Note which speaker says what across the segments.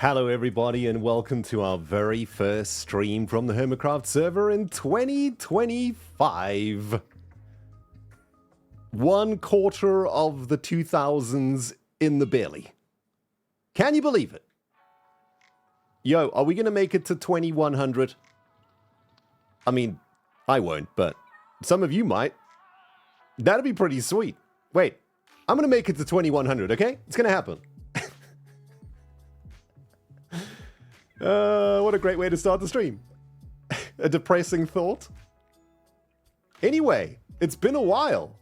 Speaker 1: Hello everybody and welcome to our very first stream from the Hermitcraft server in 2025. 1/4 of the 2000s in the belly. Can you believe it? Yo, are we going to make it to 2100? I mean, I won't, but some of you might. That'd be pretty sweet. Wait, I'm going to make it to 2100, okay? It's going to happen. What a great way to start the stream. A depressing thought. Anyway, it's been a while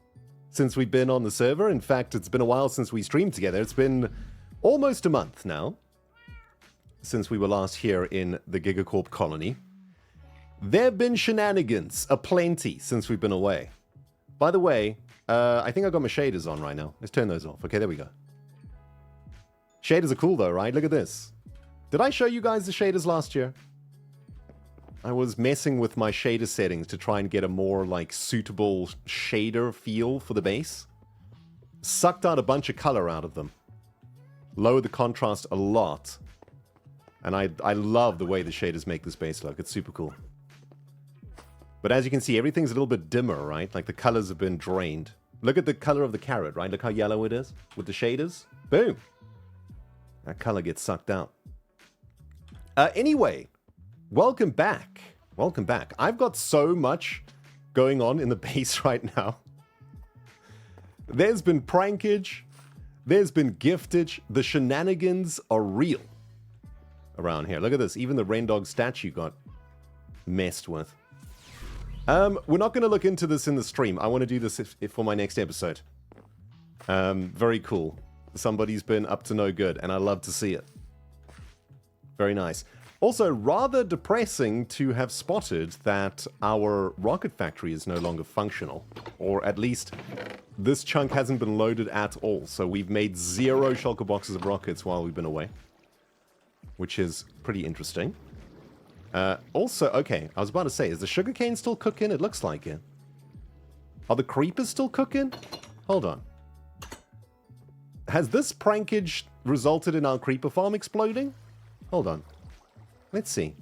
Speaker 1: since we've been on the server. In fact, it's been a while since we streamed together. It's been almost a month now since we were last here in the Gigacorp colony. There have been shenanigans aplenty since we've been away. By the way, I think I got my shaders on right now. Let's turn those off. Okay, there we go. Shaders are cool though, right? Look at this. Did I show you guys the shaders last year? I was messing with my shader settings to try and get a more like suitable shader feel for the base. Sucked out a bunch of color out of them. Lowered the contrast a lot. And I love the way the shaders make this base look. It's super cool. But as you can see, everything's a little bit dimmer, right? Like the colors have been drained. Look at the color of the carrot, right? Look how yellow it is with the shaders. Boom. That color gets sucked out. Anyway, welcome back. Welcome back. I've got so much going on in the base right now. There's been prankage. There's been giftage. The shenanigans are real around here. Look at this. Even the Rendog statue got messed with. We're not going to look into this in the stream. I want to do this for my next episode. Very cool. Somebody's been up to no good, and I love to see it. Very nice. Also, rather depressing to have spotted that our rocket factory is no longer functional. Or at least, this chunk hasn't been loaded at all. So we've made 0 shulker boxes of rockets while we've been away. Which is pretty interesting. Also, okay, I was about to say, is the sugarcane still cooking? It looks like it. Are the creepers still cooking? Hold on. Has this prankage resulted in our creeper farm exploding? Hold on. Let's see.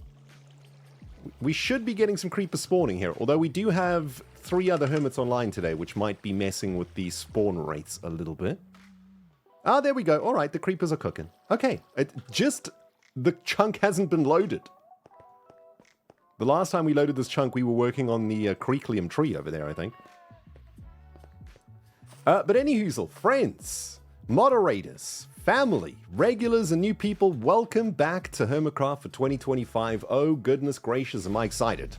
Speaker 1: We should be getting some creepers spawning here, although we do have 3 other hermits online today, which might be messing with the spawn rates a little bit. Ah, there we go. All right, the creepers are cooking. Okay, just the chunk hasn't been loaded. The last time we loaded this chunk, we were working on the creeklium tree over there, I think. But anyhoozle, friends, moderators, family, regulars, and new people, welcome back to Hermitcraft for 2025. Oh, goodness gracious, am I excited.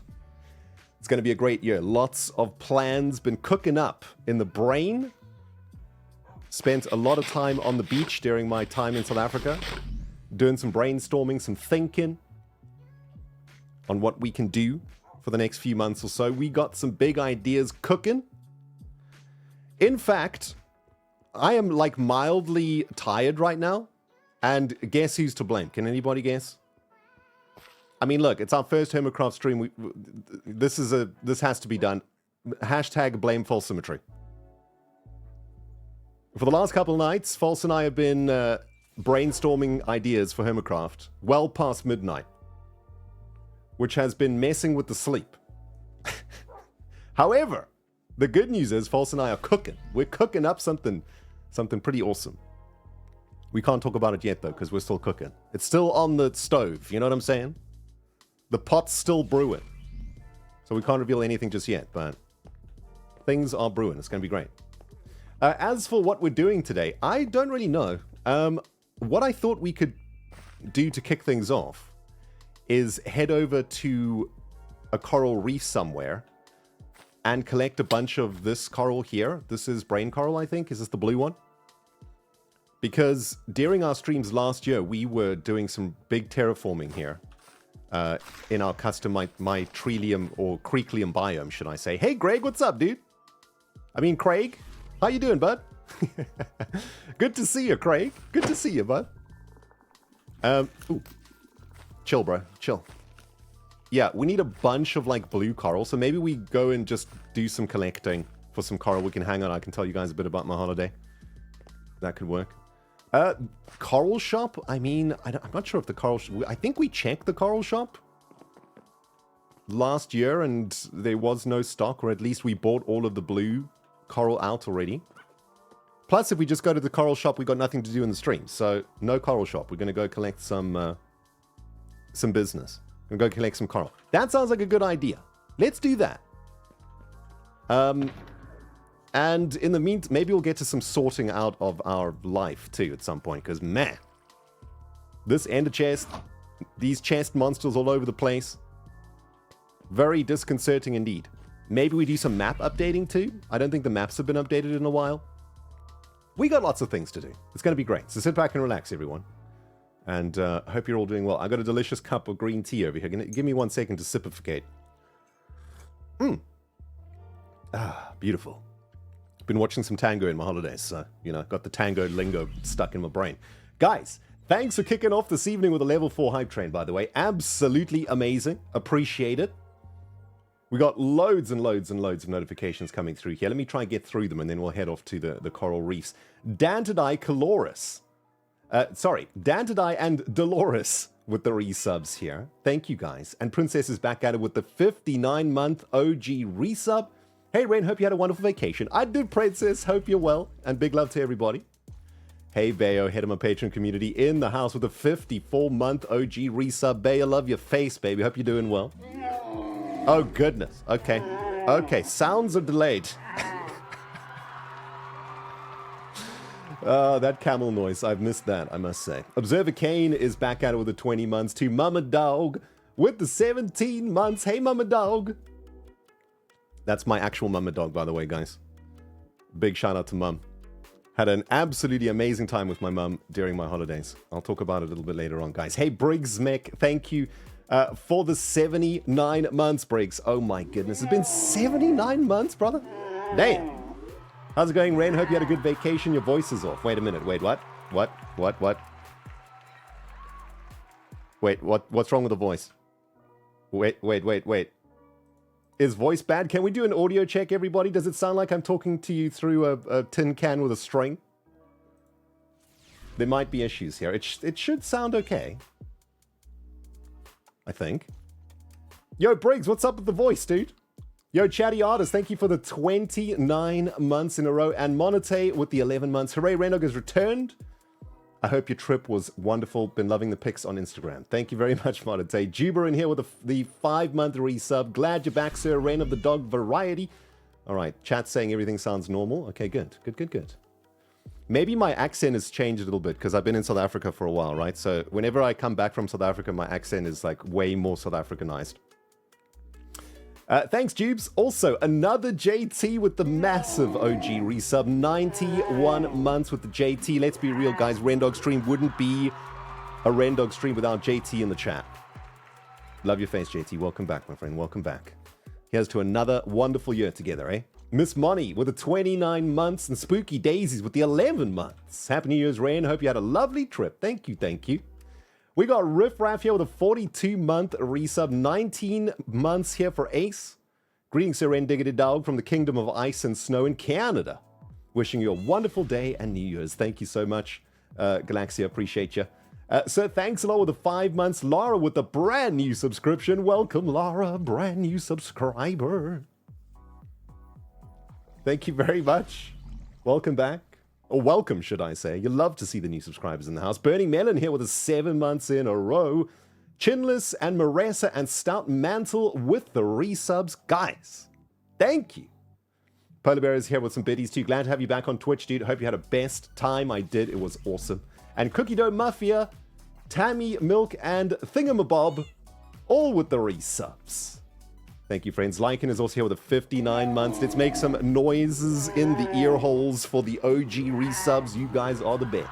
Speaker 1: It's going to be a great year. Lots of plans been cooking up in the brain. Spent a lot of time on the beach during my time in South Africa. Doing some brainstorming, some thinking on what we can do for the next few months or so. We got some big ideas cooking. In fact, I am like mildly tired right now, and guess who's to blame? Can anybody guess? I mean, look, it's our first Hermitcraft stream. This has to be done. Hashtag blame false symmetry. For the last couple of nights, False and I have been brainstorming ideas for Hermitcraft well past midnight, which has been messing with the sleep. However, the good news is False and I are cooking. We're cooking up something pretty awesome. We can't talk about it yet, though, because we're still cooking. It's still on the stove, you know what I'm saying? The pot's still brewing. So we can't reveal anything just yet, but things are brewing. It's going to be great. As for what we're doing today, I don't really know. What I thought we could do to kick things off is head over to a coral reef somewhere and collect a bunch of this coral here. This is brain coral, I think. Is this the blue one? Because during our streams last year, we were doing some big terraforming here in our custom mytrelium or creeklium biome, should I say. Hey, Greg, what's up, dude? I mean, Craig, how you doing, bud? Good to see you, Craig. Good to see you, bud. Ooh. Chill, bro. Chill. Yeah, we need a bunch of like blue coral, so maybe we go and just do some collecting for some coral. We can hang on. I can tell you guys a bit about my holiday. That could work. Coral shop? I mean, I'm not sure if the coral... I think we checked the coral shop last year and there was no stock, or at least we bought all of the blue coral out already. Plus, if we just go to the coral shop, we got nothing to do in the stream. So, no coral shop. We're going to go collect some business. We're going to go collect some coral. That sounds like a good idea. Let's do that. And in the meantime, maybe we'll get to some sorting out of our life too at some point. Because, man, this ender chest, these chest monsters all over the place, very disconcerting indeed. Maybe we do some map updating too. I don't think the maps have been updated in a while. We got lots of things to do. It's going to be great. So sit back and relax, everyone. And I hope you're all doing well. I got a delicious cup of green tea over here. Give me 1 second to sipificate. Beautiful. Been watching some tango in my holidays, so, you know, got the tango lingo stuck in my brain. Guys, thanks for kicking off this evening with a level 4 hype train, by the way. Absolutely amazing. Appreciate it. We got loads and loads and loads of notifications coming through here. Let me try and get through them, and then we'll head off to the coral reefs. Dantadai Caloris. Dantadai and Dolores with the resubs here. Thank you, guys. And Princess is back at it with the 59-month OG resub. Hey, Ren, hope you had a wonderful vacation. I did, Princess. Hope you're well. And big love to everybody. Hey, Bayo, head of my Patreon community in the house with a 54-month OG resub. Bayo, love your face, baby. Hope you're doing well. Oh, goodness. Okay. Okay, sounds are delayed. That camel noise. I've missed that, I must say. Observer Kane is back at it with the 20 months. To Mama Dog with the 17 months. Hey, Mama Dog. That's my actual Mama Dog, by the way, guys. Big shout out to Mum. Had an absolutely amazing time with my mum during my holidays. I'll talk about it a little bit later on, guys. Hey, Briggs Mech, thank you for the 79 months, Briggs. Oh my goodness, it's been 79 months, brother. Damn. How's it going, Ren? Hope you had a good vacation. Your voice is off. Wait a minute. Wait, what? What? Wait, what's wrong with the voice? Wait. Is voice bad? Can we do an audio check, everybody? Does it sound like I'm talking to you through a tin can with a string? There might be issues here. It should sound okay. I think. Yo, Briggs, what's up with the voice, dude? Yo, Chatty Artist, thank you for the 29 months in a row. And Monete with the 11 months. Hooray, Renog has returned. I hope your trip was wonderful. Been loving the pics on Instagram. Thank you very much, Monete. Juba in here with the 5-month resub. Glad you're back, sir. Reign of the Dog Variety. All right, chat saying everything sounds normal. Okay, good. Maybe my accent has changed a little bit because I've been in South Africa for a while, right? So whenever I come back from South Africa, my accent is like way more South Africanized. Thanks, Jubes. Also, another JT with the massive OG resub. 91 months with the JT. Let's be real, guys. Rendog Stream wouldn't be a Rendog Stream without JT in the chat. Love your face, JT. Welcome back, my friend. Welcome back. Here's to another wonderful year together, eh? Miss Money with the 29 months and Spooky Daisies with the 11 months. Happy New Year's, Ren. Hope you had a lovely trip. Thank you. We got Riff Raff here with a 42-month resub. 19 months here for Ace. Greetings, Sir Ren Diggity Dog from the Kingdom of Ice and Snow in Canada. Wishing you a wonderful day and New Year's. Thank you so much, Galaxia. Appreciate you. So thanks a lot with the 5 months. Lara with a brand new subscription. Welcome, Lara. Brand new subscriber. Thank you very much. Welcome back. Or welcome, should I say. You love to see the new subscribers in the house. Burning Melon here with a 7 months in a row. Chinless and Maressa and Stout Mantle with the resubs. Guys, thank you. Polar Bear is here with some biddies too. Glad to have you back on Twitch, dude. Hope you had a best time. I did. It was awesome. And Cookie Dough Mafia, Tammy Milk, and Thingamabob, all with the resubs. Thank you, friends. Lycan is also here with a 59 months. Let's make some noises in the ear holes for the OG resubs. You guys are the best.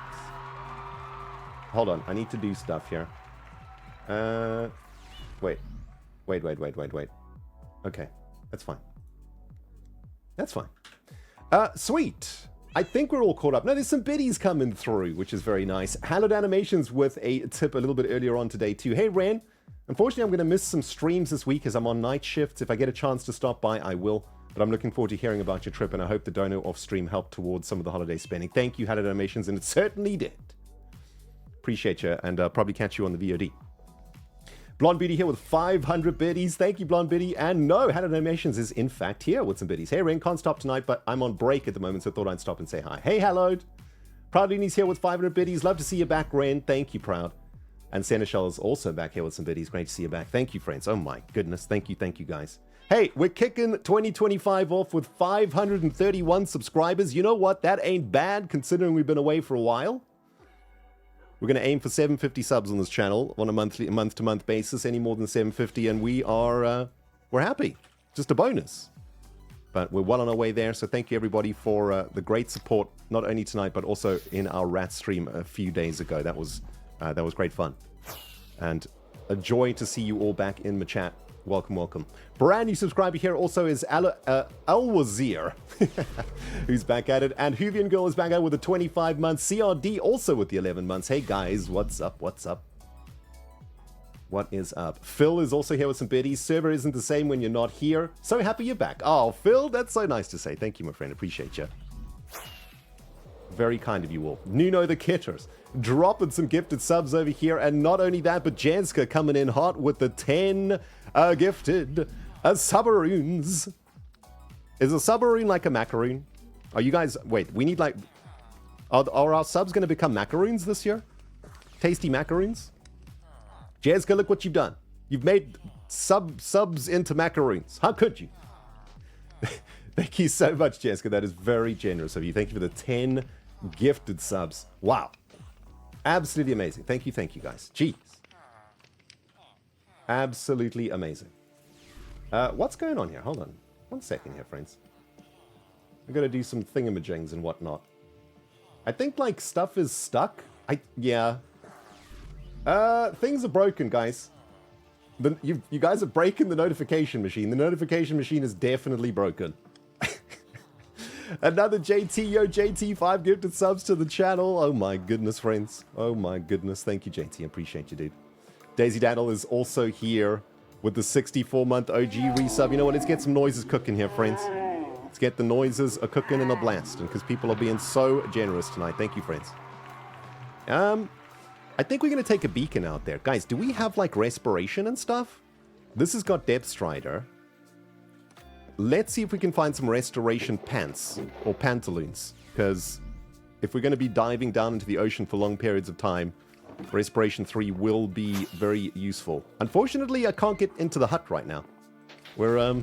Speaker 1: Hold on. I need to do stuff here. Wait. Okay. That's fine. Sweet. I think we're all caught up. No, there's some biddies coming through, which is very nice. Hallowed Animations with a tip a little bit earlier on today, too. Hey, Ren. Unfortunately, I'm going to miss some streams this week as I'm on night shifts. If I get a chance to stop by, I will. But I'm looking forward to hearing about your trip, and I hope the dono off stream helped towards some of the holiday spending. Thank you, Had Donations, and it certainly did. Appreciate you, and probably catch you on the VOD. Blonde Beauty here with 500 biddies. Thank you, Blonde Beauty. And no, Had Donations is in fact here with some biddies. Hey, Ren, can't stop tonight, but I'm on break at the moment, so I thought I'd stop and say hi. Hey, Hallowed. Proudlini's here with 500 biddies. Love to see you back, Ren. Thank you, Proud. And Seneschal is also back here with some biddies. Great to see you back. Thank you, friends. Oh my goodness. Thank you, guys. Hey, we're kicking 2025 off with 531 subscribers. You know what? That ain't bad considering we've been away for a while. We're going to aim for 750 subs on this channel on a month-to-month basis. Any more than 750, and we're happy. Just a bonus. But we're well on our way there, so thank you everybody for the great support, not only tonight, but also in our rat stream a few days ago. That was great fun. And a joy to see you all back in the chat. Welcome, welcome. Brand new subscriber here also is Al-Wazir, who's back at it. And Hoovian Girl is back at it with the 25 months. CRD also with the 11 months. Hey guys, what's up? What's up? What is up? Phil is also here with some biddies. Server isn't the same when you're not here. So happy you're back. Oh, Phil, that's so nice to say. Thank you, my friend. Appreciate you. Very kind of you all. Nuno the Kitters dropping some gifted subs over here. And not only that, but Janska coming in hot with the 10 gifted submaroons. Is a submarine like a macaroon? Are you guys... Wait, we need like... Are our subs going to become macaroons this year? Tasty macaroons? Janska, look what you've done. You've made subs into macaroons. How could you? Thank you so much, Jessica. That is very generous of you. Thank you for the 10 gifted subs. Wow. Absolutely amazing. Thank you, guys. Jeez. Absolutely amazing. What's going on here? Hold on. 1 second here, friends. I'm going to do some thingamajigs and whatnot. I think, like, stuff is stuck. Yeah. Things are broken, guys. You guys are breaking the notification machine. The notification machine is definitely broken. Another JT, yo JT, 5 gifted subs to the channel. Oh my goodness, friends. Oh my goodness. Thank you, JT. I appreciate you, dude. Daisy Daddle is also here with the 64-month OG resub. You know what? Let's get some noises cooking here, friends. Let's get the noises a cooking and a blasting because people are being so generous tonight. Thank you, friends. I think we're going to take a beacon out there. Guys, do we have, like, respiration and stuff? This has got Depth Strider. Let's see if we can find some restoration pants or pantaloons. Because if we're going to be diving down into the ocean for long periods of time, Respiration 3 will be very useful. Unfortunately, I can't get into the hut right now. We're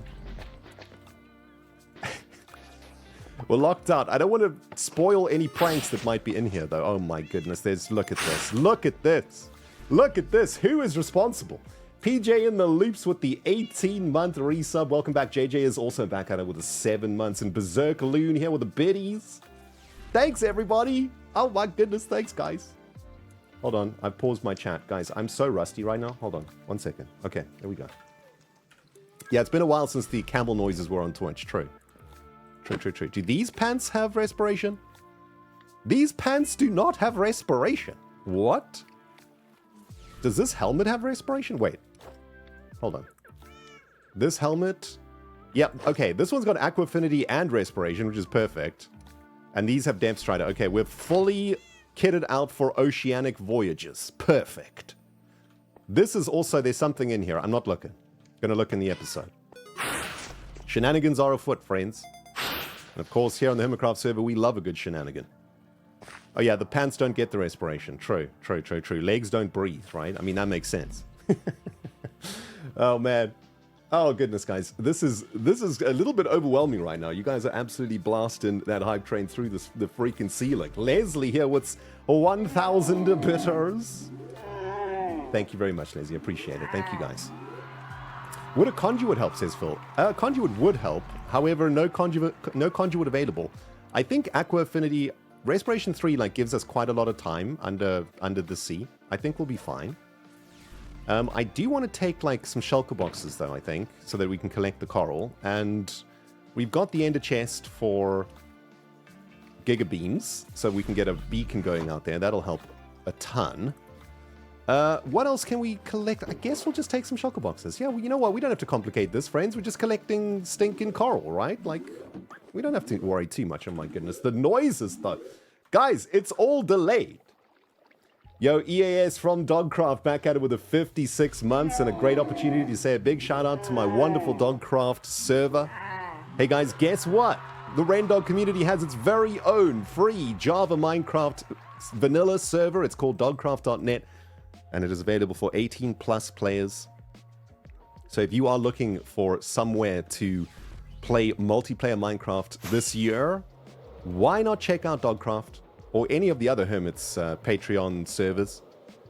Speaker 1: locked out. I don't want to spoil any pranks that might be in here, though. Oh my goodness, look at this. Look at this. Look at this. Who is responsible? PJ in the loops with the 18-month resub. Welcome back. JJ is also back at it with the 7 months. And Berserk Loon here with the biddies. Thanks, everybody. Oh my goodness. Thanks, guys. Hold on. I've paused my chat. Guys, I'm so rusty right now. Hold on. 1 second. Okay, there we go. Yeah, it's been a while since the camel noises were on Twitch. True. True. Do these pants have respiration? These pants do not have respiration. What? Does this helmet have respiration? Wait. Hold on. This helmet... Yep, okay. This one's got Aqua Affinity and Respiration, which is perfect. And these have Depth Strider. Okay, we're fully kitted out for oceanic voyages. Perfect. This is also... There's something in here. I'm not looking. Gonna look in the episode. Shenanigans are afoot, friends. And of course, here on the Hermitcraft server, we love a good shenanigan. Oh yeah, the pants don't get the respiration. True. Legs don't breathe, right? I mean, that makes sense. Oh, man. Oh, goodness, guys. This is a little bit overwhelming right now. You guys are absolutely blasting that hype train through the freaking ceiling. Leslie here with 1,000 bitters. Thank you very much, Leslie. Appreciate it. Thank you, guys. Would a conduit help, says Phil? Conduit would help. However, no conduit available. I think Aqua Affinity... Respiration 3 gives us quite a lot of time under the sea. I think we'll be fine. I do want to take some shulker boxes though, I think, so that we can collect the coral. And we've got the ender chest for giga beams, so we can get a beacon going out there. That'll help a ton. What else can we collect? I guess we'll just take some shulker boxes. Yeah, well, you know what? We don't have to complicate this, friends. We're just collecting stinking coral, right? Like, we don't have to worry too much. Oh my goodness. The noises, though. Guys, it's all delayed. Yo, EAS from Dogcraft back at it with a 56 months and a great opportunity to say a big shout out to my wonderful Dogcraft server. Hey guys, guess what? The Rendog community has its very own free Java Minecraft vanilla server. It's called dogcraft.net. And it is available for 18 plus players. So if you are looking for somewhere to play multiplayer Minecraft this year, why not check out Dogcraft or any of the other Hermit's Patreon servers?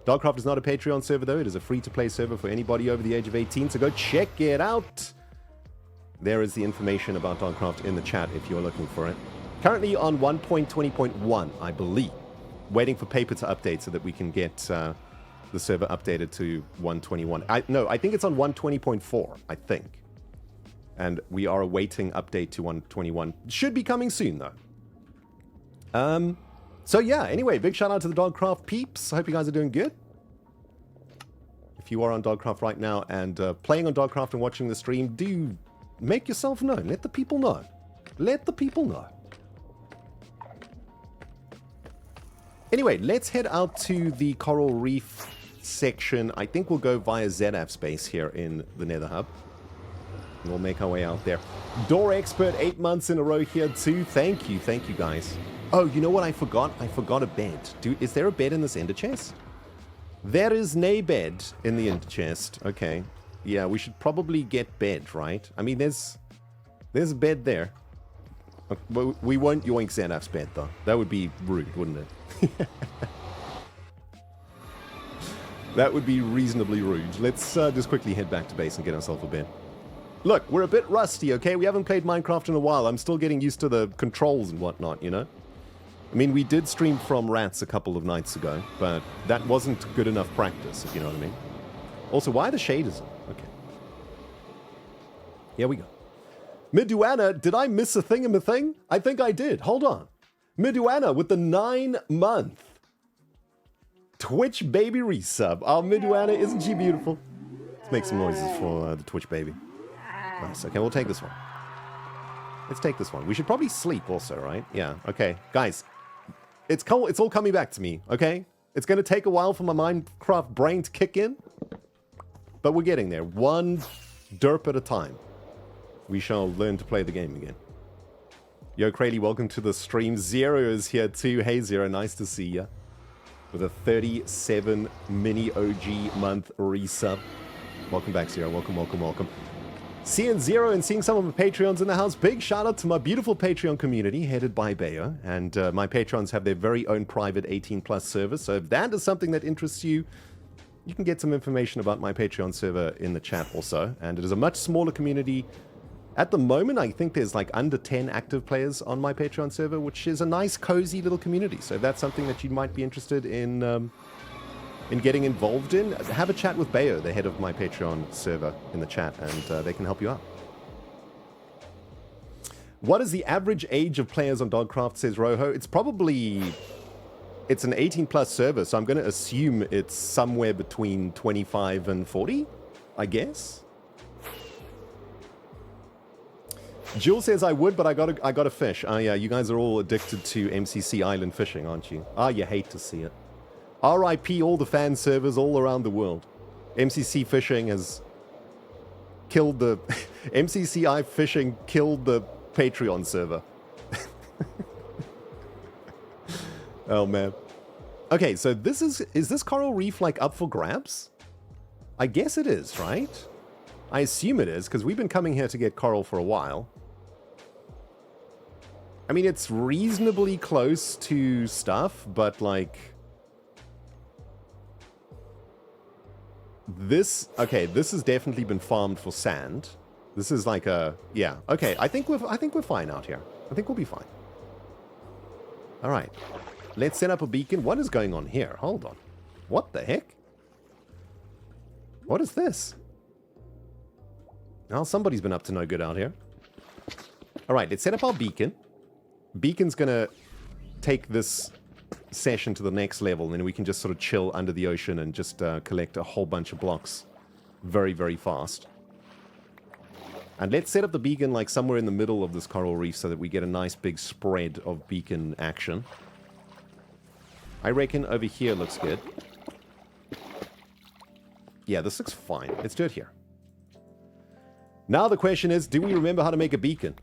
Speaker 1: Dogcraft is not a Patreon server though. It is a free-to-play server for anybody over the age of 18. So go check it out. There is the information about Dogcraft in the chat if you're looking for it. Currently on 1.20.1, I believe. Waiting for paper to update so that we can get... the server updated to 121. I think it's on 120.4, I think. And we are awaiting update to 121. Should be coming soon, though. So yeah, anyway, big shout out to the Dogcraft peeps. I hope you guys are doing good. If you are on Dogcraft right now and playing on Dogcraft and watching the stream, do make yourself known. Let the people know. Let the people know. Anyway, let's head out to the Coral Reef section. I think we'll go via ZF space here in the Nether Hub. We'll make our way out there. Door Expert, 8 months in a row here too. Thank you guys. Oh, you know what I forgot? I forgot a bed. Is there a bed in this ender chest? There is no bed in the ender chest. Okay. Yeah, we should probably get bed, right? I mean, there's a bed there. We won't yoink ZF's bed though. That would be rude, wouldn't it? That would be reasonably rude. Let's just quickly head back to base and get ourselves a bed. Look, we're a bit rusty, okay? We haven't played Minecraft in a while. I'm still getting used to the controls and whatnot, you know? I mean, we did stream from rats a couple of nights ago, but that wasn't good enough practice, if you know what I mean. Also, why are the shaders on? Okay. Here we go. Miduana, did I miss a thing in the thing? I think I did. Hold on. Miduana with the 9-month Twitch baby resub. Oh, Miduana, isn't she beautiful? Let's make some noises for the Twitch baby. Nice. Okay, we'll take this one. Let's take this one. We should probably sleep also, right? Yeah. Okay, guys, it's all coming back to me. Okay, it's gonna take a while for my Minecraft brain to kick in, but we're getting there. One derp at a time. We shall learn to play the game again. Yo, Crayley, welcome to the stream. Zero is here too. Hey, Zero, nice to see ya. With a 37 mini OG month resub. Welcome back, Zero. Welcome, welcome, welcome. Seeing Zero and seeing some of my Patreons in the house. Big shout out to my beautiful Patreon community headed by Bayo. And my Patrons have their very own private 18 plus server. So if that is something that interests you, you can get some information about my Patreon server in the chat also. And it is a much smaller community. At the moment, I think there's like under 10 active players on my Patreon server, which is a nice, cozy little community. So if that's something that you might be interested in getting involved in, have a chat with Bayo, the head of my Patreon server, in the chat, and they can help you out. What is the average age of players on Dogcraft, says Roho? It's an 18 plus server, so I'm going to assume it's somewhere between 25 and 40, I guess. Jules says I would, but I gotta fish. Oh yeah, you guys are all addicted to MCC Island fishing, aren't you? Ah, you hate to see it. RIP all the fan servers all around the world. MCC fishing has killed the... MCCI fishing killed the Patreon server. Oh man. Okay, so is this coral reef like up for grabs? I guess it is, right? I assume it is, because we've been coming here to get coral for a while. I mean, it's reasonably close to stuff, but like... this has definitely been farmed for sand. This is like a... yeah, okay, I think we're fine out here. I think we'll be fine. Alright. Let's set up a beacon. What is going on here? Hold on. What the heck? What is this? Well, somebody's been up to no good out here. Alright, let's set up our beacon. Beacon's gonna take this session to the next level, and then we can just sort of chill under the ocean and just collect a whole bunch of blocks very, very fast. And let's set up the beacon like somewhere in the middle of this coral reef so that we get a nice big spread of beacon action. I reckon over here looks good. Yeah, this looks fine. Let's do it here. Now the question is, do we remember how to make a beacon?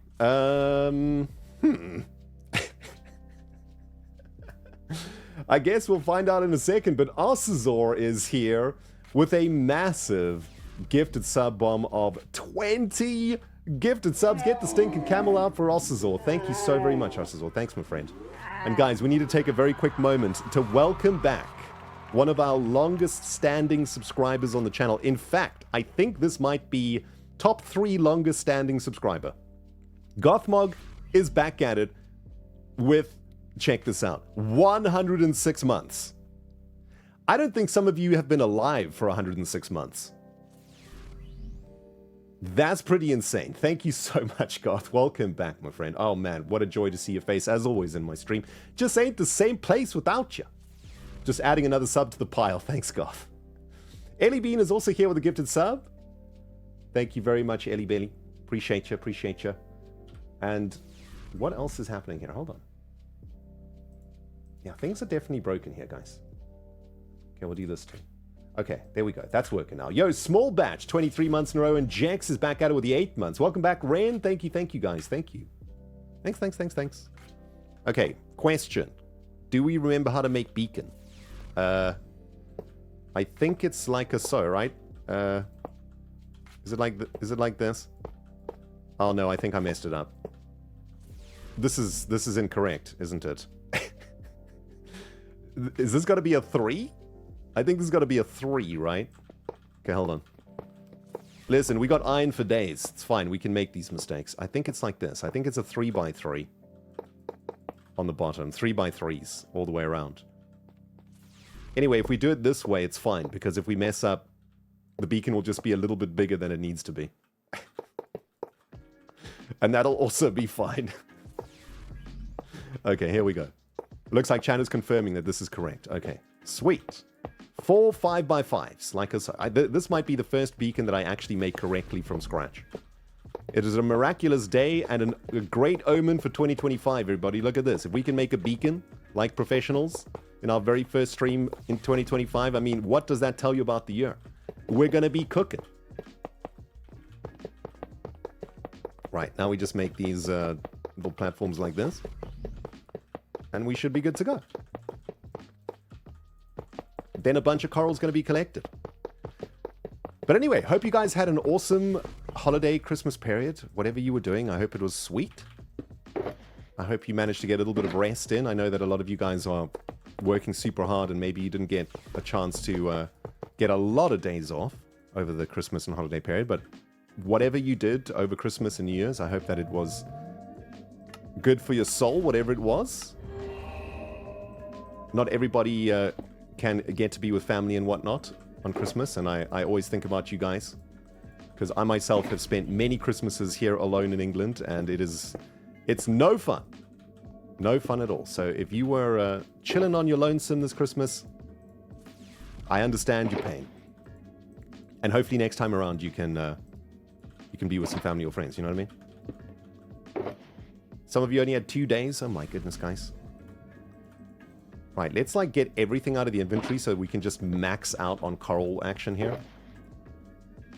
Speaker 1: I guess we'll find out in a second, but Ossazor is here with a massive gifted sub bomb of 20 gifted subs. Get the stinking camel out for Ossazor. Thank you so very much, Ossazor. Thanks, my friend. And guys, we need to take a very quick moment to welcome back one of our longest standing subscribers on the channel. In fact, I think this might be top 3 longest standing subscriber. Gothmog is back at it with, check this out, 106 months. I don't think some of you have been alive for 106 months. That's pretty insane. Thank you so much, Goth. Welcome back, my friend. Oh man, what a joy to see your face, as always, in my stream. Just ain't the same place without you. Just adding another sub to the pile. Thanks, Goth. Ellie Bean is also here with a gifted sub. Thank you very much, Ellie Bailey. Appreciate you, appreciate you. And what else is happening here? Hold on. Yeah, things are definitely broken here, guys. Okay, we'll do this too. Okay, there we go. That's working now. Yo, Small Batch, 23 months in a row, and Jax is back at it with the 8 months. Welcome back, Ren. Thank you, guys. Thank you. Thanks. Okay, question. Do we remember how to make beacon? I think it's like a so, right? Is it like this? Oh no, I think I messed it up. This is incorrect, isn't it? Is this got to be a 3? I think this has got to be a 3, right? Okay, hold on. Listen, we got iron for days. It's fine. We can make these mistakes. I think it's like this. I think it's a 3x3 on the bottom. 3x3s all the way around. Anyway, if we do it this way, it's fine. Because if we mess up, the beacon will just be a little bit bigger than it needs to be. And that'll also be fine. Okay, here we go. Looks like chat is confirming that this is correct. Okay, sweet. 4 5x5s. Like this might be the first beacon that I actually make correctly from scratch. It is a miraculous day and a great omen for 2025, everybody. Look at this. If we can make a beacon like professionals in our very first stream in 2025, I mean, what does that tell you about the year? We're going to be cooking. Right, now we just make these little platforms like this. And we should be good to go. Then a bunch of coral's going to be collected. But anyway, hope you guys had an awesome holiday Christmas period. Whatever you were doing, I hope it was sweet. I hope you managed to get a little bit of rest in. I know that a lot of you guys are working super hard and maybe you didn't get a chance to get a lot of days off over the Christmas and holiday period. But whatever you did over Christmas and New Year's, I hope that it was good for your soul, whatever it was. Not everybody can get to be with family and whatnot on Christmas, and I always think about you guys, because I myself have spent many Christmases here alone in England, and it's no fun. No fun at all. So if you were chilling on your lonesome this Christmas, I understand your pain. And hopefully next time around you can be with some family or friends, you know what I mean? Some of you only had 2 days. Oh my goodness, guys. Right, let's like get everything out of the inventory so we can just max out on coral action here.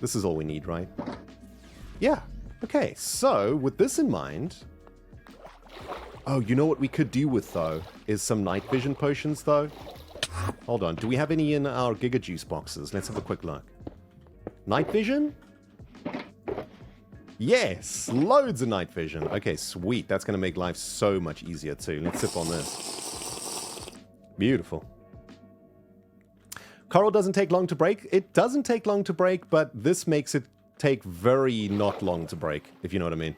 Speaker 1: This is all we need, right? Yeah. Okay, so with this in mind... Oh, you know what we could do with, though, is some night vision potions, though. Hold on, do we have any in our Giga Juice boxes? Let's have a quick look. Night vision? Yes, loads of night vision. Okay, sweet. That's going to make life so much easier, too. Let's sip on this. Beautiful. Coral doesn't take long to break. It doesn't take long to break, but this makes it take very not long to break, if you know what I mean.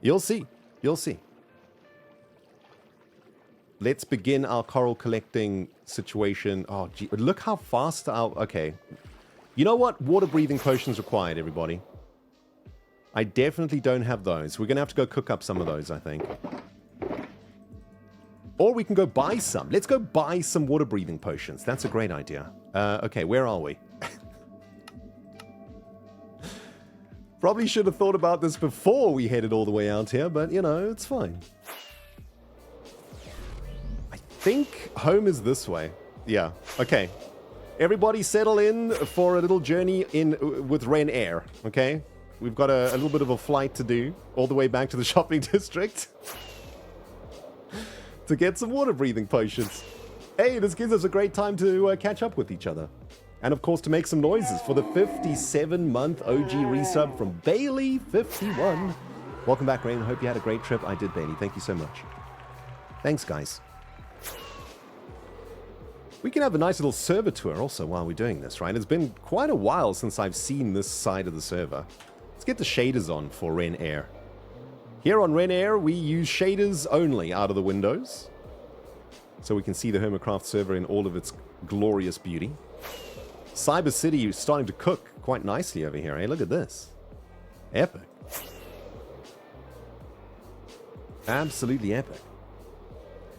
Speaker 1: You'll see. You'll see. Let's begin our coral collecting situation. Oh, gee, look how fast our... Okay. You know what? Water breathing potions required, everybody. I definitely don't have those. We're going to have to go cook up some of those, I think. Or we can go buy some. Let's go buy some water-breathing potions. That's a great idea. Okay, where are we? Probably should have thought about this before we headed all the way out here, but, you know, it's fine. I think home is this way. Yeah, okay. Everybody settle in for a little journey with Ren Air, okay? We've got a little bit of a flight to do all the way back to the shopping district to get some water-breathing potions. Hey, this gives us a great time to catch up with each other. And, of course, to make some noises for the 57-month OG resub from Bailey51. Welcome back, Rain. I hope you had a great trip. I did, Bailey. Thank you so much. Thanks, guys. We can have a nice little server tour also while we're doing this, right? It's been quite a while since I've seen this side of the server. Let's get the shaders on for Ren Air. Here on Ren Air, we use shaders only out of the windows, so we can see the Hermitcraft server in all of its glorious beauty. Cyber City is starting to cook quite nicely over here. Hey, look at this. Epic. Absolutely epic.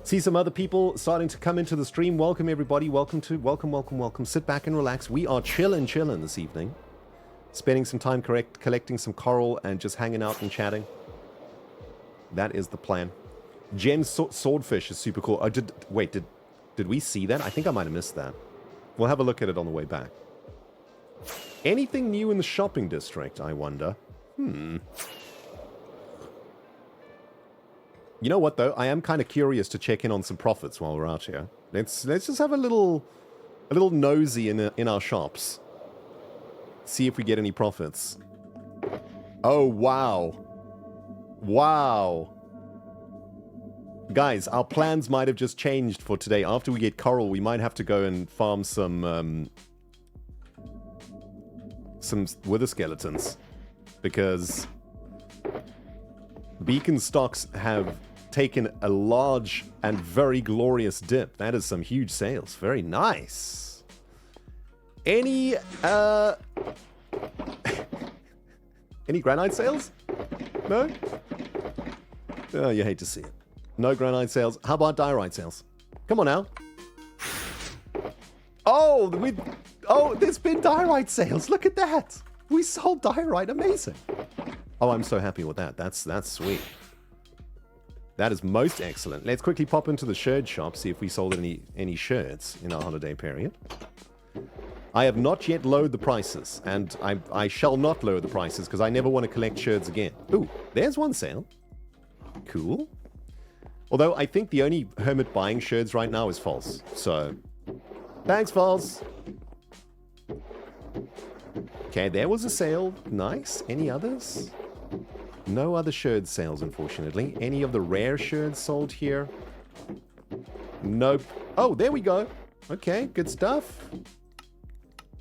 Speaker 1: See some other people starting to come into the stream. Welcome, everybody. Welcome. Sit back and relax. We are chilling this evening. Spending some time collecting some coral and just hanging out and chatting. That is the plan. Gem swordfish is super cool. Oh, did we see that? I think I might have missed that. We'll have a look at it on the way back. Anything new in the shopping district, I wonder? You know what, though? I am kind of curious to check in on some profits while we're out here. Let's just have a little nosy in our shops. See if we get any profits. Oh, wow. Wow. Guys, our plans might have just changed for today. After we get coral, we might have to go and farm some wither skeletons. Because beacon stocks have taken a large and very glorious dip. That is some huge sales. Very nice. Any granite sales? No? Oh, you hate to see it. No granite sales. How about diorite sales? Come on now. Oh, there's been diorite sales. Look at that. We sold diorite. Amazing. Oh, I'm so happy with that. That's sweet. That is most excellent. Let's quickly pop into the sherd shop, see if we sold any sherds in our holiday period. I have not yet lowered the prices, and I shall not lower the prices because I never want to collect sherds again. Ooh, there's one sale. Cool. Although I think the only hermit buying sherds right now is False. So, thanks, False. Okay, there was a sale. Nice. Any others? No other sherd sales, unfortunately. Any of the rare sherds sold here? Nope. Oh, there we go. Okay, good stuff.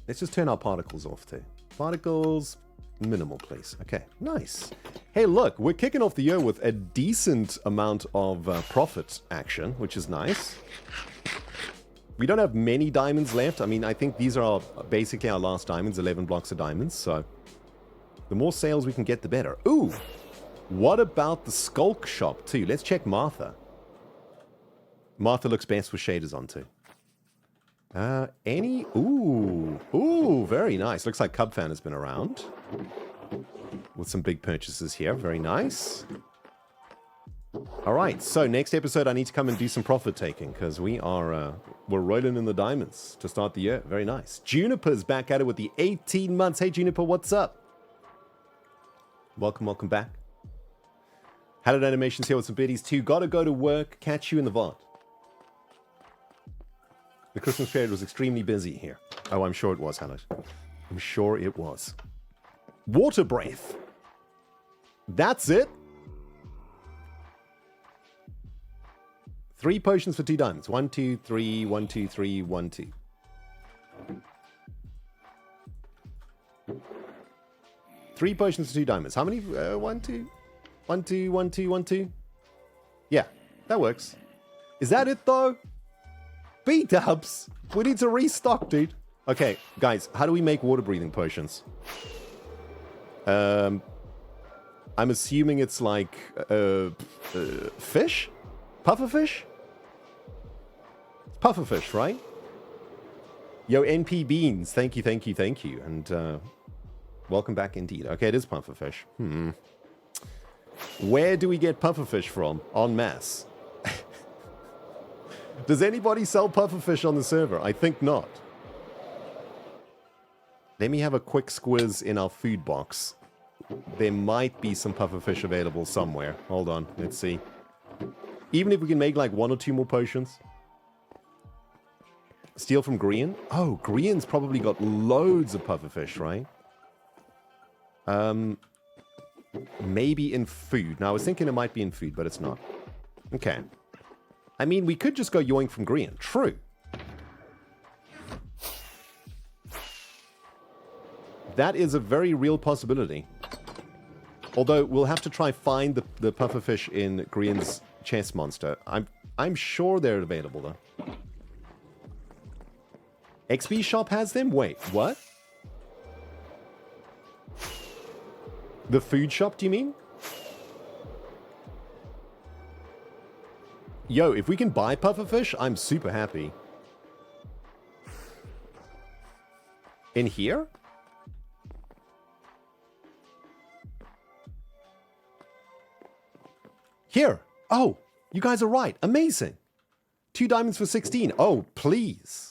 Speaker 1: Let's just turn our particles off too. Particles, minimal, please. Okay, nice. Hey, look, we're kicking off the year with a decent amount of profit action, which is nice. We don't have many diamonds left. I mean, I think these are basically our last diamonds, 11 blocks of diamonds, so the more sales we can get, the better. Ooh, what about the Skulk shop too? Let's check Martha. Martha looks best with shaders on too. Ooh, very nice. Looks like Cubfan has been around with some big purchases here. Very nice. All right, so next episode I need to come and do some profit taking because we're rolling in the diamonds to start the year. Very nice. Juniper's back at it with the 18 months. Hey, Juniper, what's up? Welcome back. Hallowed Animations here with some biddies too. Gotta go to work. Catch you in the VOD. The Christmas period was extremely busy here. Oh, I'm sure it was, Hallowed. I'm sure it was. Water breath. That's it. 3 potions for 2 diamonds. 1, 2, 3, 1, 2, 3, 1, 2. 3 potions for 2 diamonds. How many? 1, 2. 1, 2, 1, 2, 1, 2. Yeah, that works. Is that it though? B-dubs. We need to restock, dude. Okay, guys, how do we make water breathing potions? I'm assuming it's like fish? Pufferfish? Pufferfish, right? Yo, NP Beans. Thank you, thank you, thank you. And welcome back indeed. Okay, it is pufferfish. Where do we get pufferfish from? En masse. Does anybody sell pufferfish on the server? I think not. Let me have a quick squiz in our food box. There might be some pufferfish available somewhere. Hold on, let's see. Even if we can make like 1 or 2 more potions. Steal from Grian? Oh, Grian's probably got loads of pufferfish, right? Maybe in food. Now, I was thinking it might be in food, but it's not. Okay. I mean, we could just go yoink from Grian. True. That is a very real possibility. Although, we'll have to try find the pufferfish in Grian's chest monster. I'm sure they're available, though. XP shop has them? Wait, what? The food shop, do you mean? Yo, if we can buy pufferfish, I'm super happy. In here? Here! Oh, you guys are right. Amazing. 2 diamonds for 16. Oh, please.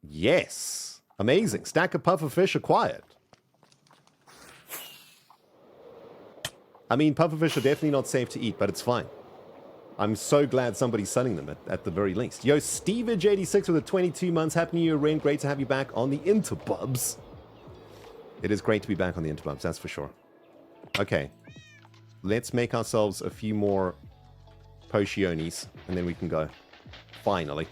Speaker 1: Yes. Amazing. Stack of pufferfish acquired. I mean, pufferfish are definitely not safe to eat, but it's fine. I'm so glad somebody's selling them at the very least. Yo, Stevage86 with a 22 months. Happy New Year, Ren. Great to have you back on the Interbubs. It is great to be back on the Interbubs, that's for sure. Okay. Let's make ourselves a few more potiones, and then we can go. Finally.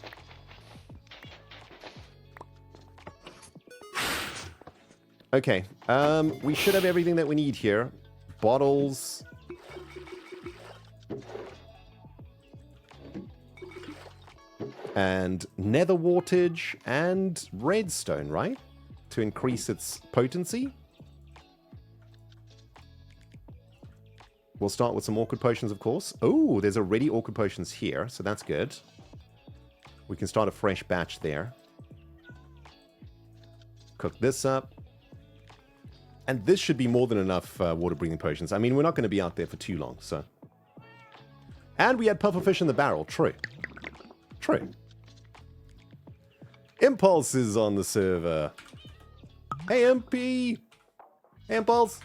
Speaker 1: Okay. We should have everything that we need here. Bottles. And nether wartage and redstone, right? To increase its potency. We'll start with some awkward potions, of course. Oh, there's already awkward potions here, so that's good. We can start a fresh batch there. Cook this up. And this should be more than enough water-breathing potions. I mean, we're not going to be out there for too long, so... And we had pufferfish in the barrel. True. True. Impulse is on the server. Hey, MP! Hey, Impulse!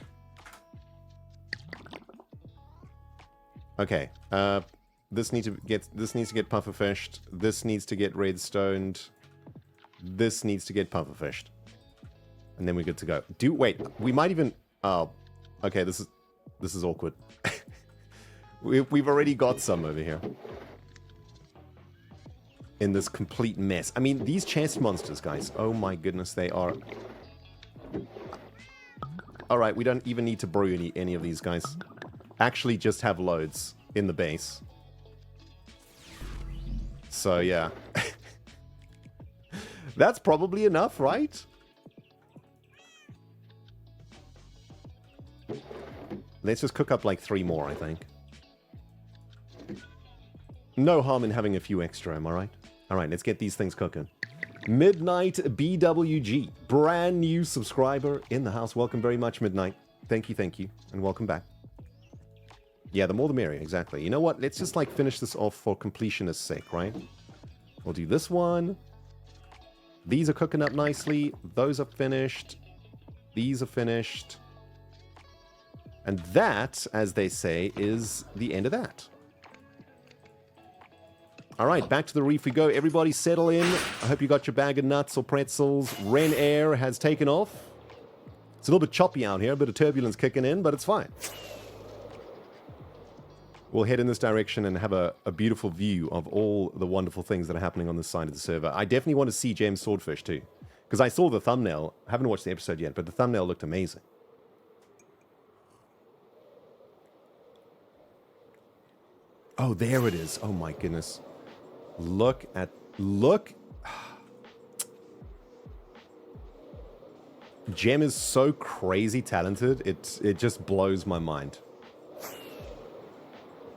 Speaker 1: Okay. This needs to get pufferfished. This needs to get redstoned. This needs to get pufferfished. And then we're good to go. Wait, we might even... Oh, okay, this is awkward. We've already got some over here. In this complete mess. I mean, these chest monsters, guys. Oh my goodness, they are... Alright, we don't even need to brew any of these guys. Actually just have loads in the base. So, yeah. That's probably enough, right? Let's just cook up like 3 more, I think. No harm in having a few extra, am I right? Alright, let's get these things cooking. Midnight BWG, brand new subscriber in the house. Welcome very much, Midnight. Thank you, and welcome back. Yeah, the more the merrier, exactly. You know what? Let's just like finish this off for completionist's sake, right? We'll do this one. These are cooking up nicely. Those are finished. These are finished. And that, as they say, is the end of that. Alright, back to the reef we go. Everybody settle in. I hope you got your bag of nuts or pretzels. Ren Air has taken off. It's a little bit choppy out here, a bit of turbulence kicking in, but it's fine. We'll head in this direction and have a beautiful view of all the wonderful things that are happening on this side of the server. I definitely want to see James Swordfish too. Because I saw the thumbnail. I haven't watched the episode yet, but the thumbnail looked amazing. Oh, there it is. Oh my goodness. Look. Gem is so crazy talented. It just blows my mind.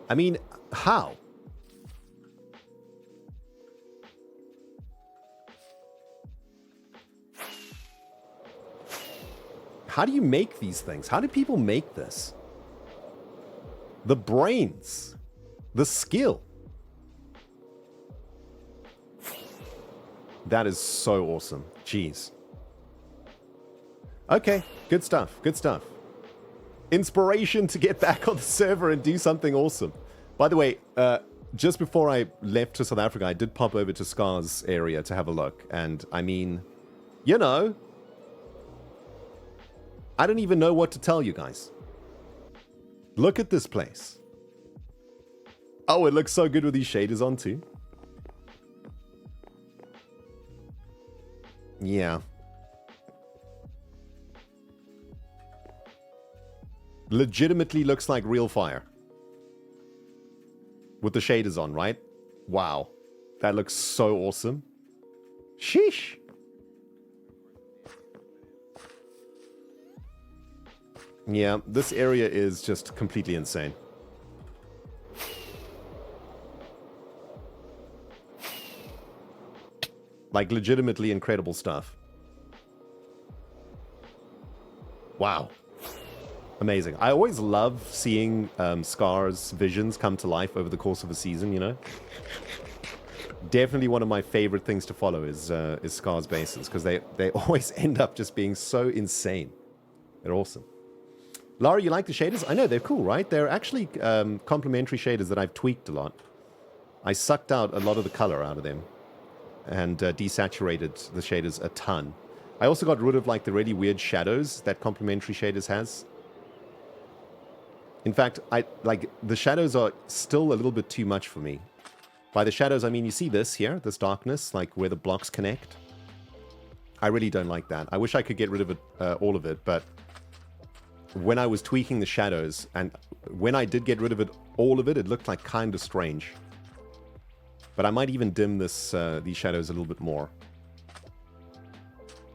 Speaker 1: I mean, how? How do you make these things? How do people make this? The brains. The skill. That is so awesome. Jeez. Okay, good stuff, good stuff. Inspiration to get back on the server and do something awesome. By the way, just before I left to South Africa, I did pop over to Scar's area to have a look. And, I mean, you know, I don't even know what to tell you guys. Look at this place. Oh, it looks so good with these shaders on too. Yeah. Legitimately looks like real fire. With the shaders on, right? Wow. That looks so awesome. Sheesh. Yeah, this area is just completely insane. Like, legitimately incredible stuff. Wow. Amazing. I always love seeing Scar's visions come to life over the course of a season, you know? Definitely one of my favorite things to follow is Scar's bases, because they always end up just being so insane. They're awesome. Lara, you like the shaders? I know, they're cool, right? They're actually complementary shaders that I've tweaked a lot. I sucked out a lot of the color out of them and desaturated the shaders a ton. I also got rid of like the really weird shadows that complementary shaders has. In fact, the shadows are still a little bit too much for me. By the shadows, I mean, you see this here, this darkness, like where the blocks connect. I really don't like that. I wish I could get rid of it, all of it, but when I was tweaking the shadows, and when I did get rid of it, all of it, it looked like kind of strange. But I might even dim this these shadows a little bit more.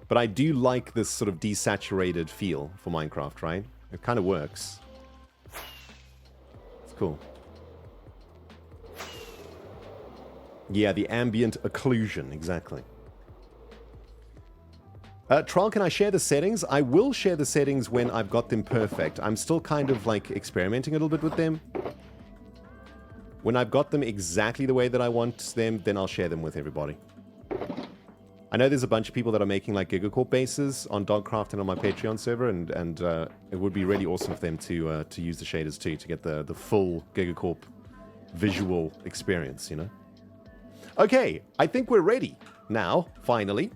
Speaker 1: But I do like this sort of desaturated feel for Minecraft, right? It kind of works. It's cool. Yeah, the ambient occlusion, exactly. Trial, can I share the settings? I will share the settings when I've got them perfect. I'm still kind of like experimenting a little bit with them. When I've got them exactly the way that I want them, then I'll share them with everybody. I know there's a bunch of people that are making like Gigacorp bases on Dogcraft and on my Patreon server, and it would be really awesome for them to use the shaders too, to get the full Gigacorp visual experience, you know? Okay, I think we're ready now, finally,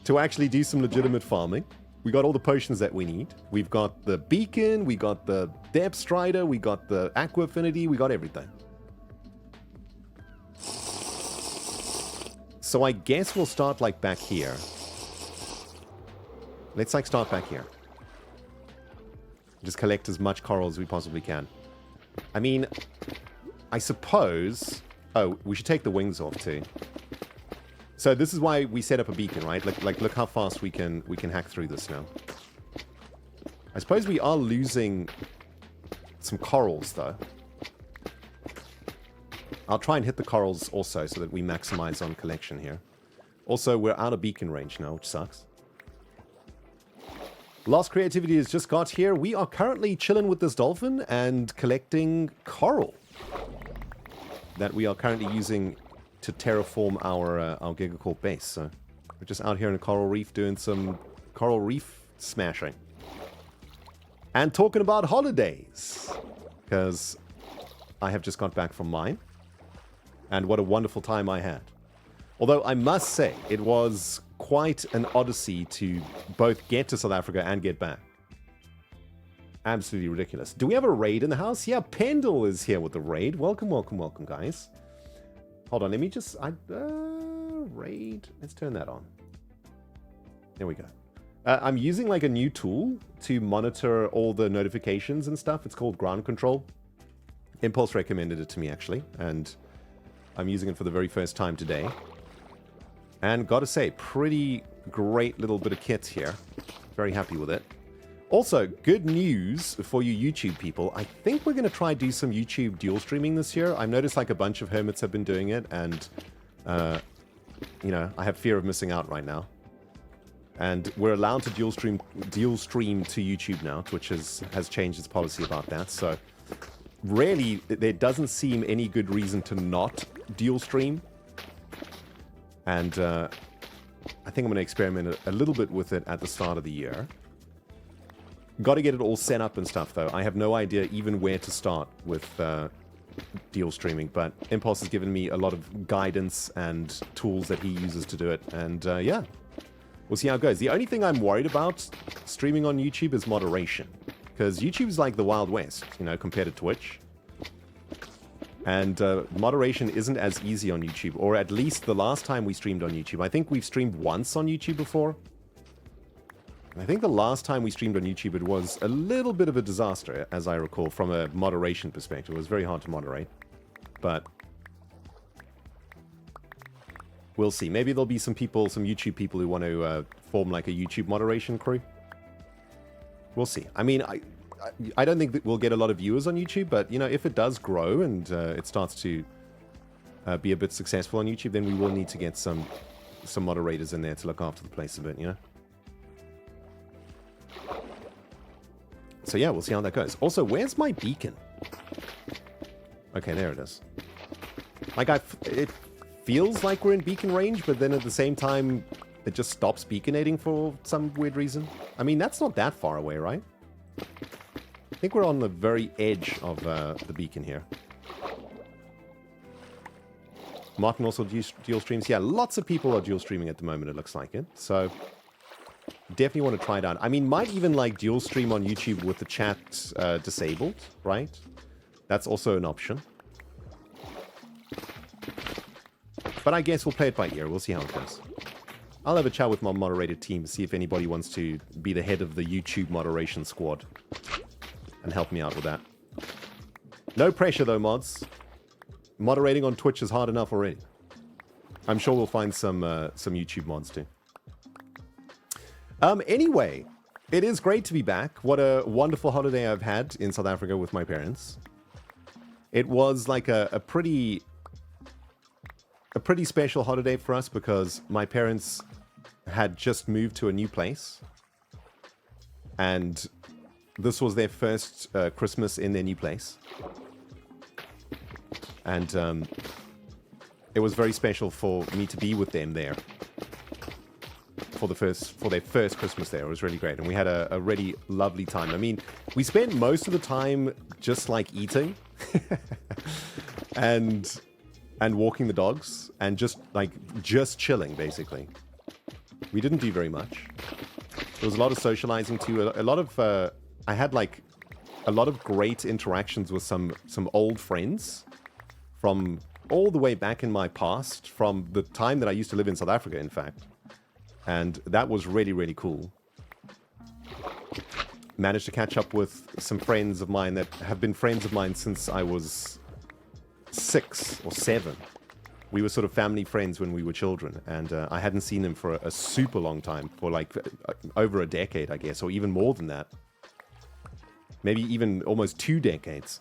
Speaker 1: to actually do some legitimate farming. We got all the potions that we need. We've got the beacon, we got the depth strider, we got the aqua affinity, we got everything. So I guess we'll start like back here. Let's like start back here. Just collect as much coral as we possibly can. I mean, I suppose... Oh, we should take the wings off too. So this is why we set up a beacon, right? Like look how fast we can hack through this now. I suppose we are losing some corals though. I'll try and hit the corals also so that we maximize on collection here. Also, we're out of beacon range now, which sucks. Lost Creativity has just got here. We are currently chilling with this dolphin and collecting coral that we are currently using to terraform our Gigacorp base. So we're just out here in a coral reef doing some coral reef smashing. And talking about holidays, because I have just got back from mine. And what a wonderful time I had. Although I must say, it was quite an odyssey to both get to South Africa and get back. Absolutely ridiculous. Do we have a raid in the house? Yeah, Pendle is here with the raid. Welcome, welcome, welcome, guys. Hold on, let me just... raid. Let's turn that on. There we go. I'm using like a new tool to monitor all the notifications and stuff. It's called Ground Control. Impulse recommended it to me, actually. And I'm using it for the very first time today. And gotta say, pretty great little bit of kit here. Very happy with it. Also, good news for you YouTube people. I think we're going to try do some YouTube dual streaming this year. I've noticed like a bunch of hermits have been doing it, and, you know, I have fear of missing out right now. And we're allowed to dual stream to YouTube now. Twitch has changed its policy about that. So really, there doesn't seem any good reason to not dual stream. And I think I'm going to experiment a little bit with it at the start of the year. Got to get it all set up and stuff, though. I have no idea even where to start with dual streaming. But Impulse has given me a lot of guidance and tools that he uses to do it. And yeah. We'll see how it goes. The only thing I'm worried about streaming on YouTube is moderation. Because YouTube's like the Wild West, you know, compared to Twitch. And moderation isn't as easy on YouTube. Or at least the last time we streamed on YouTube. I think we've streamed once on YouTube before. I think the last time we streamed on YouTube, it was a little bit of a disaster, as I recall, from a moderation perspective. It was very hard to moderate. But we'll see. Maybe there'll be some people, some YouTube people who want to form like a YouTube moderation crew. We'll see. I mean, I don't think that we'll get a lot of viewers on YouTube, but, you know, if it does grow and it starts to be a bit successful on YouTube, then we will need to get some moderators in there to look after the place a bit, you know? So yeah, we'll see how that goes. Also, where's my beacon? Okay, there it is. Like, it feels like we're in beacon range, but then at the same time, it just stops beaconating for some weird reason. I mean, that's not that far away, right? I think we're on the very edge of the beacon here. Martin also dual streams. Yeah, lots of people are dual streaming at the moment, it looks like it. So, definitely want to try it out. I mean, might even like dual stream on YouTube with the chat disabled, right? That's also an option. But I guess we'll play it by ear. We'll see how it goes. I'll have a chat with my moderated team, see if anybody wants to be the head of the YouTube moderation squad and help me out with that. No pressure, though, mods. Moderating on Twitch is hard enough already. I'm sure we'll find some YouTube mods, too. Anyway, it is great to be back. What a wonderful holiday I've had in South Africa with my parents. It was like a pretty special holiday for us because my parents had just moved to a new place. And this was their first Christmas in their new place. And it was very special for me to be with them there. For their first Christmas there. It was really great. And we had a really lovely time. I mean, we spent most of the time just like eating. and walking the dogs and just chilling, basically. We didn't do very much. There was a lot of socializing too. A lot of I had like a lot of great interactions with some old friends from all the way back in my past, from the time that I used to live in South Africa, in fact. And that was really, really cool. Managed to catch up with some friends of mine that have been friends of mine since I was 6 or 7. We were sort of family friends when we were children, and I hadn't seen them for a super long time, for like over a decade, I guess, or even more than that. Maybe even almost 2 decades.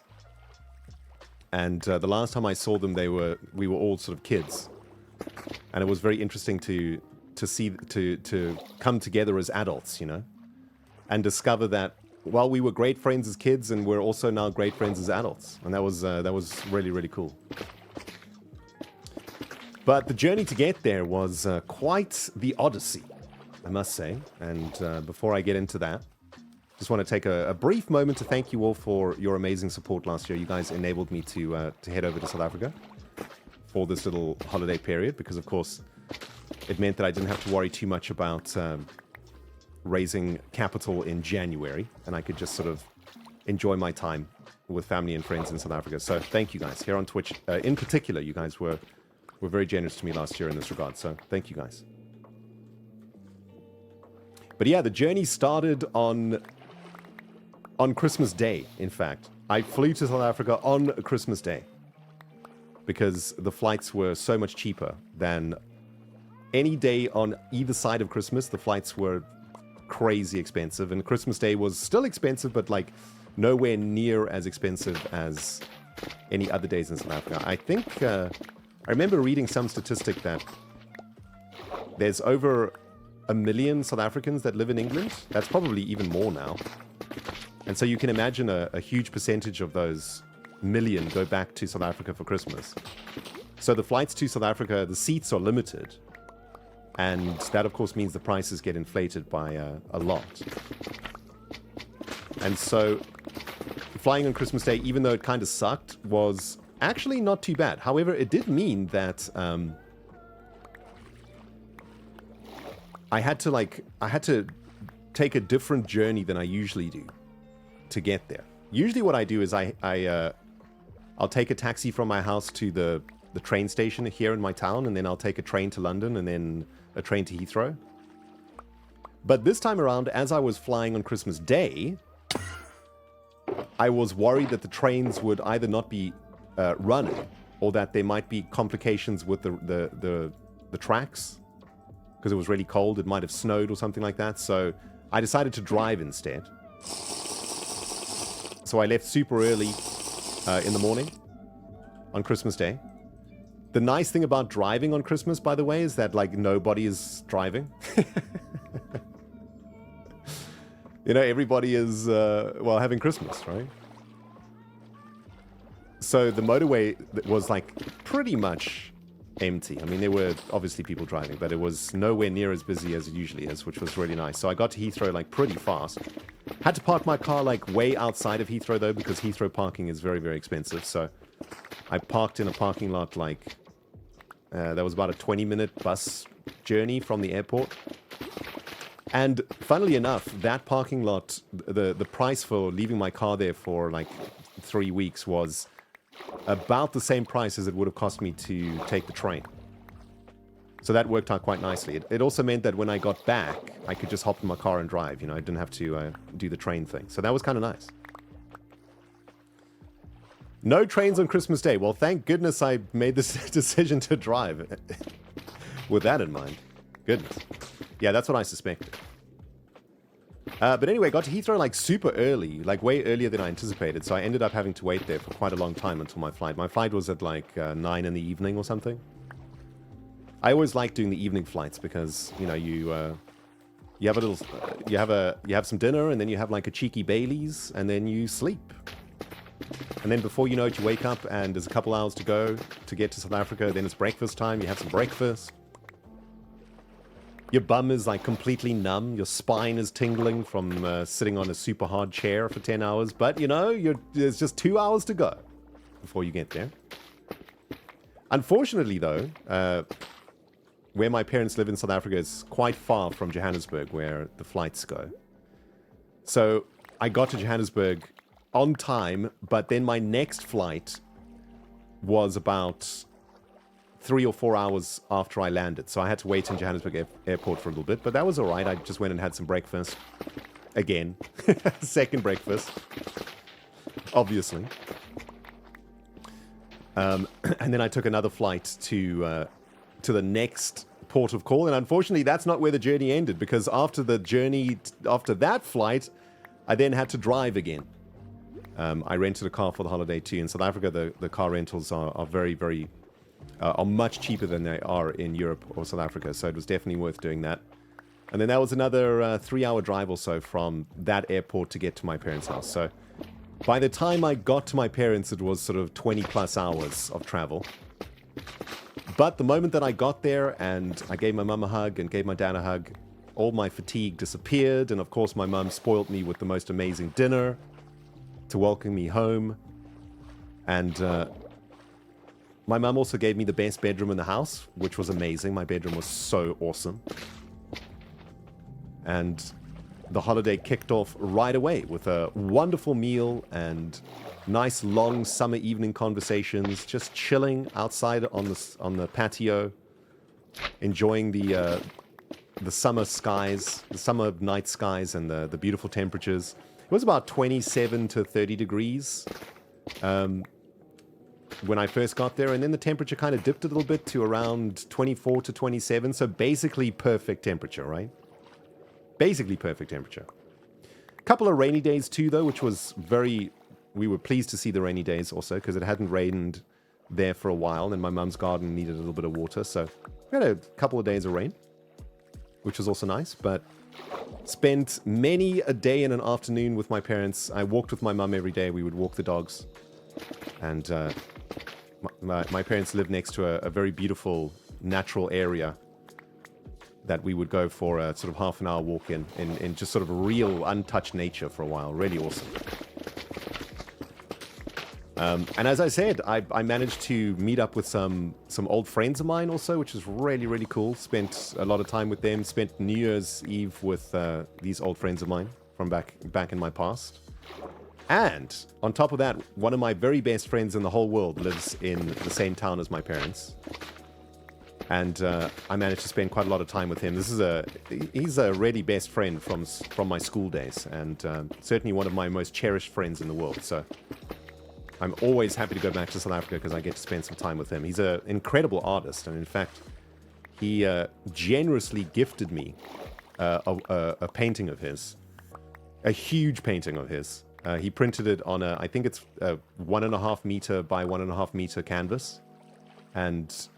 Speaker 1: And the last time I saw them, we were all sort of kids, and it was very interesting to come together as adults, you know, and discover that while we were great friends as kids, and we're also now great friends as adults, and that was really, really cool. But the journey to get there was quite the odyssey, I must say. And before I get into that, just want to take a brief moment to thank you all for your amazing support last year. You guys enabled me to head over to South Africa for this little holiday period, because of course it meant that I didn't have to worry too much about raising capital in January, and I could just sort of enjoy my time with family and friends in South Africa. So thank you guys here on Twitch. In particular, you guys were very generous to me last year in this regard, so thank you guys. But yeah, the journey started on Christmas Day, in fact. I flew to South Africa on Christmas Day because the flights were so much cheaper than any day on either side of Christmas. The flights were crazy expensive, and Christmas Day was still expensive, but like nowhere near as expensive as any other days in South Africa. I think I remember reading some statistic that there's over 1 million South Africans that live in England. That's probably even more now. And so you can imagine a huge percentage of those million go back to South Africa for Christmas. So the flights to South Africa, the seats are limited. And that, of course, means the prices get inflated by a lot. And so flying on Christmas Day, even though it kind of sucked, was actually not too bad. However, it did mean that I had to take a different journey than I usually do to get there. Usually what I do is I'll take a taxi from my house to the train station here in my town, and then I'll take a train to London and then a train to Heathrow. But this time around, as I was flying on Christmas Day, I was worried that the trains would either not be running, or that there might be complications with the tracks, because it was really cold. It might have snowed or something like that. So I decided to drive instead. So I left super early in the morning on Christmas Day. The nice thing about driving on Christmas, by the way, is that like nobody is driving. You know, everybody is, well, having Christmas, right? So the motorway was like pretty much empty. I mean, there were obviously people driving, but it was nowhere near as busy as it usually is, which was really nice. So I got to Heathrow like pretty fast. Had to park my car like way outside of Heathrow though, because Heathrow parking is very, very expensive. So I parked in a parking lot like, that was about a 20-minute bus journey from the airport. And funnily enough, that parking lot, the price for leaving my car there for like 3 weeks was about the same price as it would have cost me to take the train. So that worked out quite nicely. It also meant that when I got back, I could just hop in my car and drive. You know, I didn't have to do the train thing. So that was kind of nice. No trains on Christmas Day. Well, thank goodness I made this decision to drive with that in mind. Goodness. Yeah, that's what I suspected. But anyway, got to Heathrow like super early, like way earlier than I anticipated. So I ended up having to wait there for quite a long time until my flight. My flight was at like 9 in the evening or something. I always like doing the evening flights because, you know, you have a little, you have some dinner, and then you have like a cheeky Baileys, and then you sleep. And then before you know it, you wake up and there's a couple hours to go to get to South Africa. Then it's breakfast time. You have some breakfast. Your bum is like completely numb. Your spine is tingling from sitting on a super hard chair for 10 hours. But, you know, there's just 2 hours to go before you get there. Unfortunately, though, where my parents live in South Africa is quite far from Johannesburg, where the flights go. So I got to Johannesburg on time, but then my next flight was about 3 or 4 hours after I landed. So I had to wait in Johannesburg airport for a little bit, but that was all right. I just went and had some breakfast. Again. Second breakfast. Obviously. And then I took another flight to the next port of call. And unfortunately, that's not where the journey ended, because after that flight, I then had to drive again. I rented a car for the holiday too. In South Africa, the car rentals are very, very, are much cheaper than they are in Europe or South Africa. So it was definitely worth doing that. And then that was another 3-hour drive or so from that airport to get to my parents' house. So by the time I got to my parents, it was sort of 20 plus hours of travel. But the moment that I got there and I gave my mum a hug and gave my dad a hug, all my fatigue disappeared. And of course, my mum spoiled me with the most amazing dinner to welcome me home. And my mum also gave me the best bedroom in the house, which was amazing. My bedroom was so awesome. And the holiday kicked off right away with a wonderful meal and nice long summer evening conversations, just chilling outside on the patio, enjoying the summer skies, the summer night skies, and the beautiful temperatures. It was about 27 to 30 degrees when I first got there, and then the temperature kind of dipped a little bit to around 24 to 27, so basically perfect temperature, right? Basically perfect temperature. Couple of rainy days too, though, which was we were pleased to see the rainy days also, because it hadn't rained there for a while, and my mum's garden needed a little bit of water, so we had a couple of days of rain. which was also nice. But spent many a day and an afternoon with my parents. I walked with my mum every day. We would walk the dogs. And my parents lived next to a very beautiful natural area that we would go for a sort of half an hour walk in just sort of real untouched nature for a while. Really awesome. And as I said, I managed to meet up with some old friends of mine also, which is really, really cool. Spent a lot of time with them. Spent New Year's Eve with these old friends of mine from back in my past. And on top of that, one of my very best friends in the whole world lives in the same town as my parents. And I managed to spend quite a lot of time with him. He's a really best friend from my school days, and certainly one of my most cherished friends in the world. So I'm always happy to go back to South Africa because I get to spend some time with him. He's an incredible artist, and in fact, he generously gifted me a painting of his, a huge painting of his. He printed it on I think it's a 1.5 meter by 1.5 meter canvas, and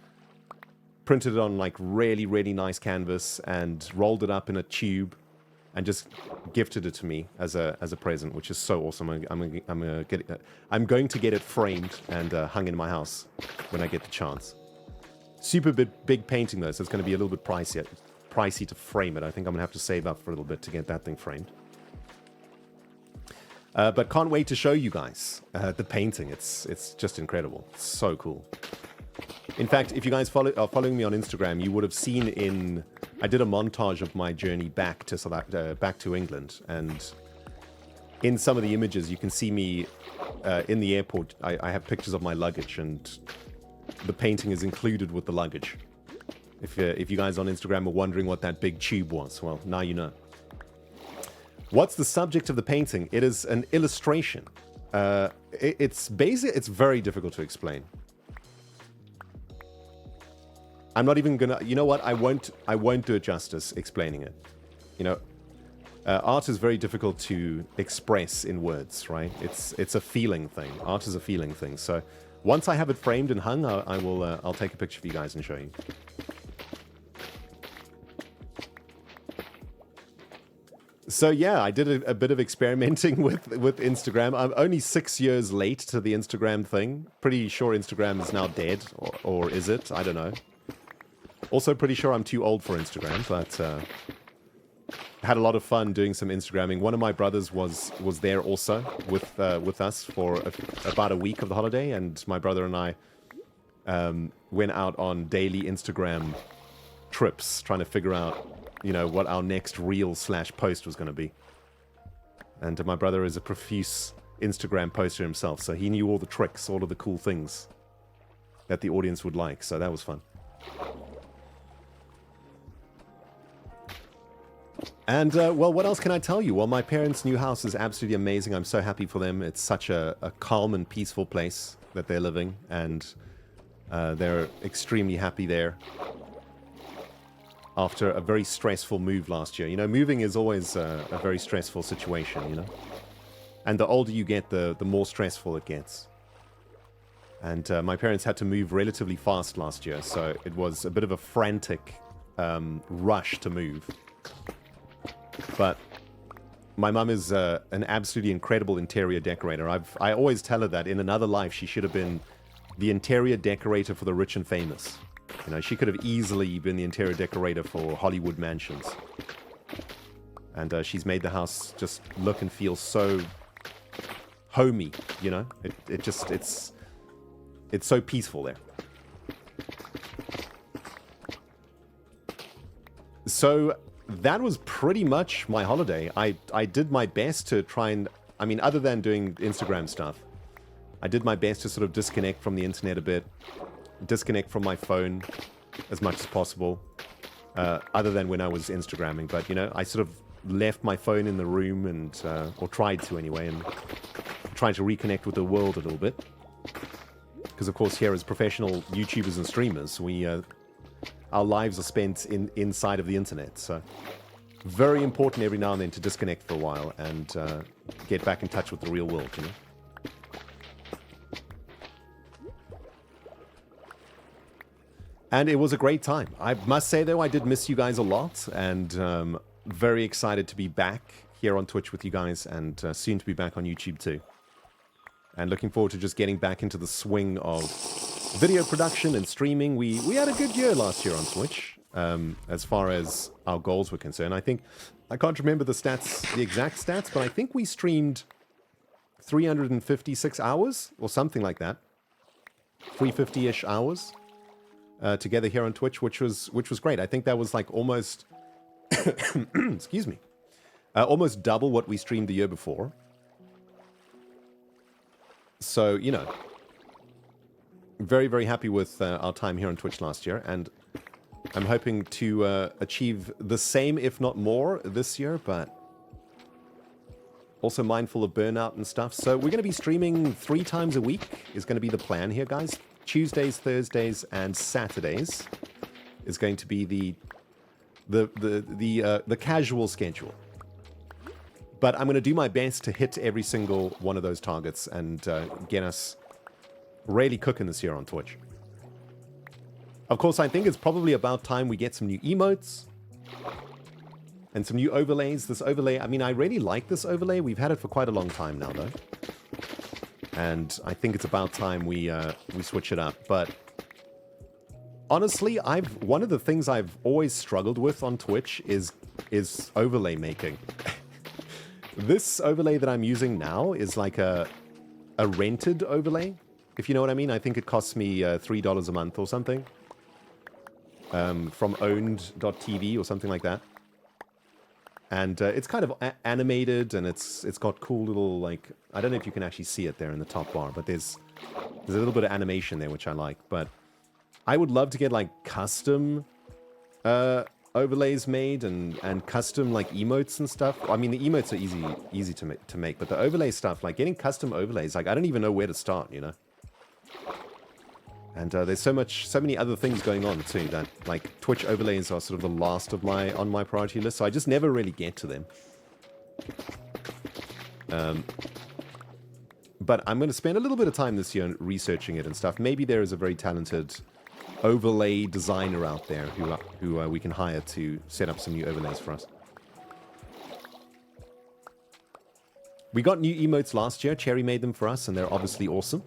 Speaker 1: printed it on like really, really nice canvas and rolled it up in a tube and just gifted it to me as a present, which is so awesome. I'm going to get it framed and hung in my house when I get the chance. Super big painting though, so it's going to be a little bit pricey to frame it. I think I'm going to have to save up for a little bit to get that thing framed. But can't wait to show you guys the painting. It's just incredible. It's so cool. In fact, if you guys are following me on Instagram, you would have seen I did a montage of my journey back to England, and in some of the images you can see me in the airport. I have pictures of my luggage, and the painting is included with the luggage. If you guys on Instagram are wondering what that big tube was, well, now you know. What's the subject of the painting? It is an illustration. It's very difficult to explain. I'm not even gonna. You know what? I won't do it justice explaining it. You know, art is very difficult to express in words, right? It's a feeling thing. Art is a feeling thing. So once I have it framed and hung, I'll take a picture for you guys and show you. So yeah, I did a bit of experimenting with Instagram. I'm only 6 years late to the Instagram thing. Pretty sure Instagram is now dead, or is it? I don't know. Also pretty sure I'm too old for Instagram, but had a lot of fun doing some Instagramming. One of my brothers was there also with us for about a week of the holiday, and my brother and I went out on daily Instagram trips trying to figure out, you know, what our next reel/post was going to be. And my brother is a profuse Instagram poster himself, so he knew all the tricks, all of the cool things that the audience would like, so that was fun. And, well, what else can I tell you? Well, my parents' new house is absolutely amazing. I'm so happy for them. It's such a calm and peaceful place that they're living, and they're extremely happy there after a very stressful move last year. You know, moving is always a very stressful situation, you know? And the older you get, the more stressful it gets. And my parents had to move relatively fast last year, so it was a bit of a frantic rush to move. But my mum is an absolutely incredible interior decorator. I always tell her that in another life she should have been the interior decorator for the rich and famous. You know, she could have easily been the interior decorator for Hollywood mansions. And she's made the house just look and feel so homey, you know? It's so peaceful there. So that was pretty much my holiday. I did my best to try and, I mean, other than doing Instagram stuff, I did my best to sort of disconnect from the internet a bit, disconnect from my phone as much as possible, other than when I was Instagramming. But, you know, I sort of left my phone in the room and, or tried to anyway, and tried to reconnect with the world a little bit. Because, of course, here as professional YouTubers and streamers, our lives are spent inside of the internet. So very important every now and then to disconnect for a while and get back in touch with the real world, you know? And it was a great time. I must say, though, I did miss you guys a lot, and very excited to be back here on Twitch with you guys, and soon to be back on YouTube too. And looking forward to just getting back into the swing of video production and streaming. We had a good year last year on Twitch, as far as our goals were concerned. I think, I can't remember the stats, the exact stats, but I think we streamed 356 hours or something like that. 350-ish hours together here on Twitch, which was great. I think that was like almost, excuse me, almost double what we streamed the year before. So, you know, very, very happy with our time here on Twitch last year, and I'm hoping to achieve the same, if not more, this year, but also mindful of burnout and stuff. So we're going to be streaming 3 times a week is going to be the plan here, guys. Tuesdays, Thursdays, and Saturdays is going to be the casual schedule. But I'm going to do my best to hit every single one of those targets and get us really cooking this year on Twitch. Of course, I think it's probably about time we get some new emotes and some new overlays. This overlay, I mean, I really like this overlay. We've had it for quite a long time now, though. And I think it's about time we switch it up. But honestly, one of the things I've always struggled with on Twitch is overlay making. This overlay that I'm using now is like a rented overlay, if you know what I mean. I think it costs me $3 a month or something. From owned.tv or something like that. And it's kind of animated, and it's got cool little, like, I don't know if you can actually see it there in the top bar, but there's a little bit of animation there, which I like. But I would love to get, like, custom overlays made and custom, like, emotes and stuff. I mean, the emotes are easy to make, but the overlay stuff, like, getting custom overlays, like, I don't even know where to start, you know? And there's so many other things going on too that, like, Twitch overlays are sort of the last of on my priority list, so I just never really get to them. But I'm going to spend a little bit of time this year researching it and stuff. Maybe there is a very talented overlay designer out there who we can hire to set up some new overlays for us. We got new emotes last year. Cherry made them for us, and they're obviously awesome.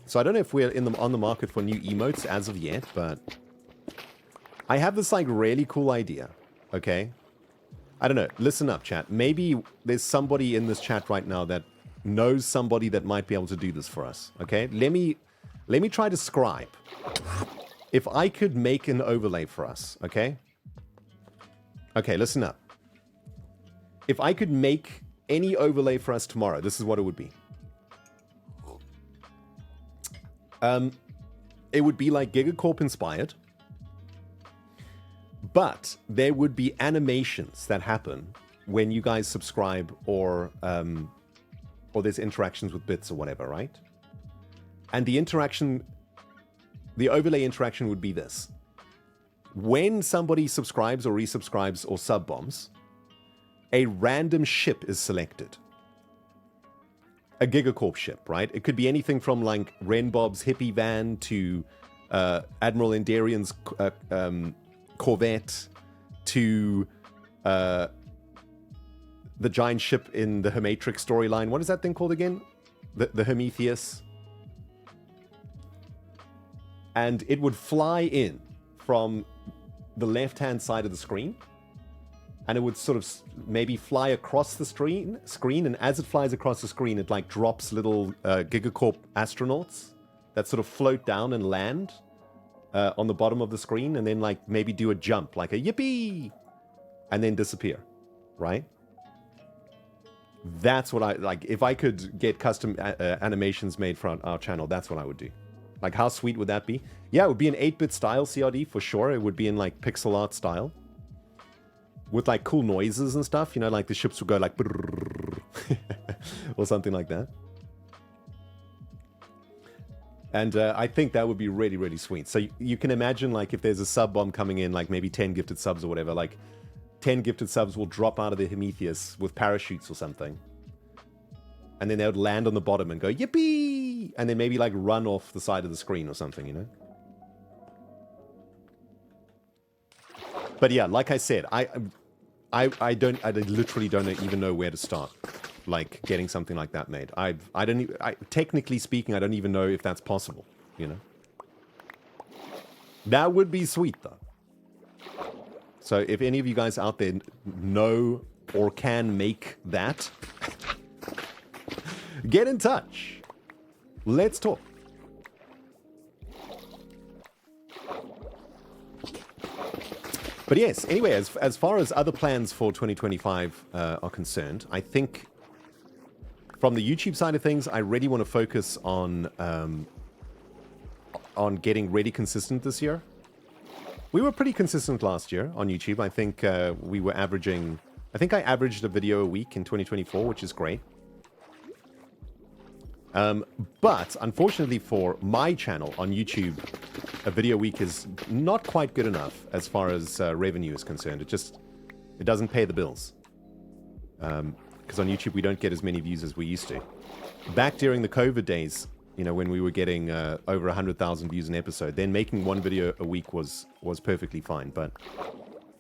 Speaker 1: So I don't know if we're on the market for new emotes as of yet, but I have this, like, really cool idea, okay? I don't know. Listen up, chat. Maybe there's somebody in this chat right now that knows somebody that might be able to do this for us, okay? Let me try to scribe. If I could make an overlay for us, okay? Okay, listen up. If I could make any overlay for us tomorrow, this is what it would be. It would be like Gigacorp inspired, but there would be animations that happen when you guys subscribe or there's interactions with bits or whatever, right? And the overlay interaction would be this. When somebody subscribes or resubscribes or sub-bombs, a random ship is selected. A Gigacorp ship, right? It could be anything from, like, Renbob's hippie van to Admiral Endarian's Corvette to the giant ship in the Hermitcraft storyline. What is that thing called again? The Hermetheus. And it would fly in from the left-hand side of the screen. And it would sort of maybe fly across the screen, and as it flies across the screen, it, like, drops little Gigacorp astronauts that sort of float down and land on the bottom of the screen, and then, like, maybe do a jump, like a yippee, and then disappear, right? That's what I like. If I could get custom animations made for our channel, that's what I would do. Like, how sweet would that be? Yeah, it would be an 8-bit style CRD for sure. It would be in, like, pixel art style. With, like, cool noises and stuff, you know, like the ships would go like or something like that. And I think that would be really, really sweet. So you can imagine, like, if there's a sub-bomb coming in, like maybe 10 gifted subs or whatever, like 10 gifted subs will drop out of the Hermetheus with parachutes or something. And then they would land on the bottom and go, yippee! And then maybe, like, run off the side of the screen or something, you know? But yeah, like I said, I literally don't even know where to start. Like getting something like that made. Technically speaking, I don't even know if that's possible. You know, that would be sweet though. So if any of you guys out there know or can make that, get in touch. Let's talk. But yes, anyway, as far as other plans for 2025 are concerned, I think from the YouTube side of things, I really want to focus on getting really consistent this year. We were pretty consistent last year on YouTube. I think we were averaging... I think I averaged a video a week in 2024, which is great. But unfortunately for my channel on YouTube, a video a week is not quite good enough as far as revenue is concerned. It doesn't pay the bills. Because on YouTube we don't get as many views as we used to. Back during the COVID days, you know, when we were getting over 100,000 views an episode, then making one video a week was perfectly fine. But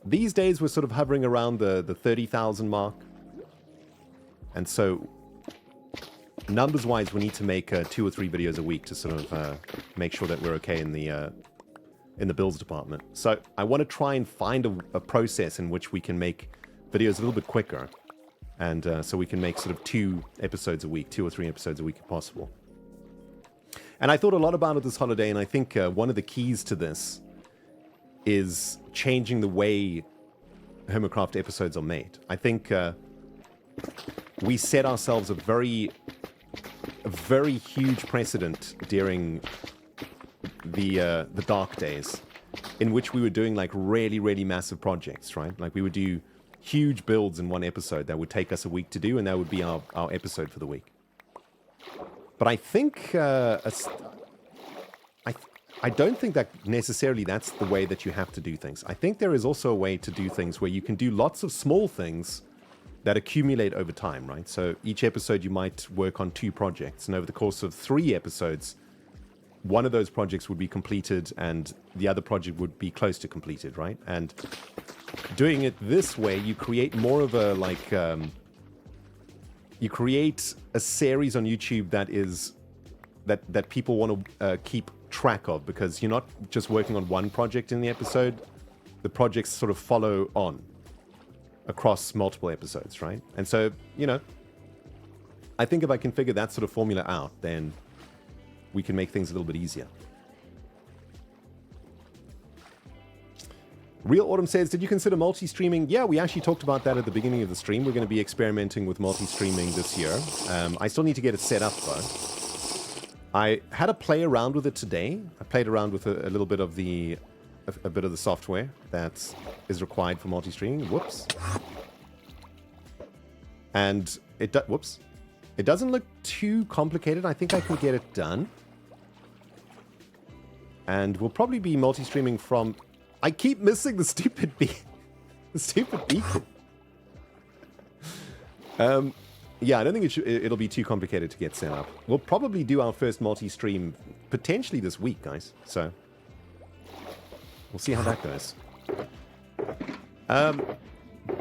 Speaker 1: these days we're sort of hovering around the 30,000 mark. And so numbers-wise, we need to make 2 or 3 videos a week to sort of make sure that we're okay in the bills department. So I want to try and find a process in which we can make videos a little bit quicker, and so we can make sort of 2 episodes a week, 2 or 3 episodes a week if possible. And I thought a lot about it this holiday, and I think one of the keys to this is changing the way Hermitcraft episodes are made. I think we set ourselves a very huge precedent during the dark days, in which we were doing like really massive projects, right? Like we would do huge builds in one episode that would take us a week to do, and that would be our episode for the week. But I think I don't think that necessarily that's the way that you have to do things. I think there is also a way to do things where you can do lots of small things that accumulate over time, right? So each episode you might work on 2 projects, and over the course of 3 episodes, one of those projects would be completed and the other project would be close to completed, right? And doing it this way, you create more of a, like, you create a series on YouTube that people want to keep track of, because you're not just working on one project in the episode. The projects sort of follow on across multiple episodes, right? And so, you know, I think if I can figure that sort of formula out, then we can make things a little bit easier. Real Autumn says, did you consider multi-streaming? Yeah, we actually talked about that at the beginning of the stream. We're going to be experimenting with multi-streaming this year. I still need to get it set up, though. I had a play around with it today. I played around with a little bit of the software that is required for multi-streaming. Whoops. And it doesn't look too complicated. I think I can get it done. And we'll probably be multi-streaming from... I keep missing the stupid beacon. Yeah, I don't think it'll be too complicated to get set up. We'll probably do our first multi-stream potentially this week, guys. So we'll see how that goes.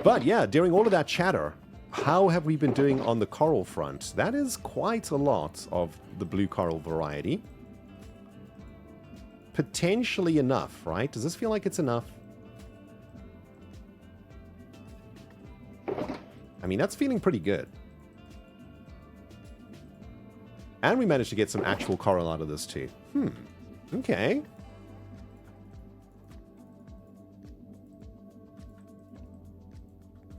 Speaker 1: But yeah, during all of that chatter, how have we been doing on the coral front? That is quite a lot of the blue coral variety. Potentially enough, right? Does this feel like it's enough? I mean, that's feeling pretty good. And we managed to get some actual coral out of this too. Okay.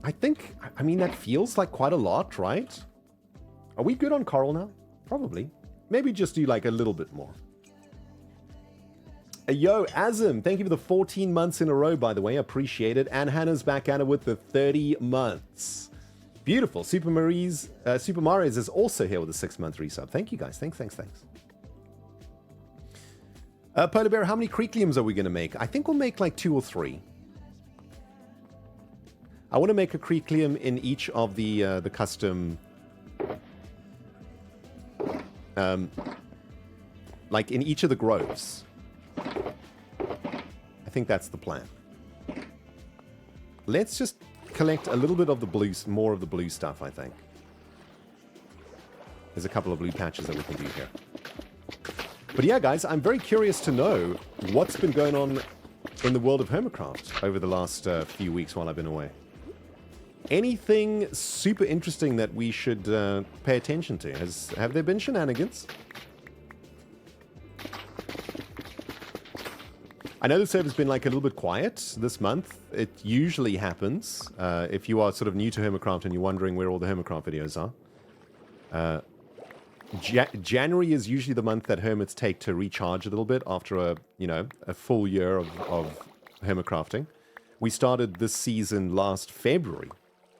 Speaker 1: I mean, that feels like quite a lot, right? Are we good on coral now? Probably. Maybe just do like a little bit more. Yo, Azim, thank you for the 14 months in a row, by the way. Appreciate it. And Hannah's back at it with the 30 months. Beautiful. Super Marie's is also here with a 6-month resub. Thank you, guys. Thanks. Polar Bear, how many Creekliums are we going to make? I think we'll make like 2 or 3. I want to make a Creeklium in each of the custom... like in each of the groves. I think that's the plan. let's just collect a little bit of the blue, more of the blue stuff, I think. There's a couple of blue patches that we can do here. But yeah, guys, I'm very curious to know what's been going on in the world of Hermitcraft over the last few weeks while I've been away. Anything super interesting that we should pay attention to? Have there been shenanigans? I know the server's been like a little bit quiet this month. It usually happens if you are sort of new to Hermitcraft and you're wondering where all the Hermitcraft videos are. January is usually the month that hermits take to recharge a little bit after a full year of hermitcrafting. We started this season last February,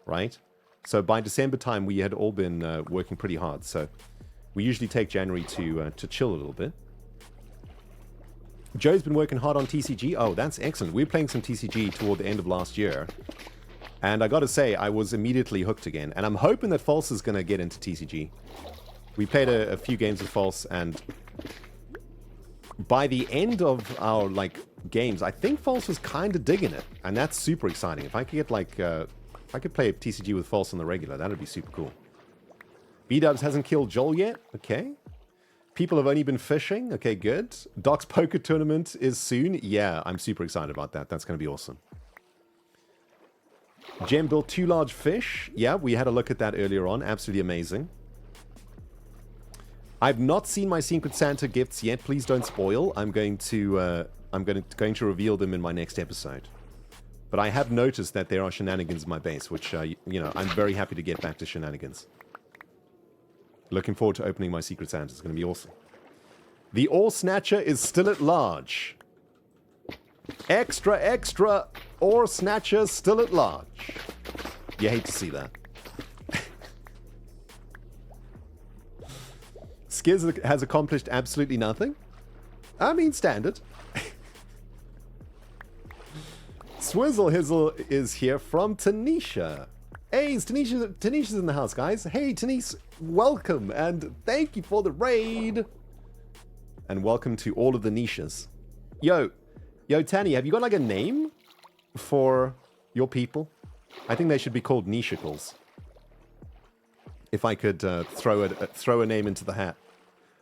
Speaker 1: right? So by December time, we had all been working pretty hard. So we usually take January to chill a little bit. Joe's been working hard on TCG. Oh, that's excellent. We were playing some TCG toward the end of last year. And I got to say, I was immediately hooked again. And I'm hoping that False is going to get into TCG. We played a few games of False, and by the end of our games, I think False was kind of digging it, and that's super exciting. If I could get if I could play TCG with False on the regular, that'd be super cool. B-Dubs hasn't killed Joel yet. Okay. People have only been fishing. Okay, good. Doc's poker tournament is soon. Yeah, I'm super excited about that. That's going to be awesome. Gem built 2 large fish. Yeah, we had a look at that earlier on. Absolutely amazing. I've not seen my Secret Santa gifts yet. Please don't spoil. I'm going to reveal them in my next episode. But I have noticed that there are shenanigans in my base, which I'm very happy to get back to shenanigans. Looking forward to opening my Secret Santa. It's going to be awesome. The Ore Snatcher is still at large. Extra, extra! Ore Snatcher still at large. You hate to see that. Skiz has accomplished absolutely nothing. I mean, standard. Swizzle Hizzle is here from Tanisha. Hey, Tanisha's in the house, guys. Hey, Tanisha, welcome, and thank you for the raid. And welcome to all of the niches. Yo, Tani, have you got like a name for your people? I think they should be called Nishicles. If I could throw a name into the hat.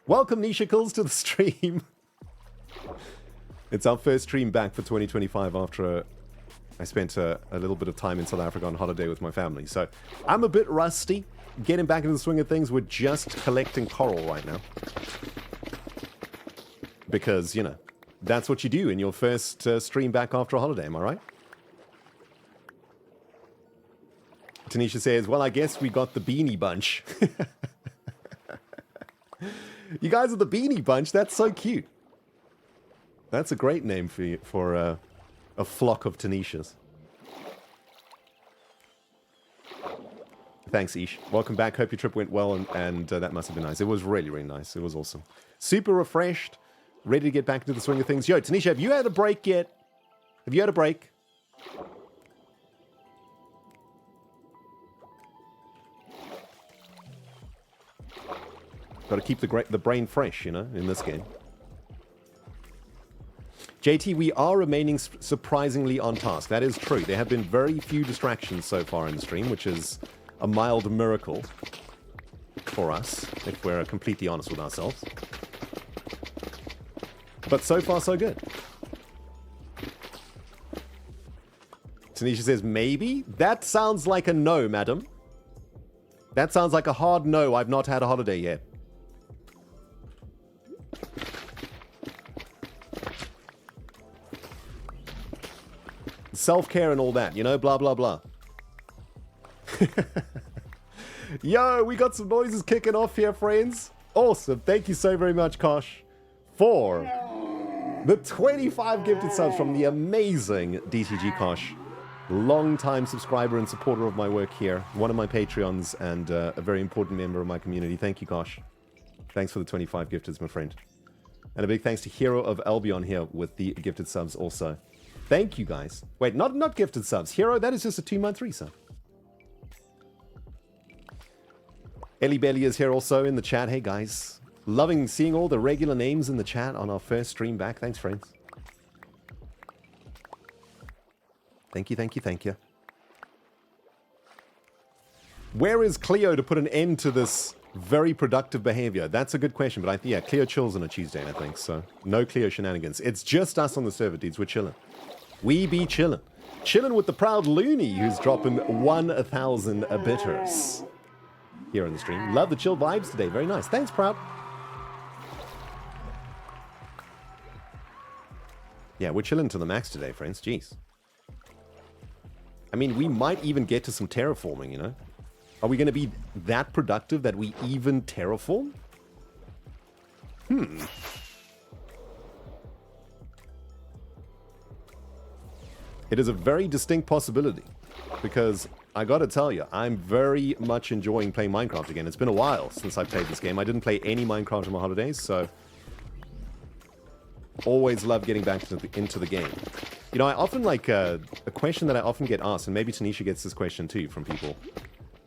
Speaker 1: Welcome, Nishicles, to the stream. It's our first stream back for 2025 after I spent a little bit of time in South Africa on holiday with my family. So I'm a bit rusty. Getting back into the swing of things, we're just collecting coral right now. Because, that's what you do in your first stream back after a holiday, am I right? Tanisha says, well, I guess we got the Beanie Bunch. You guys are the Beanie Bunch. That's so cute. That's a great name for a flock of Tanishas. Thanks, Ish. Welcome back. Hope your trip went well, and that must have been nice. It was really, really nice. It was awesome. Super refreshed. Ready to get back into the swing of things. Yo, Tanisha, have you had a break yet? Have you had a break? Got to keep the brain fresh, in this game. JT, we are remaining surprisingly on task. That is true. There have been very few distractions so far in the stream, which is a mild miracle for us, if we're completely honest with ourselves. But so far, so good. Tanisha says, maybe? That sounds like a no, madam. That sounds like a hard no. I've not had a holiday yet. Self-care and all that, blah, blah, blah. Yo, we got some noises kicking off here, friends. Awesome. Thank you so very much, Kosh, for the 25 gifted subs from the amazing DTG Kosh. Long-time subscriber and supporter of my work here. One of my Patreons and a very important member of my community. Thank you, Kosh. Thanks for the 25 gifteds, my friend. And a big thanks to Hero of Albion here with the gifted subs also. Thank you, guys. Wait, not gifted subs. Hero, that is just a 2-month resub. Ellie Belly is here also in the chat. Hey, guys. Loving seeing all the regular names in the chat on our first stream back. Thanks, friends. Thank you, thank you, thank you. Where is Cleo to put an end to this very productive behavior? That's a good question, but yeah, Cleo chills on a Tuesday, I think, so no Cleo shenanigans. It's just us on the server, dudes. We're chilling. We be chilling. Chilling with the proud Looney, who's dropping 1,000 bitters here on the stream. Love the chill vibes today. Very nice. Thanks, proud. Yeah, we're chilling to the max today, friends. Jeez. I mean, we might even get to some terraforming, you know? Are we going to be that productive that we even terraform? It is a very distinct possibility, because I gotta tell you, I'm very much enjoying playing Minecraft again. It's been a while since I played this game. I didn't play any Minecraft on my holidays, so always love getting back into the game. You know, I often like a question that I often get asked, and maybe Tanisha gets this question too from people.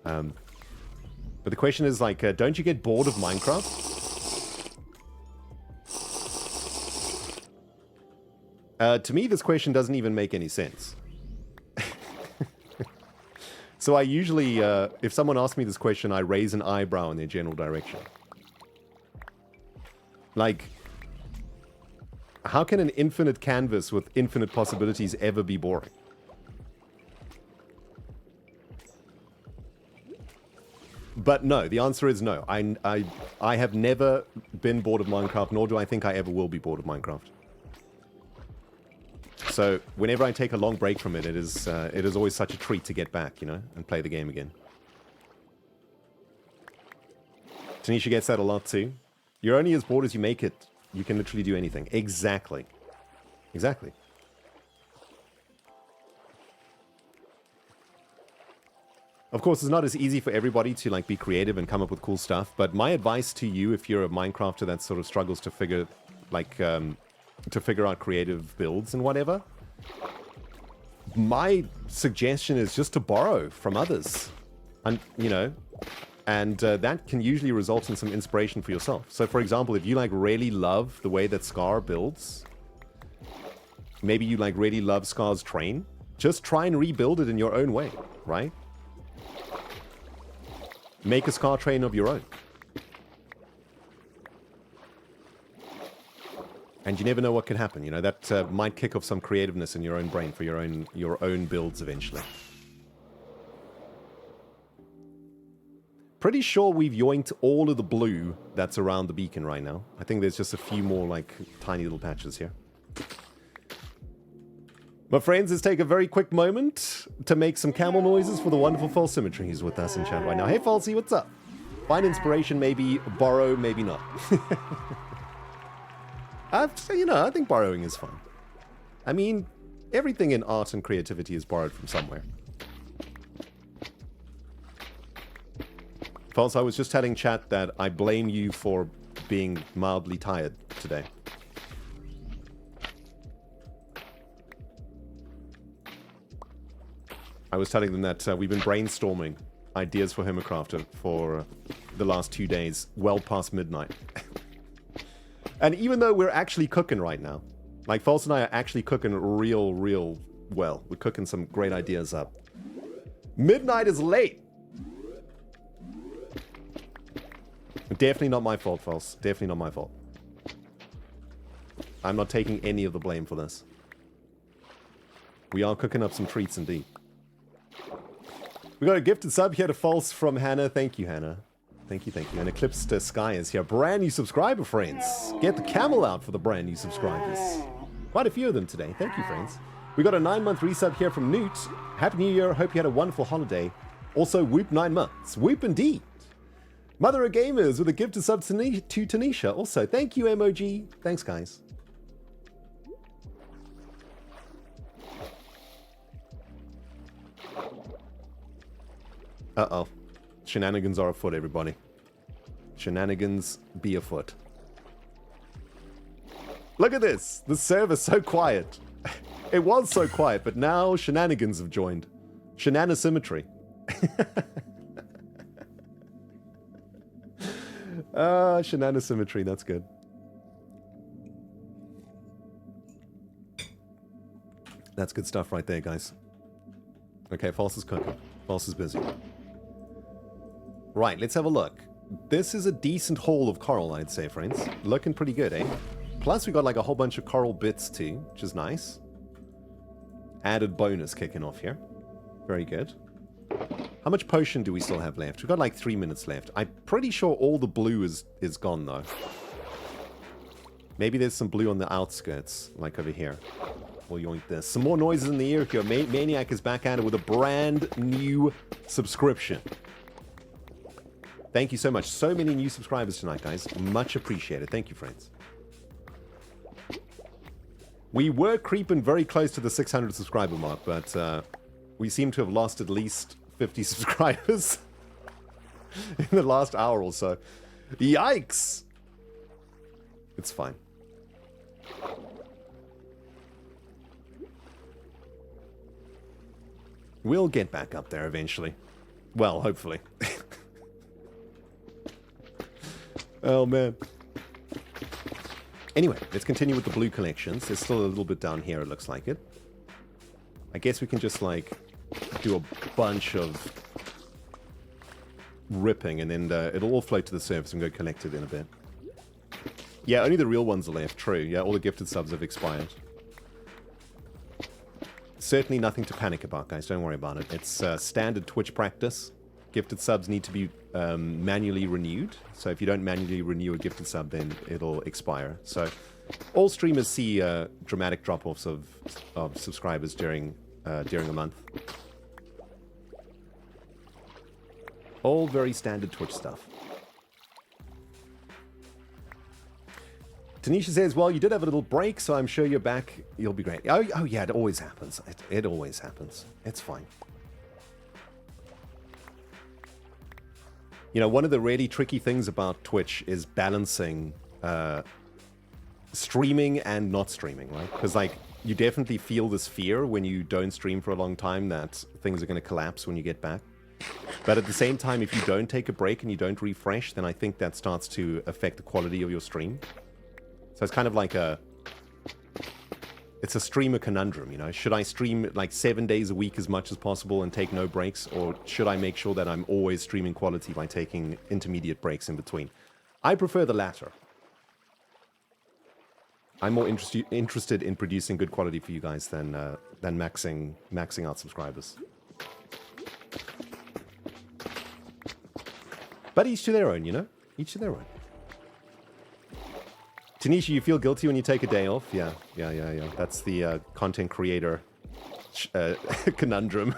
Speaker 1: But the question is like, don't you get bored of Minecraft? To me, this question doesn't even make any sense. So I usually, if someone asks me this question, I raise an eyebrow in their general direction. Like, how can an infinite canvas with infinite possibilities ever be boring? But no, the answer is no. I have never been bored of Minecraft, nor do I think I ever will be bored of Minecraft. So whenever I take a long break from it, it is always such a treat to get back, you know, and play the game again. Tanisha gets that a lot too. You're only as bored as you make it. You can literally do anything. Exactly. Exactly. Of course, it's not as easy for everybody to like be creative and come up with cool stuff. But my advice to you, if you're a Minecrafter that sort of struggles to figure out creative builds and whatever, my suggestion is just to borrow from others, and you know, and that can usually result in some inspiration for yourself. So, for example, if you like really love the way that Scar builds, maybe you like really love Scar's train, just try and rebuild it in your own way, right? Make a Scar train of your own. And you never know what could happen, you know, that might kick off some creativeness in your own brain for your own builds eventually. Pretty sure we've yoinked all of the blue that's around the beacon right now. I think there's just a few more, like, tiny little patches here. My friends, let's take a very quick moment to make some camel noises for the wonderful False Symmetry who's with us in chat right now. Hey, Falsey, what's up? Find inspiration, maybe. Borrow, maybe not. You know, I think borrowing is fun. I mean, everything in art and creativity is borrowed from somewhere. False, I was just telling chat that I blame you for being mildly tired today. I was telling them that we've been brainstorming ideas for Hermitcraft for the last 2 days, well past midnight. And even though we're actually cooking right now, like False and I are actually cooking real well. We're cooking some great ideas up. Midnight is late. Definitely not my fault, False. Definitely not my fault. I'm not taking any of the blame for this. We are cooking up some treats indeed. We got a gifted sub here to False from Hannah. Thank you, Hannah. Thank you, thank you. And Eclipsed Sky is here. Brand new subscriber, friends. Get the camel out for the brand new subscribers. Quite a few of them today. Thank you, friends. We got a 9-month resub here from Newt. Happy New Year. Hope you had a wonderful holiday. Also, Whoop 9 months. Whoop indeed. Mother of Gamers with a gifted sub to Tanisha. Also, thank you, MOG. Thanks, guys. Uh-oh. Shenanigans are afoot, everybody. Shenanigans be afoot. Look at this. The server's so quiet. It was so quiet, but now shenanigans have joined. Shenanasymmetry. Shenanasymmetry, that's good. That's good stuff right there, guys. Okay, False is cooking. False is busy. Right, let's have a look. This is a decent haul of coral, I'd say, friends. Looking pretty good, eh? Plus, we got like a whole bunch of coral bits too, which is nice. Added bonus kicking off here. Very good. How much potion do we still have left? We've got like 3 minutes left. I'm pretty sure all the blue is gone, though. Maybe there's some blue on the outskirts, like over here. We'll yoink this. Some more noises in the ear here. Maniac is back at it with a brand new subscription. Thank you so much. So many new subscribers tonight, guys. Much appreciated. Thank you, friends. We were creeping very close to the 600 subscriber mark, but we seem to have lost at least 50 subscribers in the last hour or so. Yikes! It's fine. We'll get back up there eventually. Well, hopefully. Oh, man. Anyway, let's continue with the blue collections. There's still a little bit down here, it looks like it. I guess we can just, like, do a bunch of ripping, and then it'll all float to the surface and go collect it in a bit. Yeah, only the real ones are left, true. Yeah, all the gifted subs have expired. Certainly nothing to panic about, guys. Don't worry about it. It's standard Twitch practice. Gifted subs need to be manually renewed. So if you don't manually renew a gifted sub, then it'll expire. So all streamers see dramatic drop-offs of subscribers during a month. All very standard Twitch stuff. Tanisha says, well, you did have a little break, so I'm sure you're back. You'll be great. Oh yeah, it always happens. It always happens. It's fine. You know, one of the really tricky things about Twitch is balancing streaming and not streaming, right? Because, like, you definitely feel this fear when you don't stream for a long time that things are going to collapse when you get back. But at the same time, if you don't take a break and you don't refresh, then I think that starts to affect the quality of your stream. So it's kind of like it's a streamer conundrum, you know? Should I stream like 7 days a week as much as possible and take no breaks? Or should I make sure that I'm always streaming quality by taking intermediate breaks in between? I prefer the latter. I'm more interested in producing good quality for you guys than maxing out subscribers. But each to their own, you know? Each to their own. Tanisha, you feel guilty when you take a day off? Yeah. That's the content creator conundrum.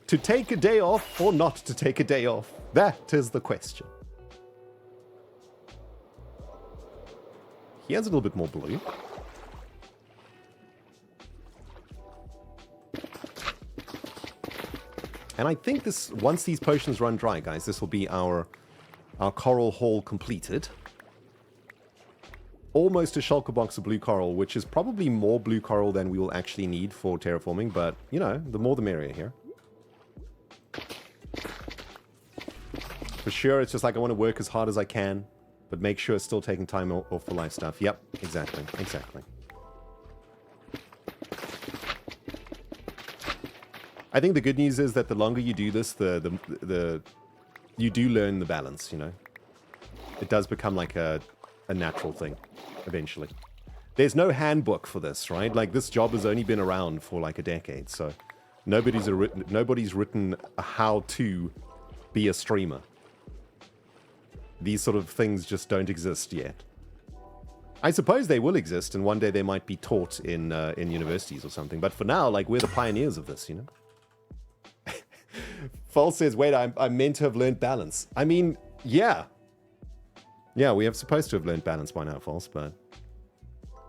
Speaker 1: To take a day off or not to take a day off? That is the question. He has a little bit more blue. And I think this, once these potions run dry, guys, this will be our coral haul completed. Almost a shulker box of blue coral, which is probably more blue coral than we will actually need for terraforming, but, you know, the more the merrier here. For sure, it's just like I want to work as hard as I can, but make sure it's still taking time off for life stuff. Yep, exactly. I think the good news is that the longer you do this, you do learn the balance, you know? It does become like a natural thing, eventually. There's no handbook for this, right? Like, this job has only been around for like a decade, so nobody's written how to be a streamer. These sort of things just don't exist yet. I suppose they will exist, and one day they might be taught in universities or something. But for now, like, we're the pioneers of this, you know? False says, wait, I'm meant to have learned balance. I mean, yeah. Yeah, we are supposed to have learned balance by now, False, but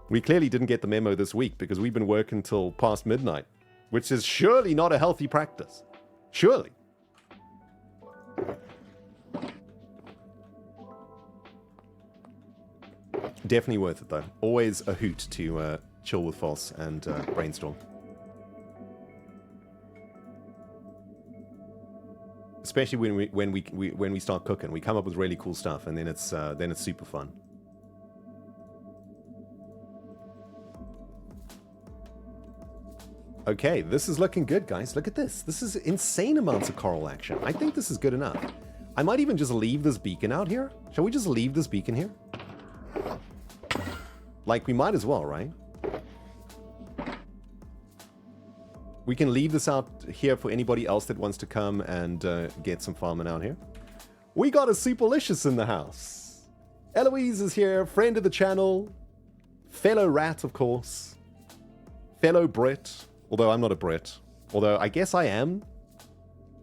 Speaker 1: we clearly didn't get the memo this week because we've been working till past midnight, which is surely not a healthy practice. Surely. Definitely worth it, though. Always a hoot to chill with False and brainstorm. Especially when we start cooking, we come up with really cool stuff, and then it's super fun. Okay, this is looking good, guys. Look at this. This is insane amounts of coral action. I think this is good enough. I might even just leave this beacon out here. Shall we just leave this beacon here? Like, we might as well, right? We can leave this out here for anybody else that wants to come and get some farming out here. We got a Superlicious in the house. Eloise is here, friend of the channel. Fellow rat, of course. Fellow Brit, although I'm not a Brit. Although I guess I am.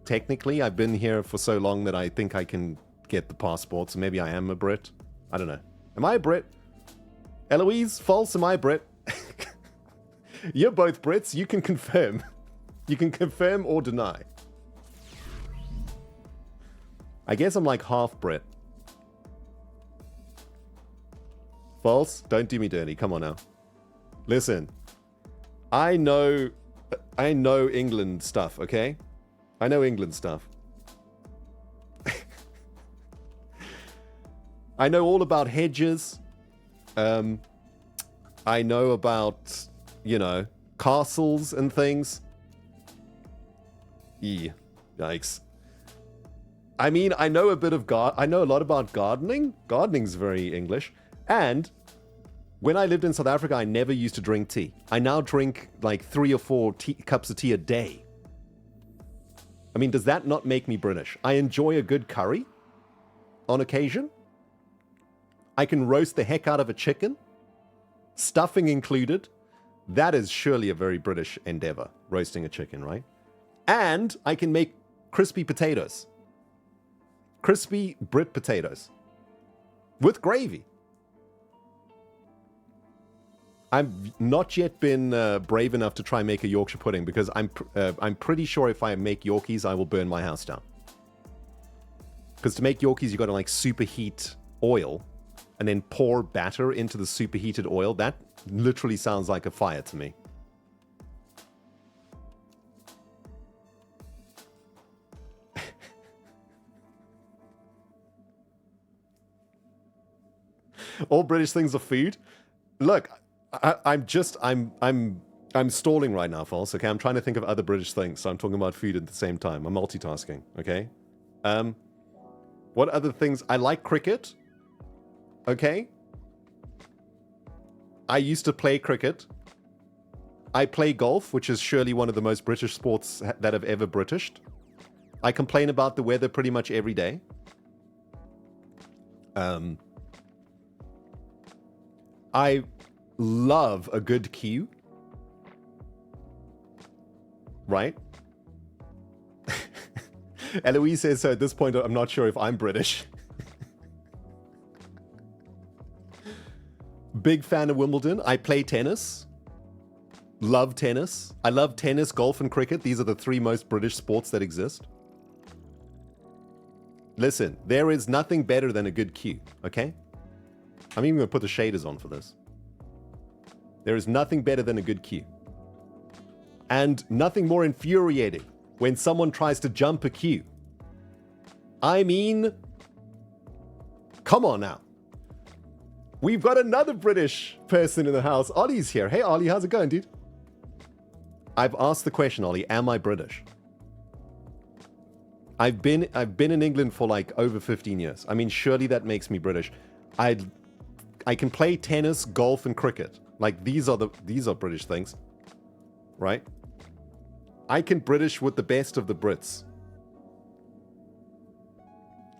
Speaker 1: Technically, I've been here for so long that I think I can get the passport, so maybe I am a Brit. I don't know. Am I a Brit? Eloise, false, am I a Brit? You're both Brits, you can confirm. You can confirm or deny. I guess I'm like half Brit. False? Don't do me dirty, come on now. Listen, I know England stuff, okay? I know England stuff. I know all about hedges. I know about, you know, castles and things. Yikes. I mean, I know a bit of I know a lot about gardening. Gardening's very English. And when I lived in South Africa, I never used to drink tea. I now drink like 3 or 4 cups of tea a day. I mean, does that not make me British? I enjoy a good curry on occasion. I can roast the heck out of a chicken, stuffing included. That is surely a very British endeavor, roasting a chicken, right? And I can make crispy potatoes. Crispy Brit potatoes. With gravy. I've not yet been brave enough to try and make a Yorkshire pudding because I'm pretty sure if I make Yorkies, I will burn my house down. Because to make Yorkies, you got to like superheat oil and then pour batter into the superheated oil. That literally sounds like a fire to me. All British things are food. Look, I'm stalling right now, False. Okay, I'm trying to think of other British things, so I'm talking about food at the same time. I'm multitasking. Okay. What other things? I like cricket. Okay. I used to play cricket. I play golf, which is surely one of the most British sports that have ever Britished. I complain about the weather pretty much every day. I love a good queue. Right? Eloise says, so at this point, I'm not sure if I'm British. Big fan of Wimbledon. I play tennis. Love tennis. I love tennis, golf, and cricket. These are the 3 most British sports that exist. Listen, there is nothing better than a good queue, okay? I'm even going to put the shaders on for this. There is nothing better than a good queue. And nothing more infuriating when someone tries to jump a queue. I mean, come on now. We've got another British person in the house. Ollie's here. Hey, Ollie, how's it going, dude? I've asked the question, Ollie, am I British? I've been in England for like over 15 years. I mean, surely that makes me British. I can play tennis, golf, and cricket. Like these are British things, right? I can British with the best of the Brits.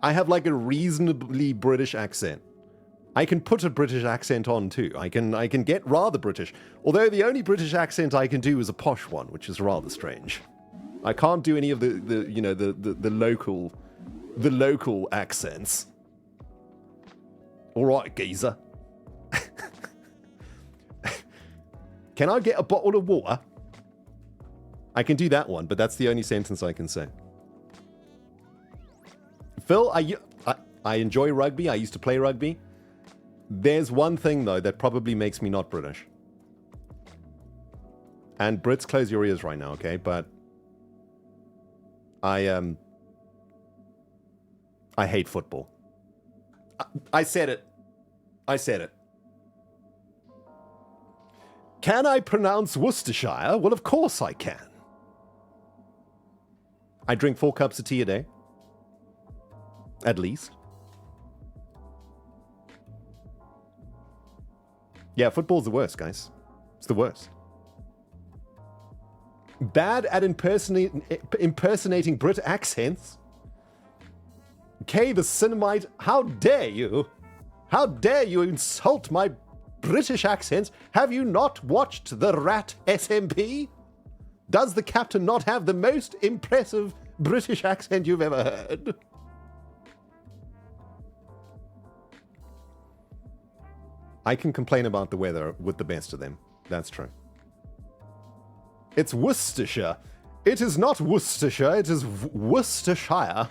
Speaker 1: I have like a reasonably British accent. I can put a British accent on too. I can get rather British. Although the only British accent I can do is a posh one, which is rather strange. I can't do any of the local accents. All right, geezer. Can I get a bottle of water? I can do that one, but that's the only sentence I can say. Phil, I enjoy rugby. I used to play rugby. There's one thing, though, that probably makes me not British. And Brits, close your ears right now, okay? But I hate football. I said it. I said it. Can I pronounce Worcestershire? Well, of course I can. I drink 4 cups of tea a day. At least. Yeah, football's the worst, guys. It's the worst. Bad at impersonating Brit accents. Kay the Cinemite, how dare you? How dare you insult my British accents? Have you not watched the Rat SMP? Does the captain not have the most impressive British accent you've ever heard? I can complain about the weather with the best of them. That's true. It's Worcestershire. It is not Worcestershire, it is Worcestershire.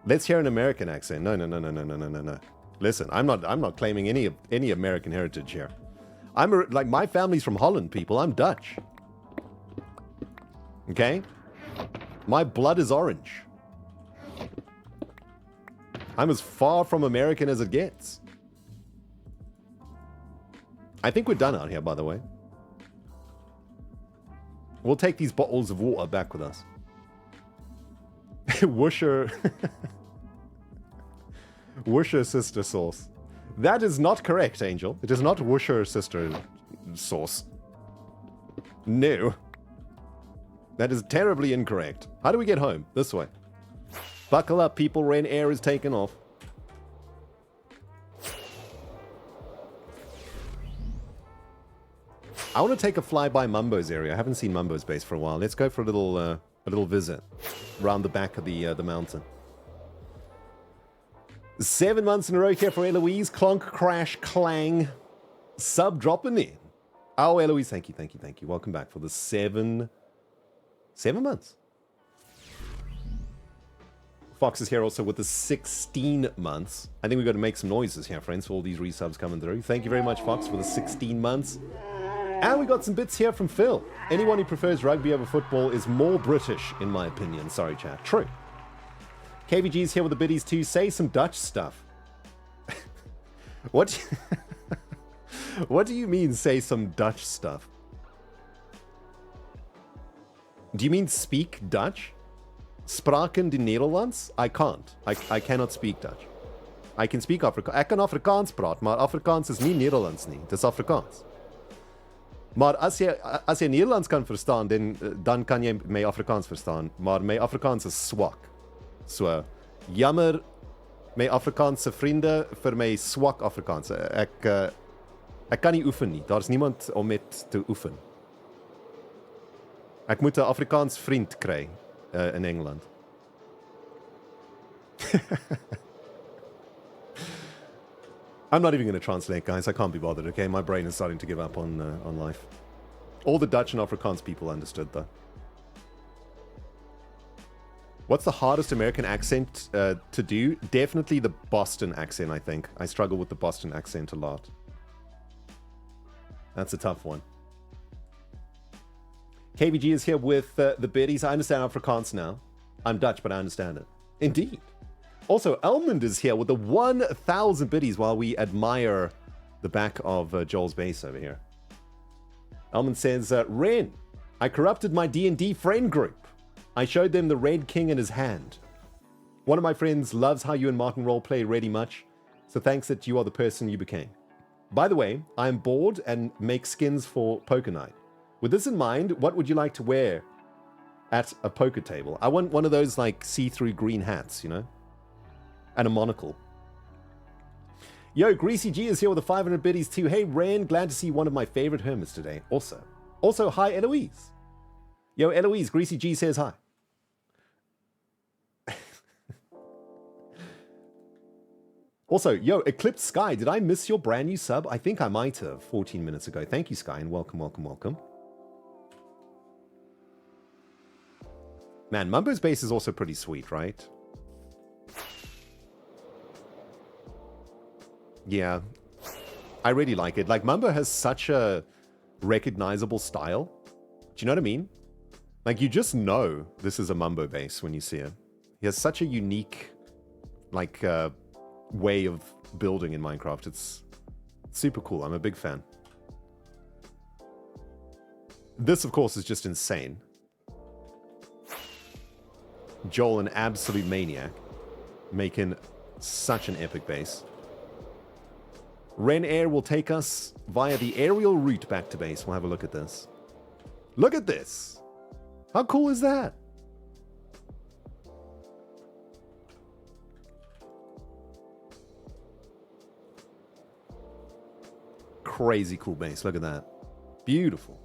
Speaker 1: Let's hear an American accent. No. Listen, I'm not claiming any American heritage here. Like my family's from Holland, people. I'm Dutch. Okay? My blood is orange. I'm as far from American as it gets. I think we're done out here, by the way. We'll take these bottles of water back with us. Worcester sister sauce. That is not correct, Angel. It is not Worcester sister sauce. No. That is terribly incorrect. How do we get home? This way. Buckle up, people. Rain air is taken off. I want to take a flyby Mumbo's area. I haven't seen Mumbo's base for a while. Let's go for a little visit around the back of the mountain. 7 months in a row here for Eloise. Clonk, crash, clang. Sub dropping in. Oh, Eloise, thank you. Welcome back for the 7 months. Fox is here also with the 16 months. I think we've got to make some noises here, friends, for all these resubs coming through. Thank you very much, Fox, for the 16 months. And we got some bits here from Phil. Anyone who prefers rugby over football is more British, in my opinion. Sorry, chat. True. KVG's here with the biddies too. Say some Dutch stuff. What do you mean, say some Dutch stuff? Do you mean speak Dutch? Spraken die Nederlands? I can't. I cannot speak Dutch. I can speak Afrikaans. Ek kan Afrikaans praat, maar Afrikaans is nie Nederlands nie. Dis Afrikaans. Maar as jy Nederlands kan verstaan, dan kan jy my Afrikaans verstaan. Maar my Afrikaans is swak. So, jammer my Afrikaanse vriende vir my swak Afrikaans. Ek kan nie oefen nie. Daar's niemand om met te oefen. Ek moet 'n Afrikaans vriend kry in Engeland. I'm not even going to translate, guys. I can't be bothered, okay? My brain is starting to give up on life. All the Dutch and Afrikaans people understood, though. What's the hardest American accent to do? Definitely the Boston accent, I think. I struggle with the Boston accent a lot. That's a tough one. KVG is here with the biddies. I understand Afrikaans now. I'm Dutch, but I understand it. Indeed. Also, Elmond is here with the 1,000 biddies while we admire the back of Joel's base over here. Elmond says, Ren, I corrupted my D&D friend group. I showed them the Red King in his hand. One of my friends loves how you and Martin roleplay really much, so thanks that you are the person you became. By the way, I am bored and make skins for poker night. With this in mind, what would you like to wear at a poker table? I want one of those like see-through green hats, you know? And a monocle. Yo, Greasy G is here with the 500 biddies too. Hey, Ren, glad to see one of my favorite hermits today. Also, hi, Eloise. Yo, Eloise, Greasy G says hi. Also, yo, Eclipse Sky, did I miss your brand new sub? I think I might have 14 minutes ago. Thank you, Sky, and welcome. Man, Mumbo's base is also pretty sweet, right? Yeah, I really like it. Like, Mumbo has such a recognizable style. Do you know what I mean? Like, you just know this is a Mumbo base when you see it. He has such a unique, like, way of building in Minecraft. It's super cool. I'm a big fan. This, of course, is just insane. Joel an absolute maniac, making such an epic base. Ren Air will take us via the aerial route back to base. We'll have a look at this. Look at this! How cool is that? Crazy cool base. Look at that. Beautiful.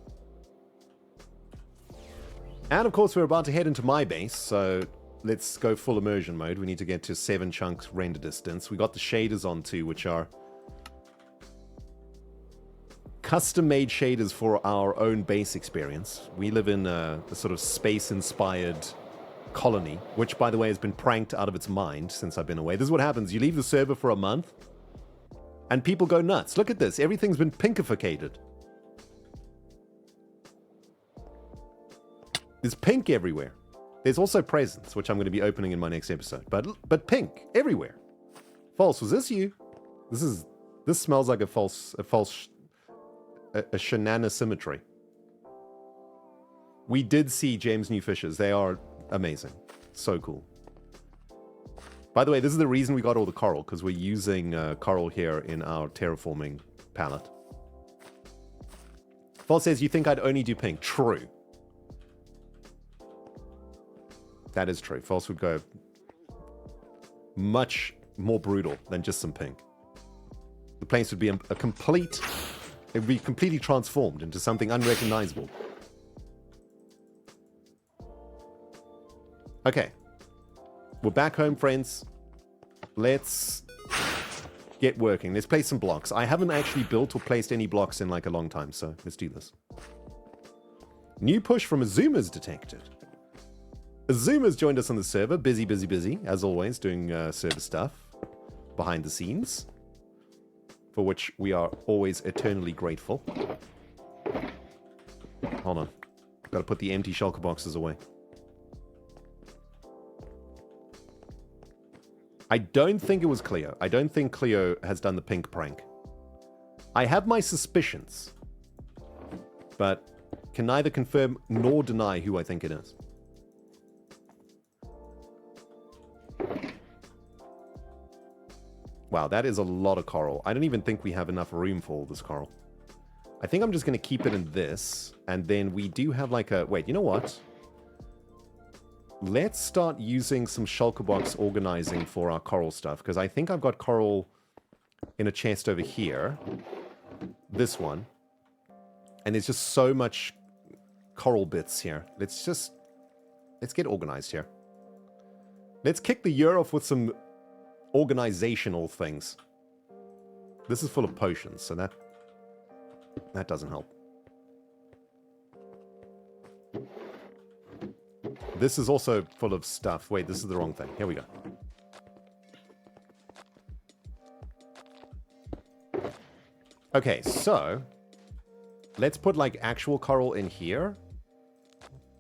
Speaker 1: And of course, we're about to head into my base, so let's go full immersion mode. We need to get to 7 chunks render distance. We got the shaders on too, which are custom-made shaders for our own base experience. We live in a sort of space-inspired colony, which, by the way, has been pranked out of its mind since I've been away. This is what happens. You leave the server for a month, and people go nuts. Look at this. Everything's been pinkificated. There's pink everywhere. There's also presents, which I'm going to be opening in my next episode. But pink everywhere. False. Was this you? This smells like a shenana symmetry. We did see James' new fishes. They are amazing. So cool. By the way, this is the reason we got all the coral, because we're using coral here in our terraforming palette. False says, you think I'd only do pink. True. That is true. False would go much more brutal than just some pink. The place would be it would be completely transformed into something unrecognizable. Okay. We're back home, friends. Let's get working. Let's place some blocks. I haven't actually built or placed any blocks in like a long time, so let's do this. New push from Xusuma's detected. Xusuma's joined us on the server. Busy, busy, busy, as always, doing server stuff behind the scenes, for which we are always eternally grateful. Hold on. Got to put the empty shulker boxes away. I don't think it was Cleo. I don't think Cleo has done the pink prank. I have my suspicions, but can neither confirm nor deny who I think it is. Wow, that is a lot of coral. I don't even think we have enough room for all this coral. I think I'm just going to keep it in this, and then we do have like a... Wait, you know what? Let's start using some shulker box organizing for our coral stuff, because I think I've got coral in a chest over here. This one. And there's just so much coral bits here. Let's get organized here. Let's kick the year off with some organizational things. This is full of potions, so that doesn't help. This is also full of stuff. Wait, this is the wrong thing. Here we go. Okay, so let's put like actual coral in here.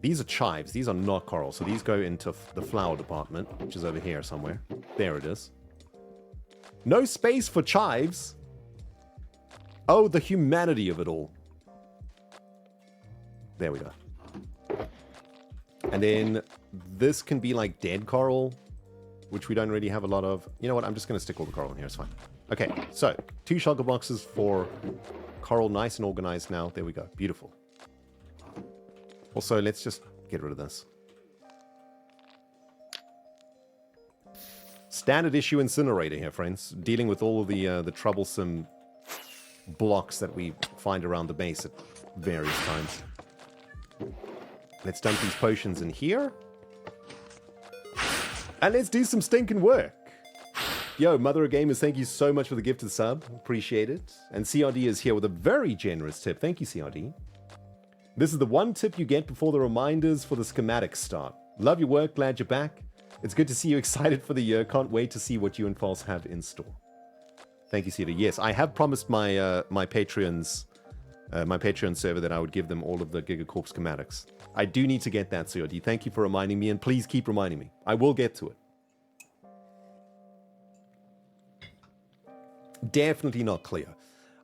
Speaker 1: These are chives. These are not coral, so these go into the flower department, which is over here somewhere. There it is. No space for chives. Oh, the humanity of it all. There we go. And then this can be like dead coral, which we don't really have a lot of. You know what? I'm just going to stick all the coral in here. It's fine. Okay, so 2 shulker boxes for coral, nice and organized now. There we go. Beautiful. Also, let's just get rid of this. Standard issue incinerator here, friends. Dealing with all of the troublesome blocks that we find around the base at various times. Let's dump these potions in here. And let's do some stinking work. Yo, Mother of Gamers, thank you so much for the gifted sub. Appreciate it. And CRD is here with a very generous tip. Thank you, CRD. This is the one tip you get before the reminders for the schematics start. Love your work. Glad you're back. It's good to see you excited for the year. Can't wait to see what you and False have in store. Thank you, CRD. Yes, I have promised my my Patreon server that I would give them all of the Gigacorp schematics. I do need to get that, CRD. Thank you for reminding me, and please keep reminding me. I will get to it. Definitely not Cleo.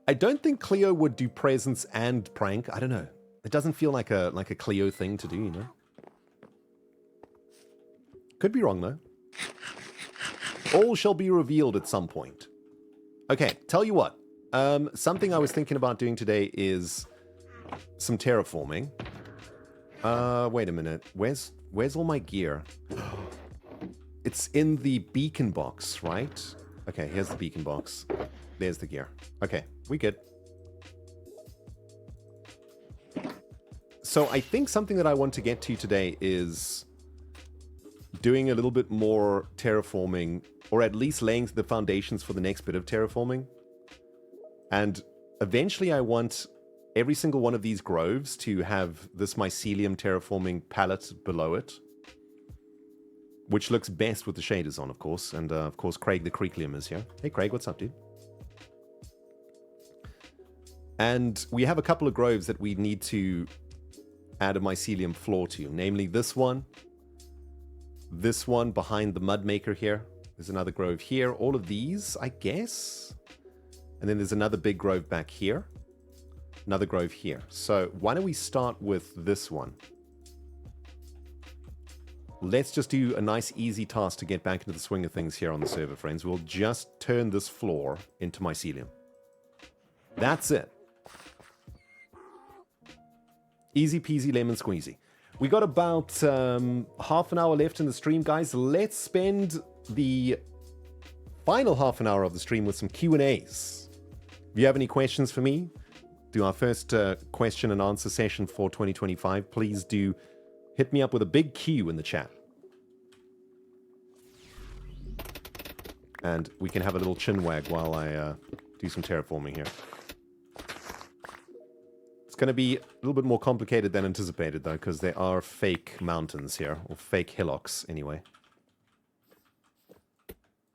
Speaker 1: I don't think Cleo would do presents and prank. I don't know. It doesn't feel like a Cleo thing to do, you know? Could be wrong, though. All shall be revealed at some point. Okay, tell you what. Something I was thinking about doing today is some terraforming. Wait a minute. Where's all my gear? It's in the beacon box, right? Okay, here's the beacon box. There's the gear. Okay, we good. So I think something that I want to get to today is doing a little bit more terraforming, or at least laying the foundations for the next bit of terraforming. And eventually I want every single one of these groves to have this mycelium terraforming palette below it, which looks best with the shaders on, of course. And of course, Craig the Creeklium is here. Hey, Craig, what's up, dude? And we have a couple of groves that we need to add a mycelium floor to, namely this one behind the mud maker here. There's another grove here. All of these, I guess. And then there's another big grove back here. Another grove here. So why don't we start with this one? Let's just do a nice easy task to get back into the swing of things here on the server, friends. We'll just turn this floor into mycelium. That's it. Easy peasy lemon squeezy. We got about half an hour left in the stream, guys. Let's spend the final half an hour of the stream with some Q&As. If you have any questions for me, do our first question and answer session for 2025, please do hit me up with a big Q in the chat. And we can have a little chin wag while I do some terraforming here. It's going to be a little bit more complicated than anticipated, though, because there are fake mountains here, or fake hillocks, anyway.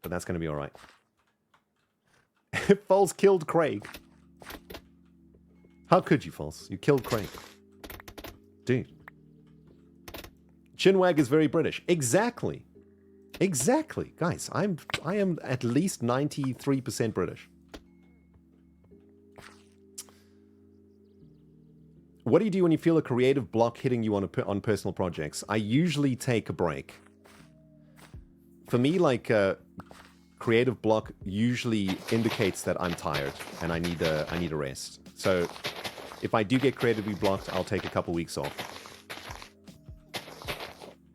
Speaker 1: But that's going to be all right. False killed Craig. How could you, False? You killed Craig. Dude. Chinwag is very British. Exactly. Exactly. Guys, I am at least 93% British. What do you do when you feel a creative block hitting you on personal projects? I usually take a break. For me, like, a creative block usually indicates that I'm tired and I need a rest. So if I do get creatively blocked, I'll take a couple weeks off.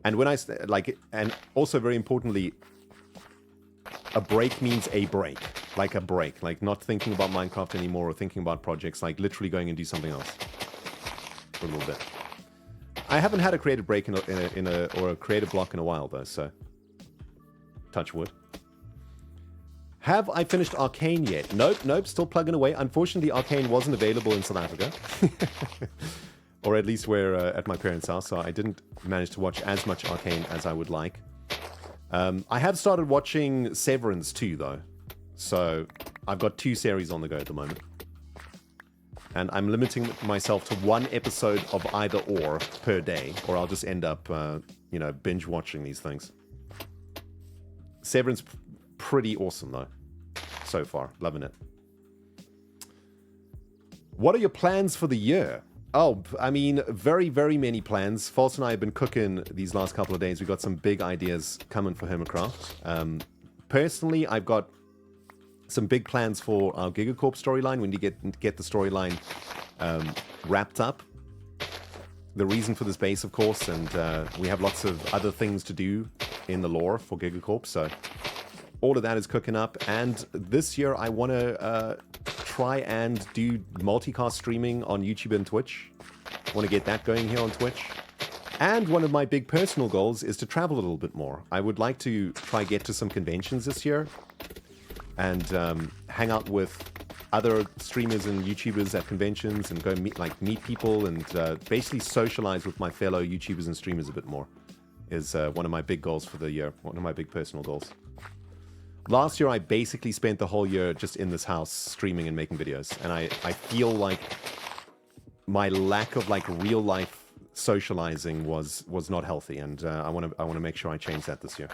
Speaker 1: And when and also very importantly, a break means a break. Like a break. Like not thinking about Minecraft anymore or thinking about projects, like literally going and do something else. For a little bit. I haven't had a creative break or a creative block in a while though, so touch wood. Have I finished Arcane yet? Nope, still plugging away. Unfortunately, Arcane wasn't available in South Africa. Or at least we're at my parents' house, so I didn't manage to watch as much Arcane as I would like. I have started watching Severance too, though. So I've got 2 series on the go at the moment. And I'm limiting myself to 1 episode of either or per day, or I'll just end up, binge watching these things. Severance, pretty awesome though, so far. Loving it. What are your plans for the year? Oh, I mean, very, very many plans. False and I have been cooking these last couple of days. We've got some big ideas coming for Hermitcraft. Personally, I've got some big plans for our Gigacorp storyline when you get the storyline wrapped up. The reason for this base, of course, and we have lots of other things to do in the lore for Gigacorp, so all of that is cooking up. And this year, I want to try and do multicast streaming on YouTube and Twitch. I want to get that going here on Twitch. And one of my big personal goals is to travel a little bit more. I would like to try get to some conventions this year and hang out with other streamers and YouTubers at conventions and go meet people and basically socialize with my fellow YouTubers and streamers a bit more is one of my big goals for the year, one of my big personal goals. Last year, I basically spent the whole year just in this house streaming and making videos, and I feel like my lack of real life socializing was not healthy, and I want to make sure I change that this year.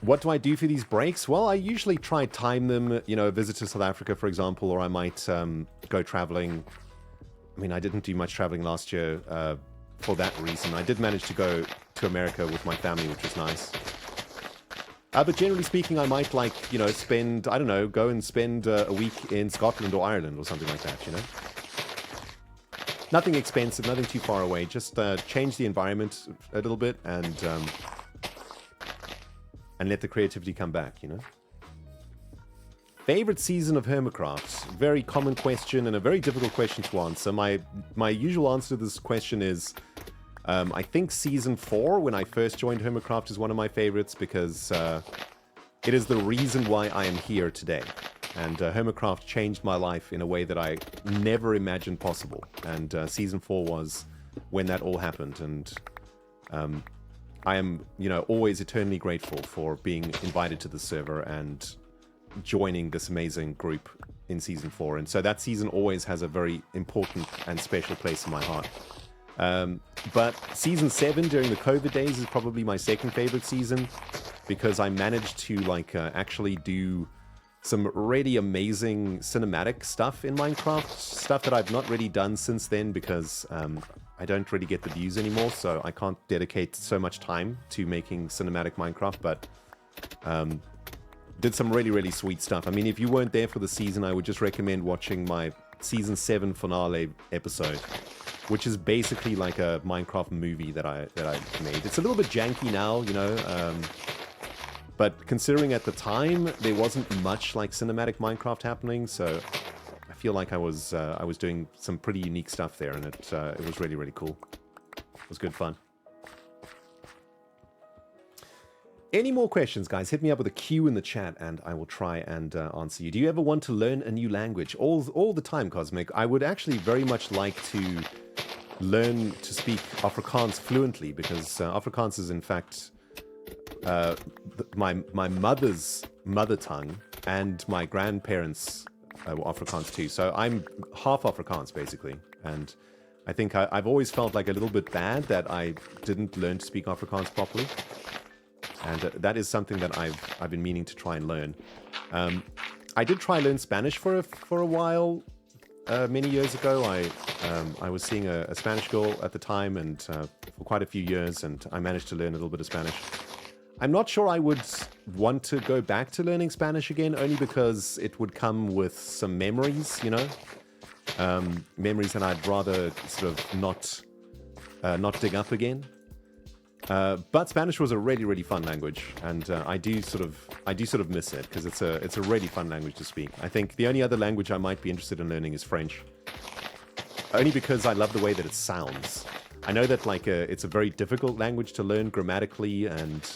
Speaker 1: What do I do for these breaks? Well, I usually try time them, visit to South Africa, for example, or I might go traveling. I mean, I didn't do much traveling last year for that reason. I did manage to go to America with my family, which was nice. But generally speaking, I might like, you know, spend, I don't know, go and spend a week in Scotland or Ireland or something like that, you know? Nothing expensive, nothing too far away. Just change the environment a little bit and let the creativity come back, you know? Favorite season of Hermitcraft? Very common question and a very difficult question to answer. My usual answer to this question is, I think Season 4, when I first joined Hermitcraft, is one of my favorites because it is the reason why I am here today. And Hermitcraft changed my life in a way that I never imagined possible. And Season 4 was when that all happened. And I am, you know, always eternally grateful for being invited to the server and joining this amazing group in Season 4. And so that season always has a very important and special place in my heart. But Season 7 during the COVID days is probably my second favorite season because I managed to like actually do some really amazing cinematic stuff in Minecraft, stuff that I've not really done since then because I don't really get the views anymore, so I can't dedicate so much time to making cinematic Minecraft, but did some really, really sweet stuff. I mean, if you weren't there for the season, I would just recommend watching my Season 7 finale episode, which is basically like a Minecraft movie that I made. It's a little bit janky now, you know, but considering at the time there wasn't much like cinematic Minecraft happening, so I feel like I was doing some pretty unique stuff there, and it was really, really cool. It was good fun. Any more questions, guys? Hit me up with a Q in the chat, and I will try and answer you. Do you ever want to learn a new language? All the time, Cosmic. I would actually very much like to learn to speak Afrikaans fluently, because Afrikaans is in fact my mother's mother tongue, and my grandparents were Afrikaans too. So I'm half Afrikaans basically, and I think I've always felt like a little bit bad that I didn't learn to speak Afrikaans properly. And that is something that I've been meaning to try and learn. I did try and learn Spanish for a while. Many years ago, I was seeing a Spanish girl at the time, and for quite a few years, and I managed to learn a little bit of Spanish. I'm not sure I would want to go back to learning Spanish again, only because it would come with some memories, you know, memories that I'd rather sort of not dig up again. But Spanish was a really, really fun language, and I do sort of miss it because it's a really fun language to speak. I think the only other language I might be interested in learning is French, only because I love the way that it sounds. I know that like it's a very difficult language to learn grammatically, and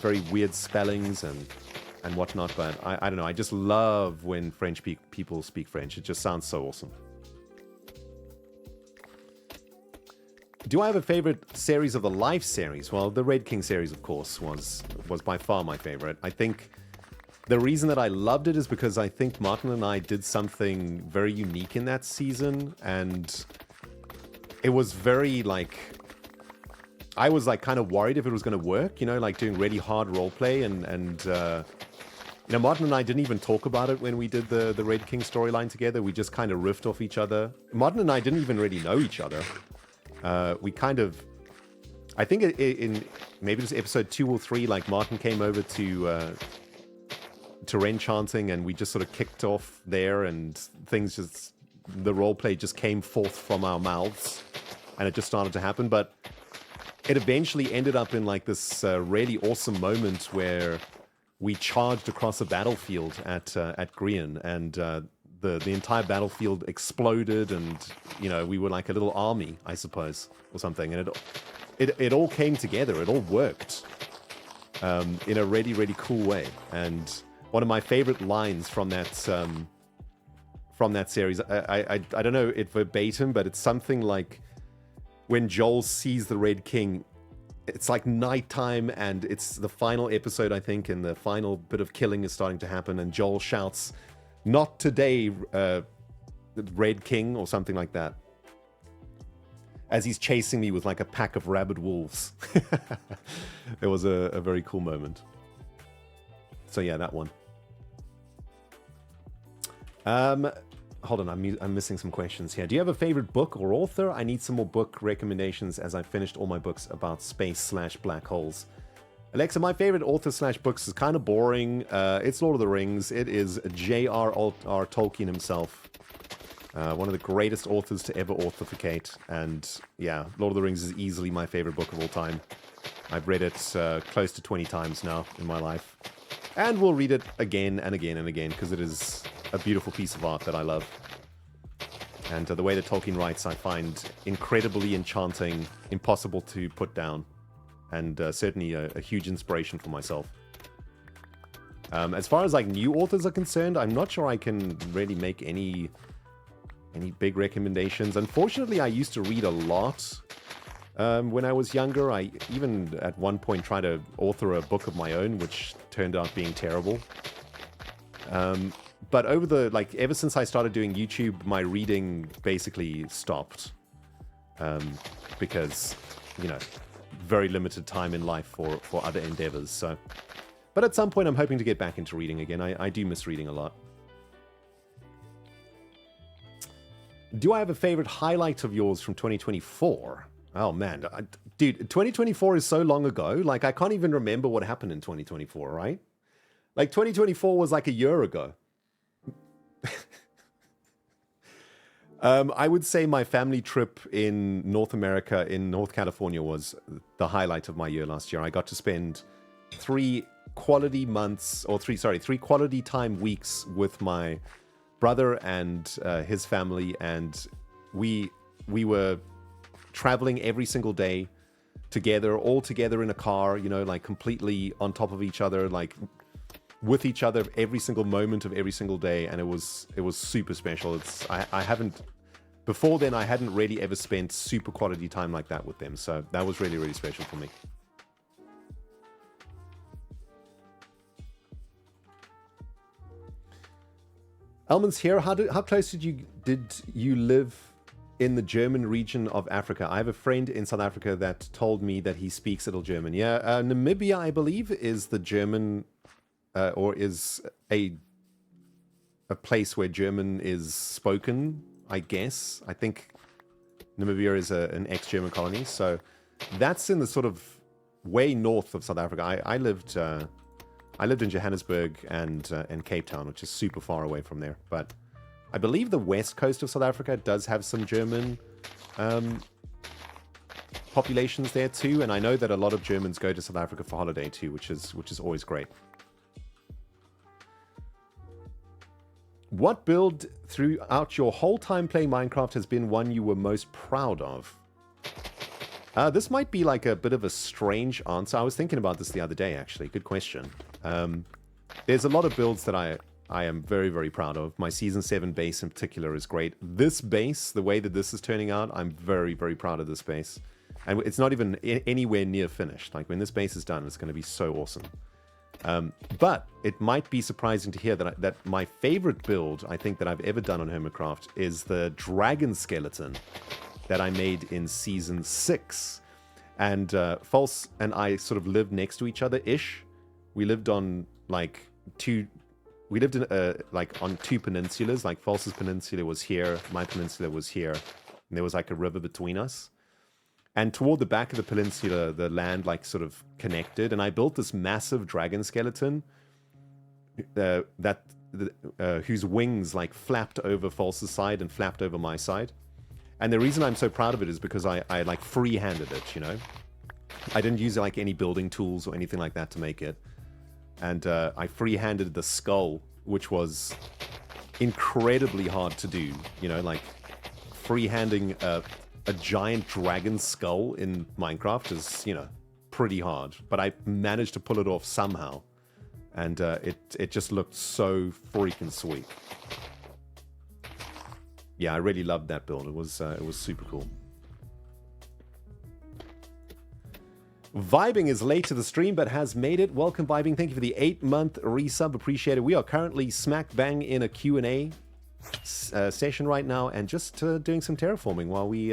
Speaker 1: very weird spellings and whatnot. But I don't know. I just love when French people speak French. It just sounds so awesome. Do I have a favorite series of the Life series? Well, the Red King series, of course, was by far my favorite. I think the reason that I loved it is because I think Martin and I did something very unique in that season, and it was very like, I was like kind of worried if it was going to work, you know, like doing really hard roleplay, and you know, Martin and I didn't even talk about it when we did the Red King storyline together. We just kind of riffed off each other. Martin and I didn't even really know each other. We kind of, I think in maybe it was episode 2 or 3, like Martin came over to Enchanting, and we just sort of kicked off there, and the roleplay just came forth from our mouths, and it just started to happen. But it eventually ended up in like this really awesome moment where we charged across a battlefield at Grian, and the entire battlefield exploded, and you know, we were like a little army, I suppose, or something, and it all came together. It all worked in a really, really cool way. And one of my favorite lines from that series, I don't know it verbatim, but it's something like, when Joel sees the Red King, it's like nighttime, and it's the final episode, I think, and the final bit of killing is starting to happen, and Joel shouts, "Not today, Red King," or something like that, as he's chasing me with like a pack of rabid wolves. It was a very cool moment. So yeah, that one. hold on, I'm missing some questions here. Do you have a favorite book or author? I need some more book recommendations as I finished all my books about space/black holes. Alexa, my favorite author/books is kind of boring. It's Lord of the Rings. It is J.R.R. Tolkien himself. One of the greatest authors to ever authorficate. And yeah, Lord of the Rings is easily my favorite book of all time. I've read it close to 20 times now in my life. And will read it again and again and again because it is a beautiful piece of art that I love. And the way that Tolkien writes, I find incredibly enchanting, impossible to put down. And certainly a huge inspiration for myself. As far as like new authors are concerned, I'm not sure I can really make any big recommendations. Unfortunately, I used to read a lot when I was younger. I even at one point tried to author a book of my own, which turned out being terrible. But ever since I started doing YouTube, my reading basically stopped. Because, you know, very limited time in life for other endeavors. So, but at some point I'm hoping to get back into reading again. I do miss reading a lot. Do I have a favorite highlight of yours from 2024? Oh man, dude, 2024 is so long ago. Like I can't even remember what happened in 2024, right? Like 2024 was like a year ago. I would say my family trip in North America, in North California, was the highlight of my year last year. I got to spend 3 quality time weeks with my brother and his family, and we were traveling every single day together, all together in a car, you know, like completely on top of each other, like with each other every single moment of every single day, and it was super special. I haven't before then I hadn't really ever spent super quality time like that with them, so that was really, really special for me. Elman's here. How close did you live in the German region of Africa? I have a friend in South Africa that told me that he speaks a little German. Yeah, Namibia, I believe, is the German, or is a place where German is spoken, I guess. I think Namibia is an ex-German colony, so that's in the sort of way north of South Africa. I lived in Johannesburg and Cape Town, which is super far away from there. But I believe the west coast of South Africa does have some German populations there too. And I know that a lot of Germans go to South Africa for holiday too, which is always great. What build throughout your whole time playing Minecraft has been one you were most proud of? This might be like a bit of a strange answer. I was thinking about this the other day, actually. Good question. There's a lot of builds that I am very, very proud of. My Season 7 base in particular is great. This base, the way that this is turning out, I'm very, very proud of this base. And it's not even anywhere near finished. Like, when this base is done, it's going to be so awesome. But it might be surprising to hear that my favorite build, I think, that I've ever done on Hermitcraft is the dragon skeleton that I made in Season 6. And False and I sort of lived next to each other-ish. We lived on, on 2 peninsulas. Like, False's peninsula was here, my peninsula was here, and there was like a river between us. And toward the back of the peninsula, the land like sort of connected, and I built this massive dragon skeleton whose wings like flapped over False's side and flapped over my side. And the reason I'm so proud of it is because I like free-handed it, you know? I didn't use like any building tools or anything like that to make it. And I free-handed the skull, which was incredibly hard to do, you know, like free-handing a giant dragon skull in Minecraft is, you know, pretty hard. But I managed to pull it off somehow. And it just looked so freaking sweet. Yeah, I really loved that build. It was super cool. Vibing is late to the stream, but has made it. Welcome, Vibing. Thank you for the 8-month resub. Appreciate it. We are currently smack bang in a Q&A session right now, and just doing some terraforming while we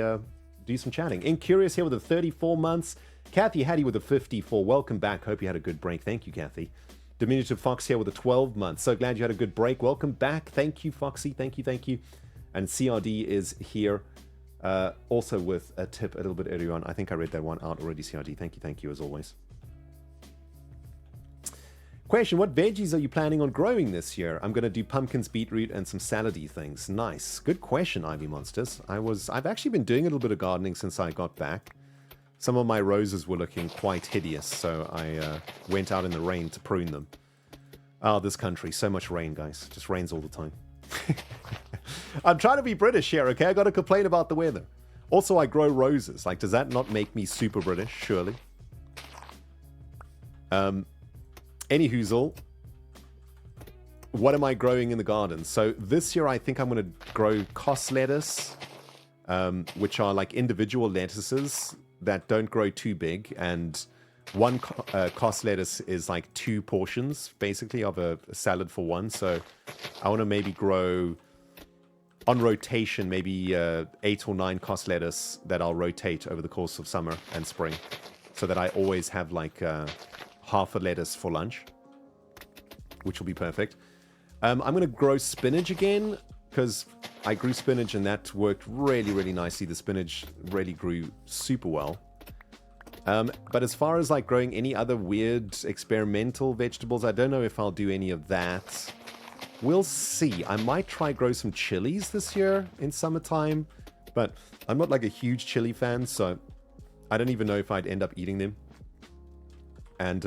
Speaker 1: do some chatting. Incurious here with the 34 months. Kathy Hattie with the 54. Welcome back. Hope you had a good break. Thank you, Kathy. Diminutive Fox here with a 12 month. So glad you had a good break. Welcome back. Thank you, Foxy. Thank you. And CRD is here also with a tip a little bit earlier on. I think I read that one out already, CRD. Thank you as always. Question, what veggies are you planning on growing this year? I'm going to do pumpkins, beetroot, and some salady things. Nice. Good question, Ivy Monsters. I've actually been doing a little bit of gardening since I got back. Some of my roses were looking quite hideous, so I went out in the rain to prune them. Oh, this country. So much rain, guys. Just rains all the time. I'm trying to be British here, okay? I got to complain about the weather. Also, I grow roses. Like, does that not make me super British? Surely. Any hoozle, what am I growing in the garden? So this year I think I'm going to grow cos lettuce, which are like individual lettuces that don't grow too big. And one cos lettuce is like 2 portions, basically, of a salad for one. So I want to maybe grow, on rotation, maybe 8 or 9 cos lettuce that I'll rotate over the course of summer and spring. So that I always have like... half a lettuce for lunch, which will be perfect. I'm going to grow spinach again, because I grew spinach and that worked really, really nicely. The spinach really grew super well. But as far as like growing any other weird experimental vegetables, I don't know if I'll do any of that. We'll see. I might try grow some chilies this year in summertime, but I'm not like a huge chili fan, so I don't even know if I'd end up eating them. And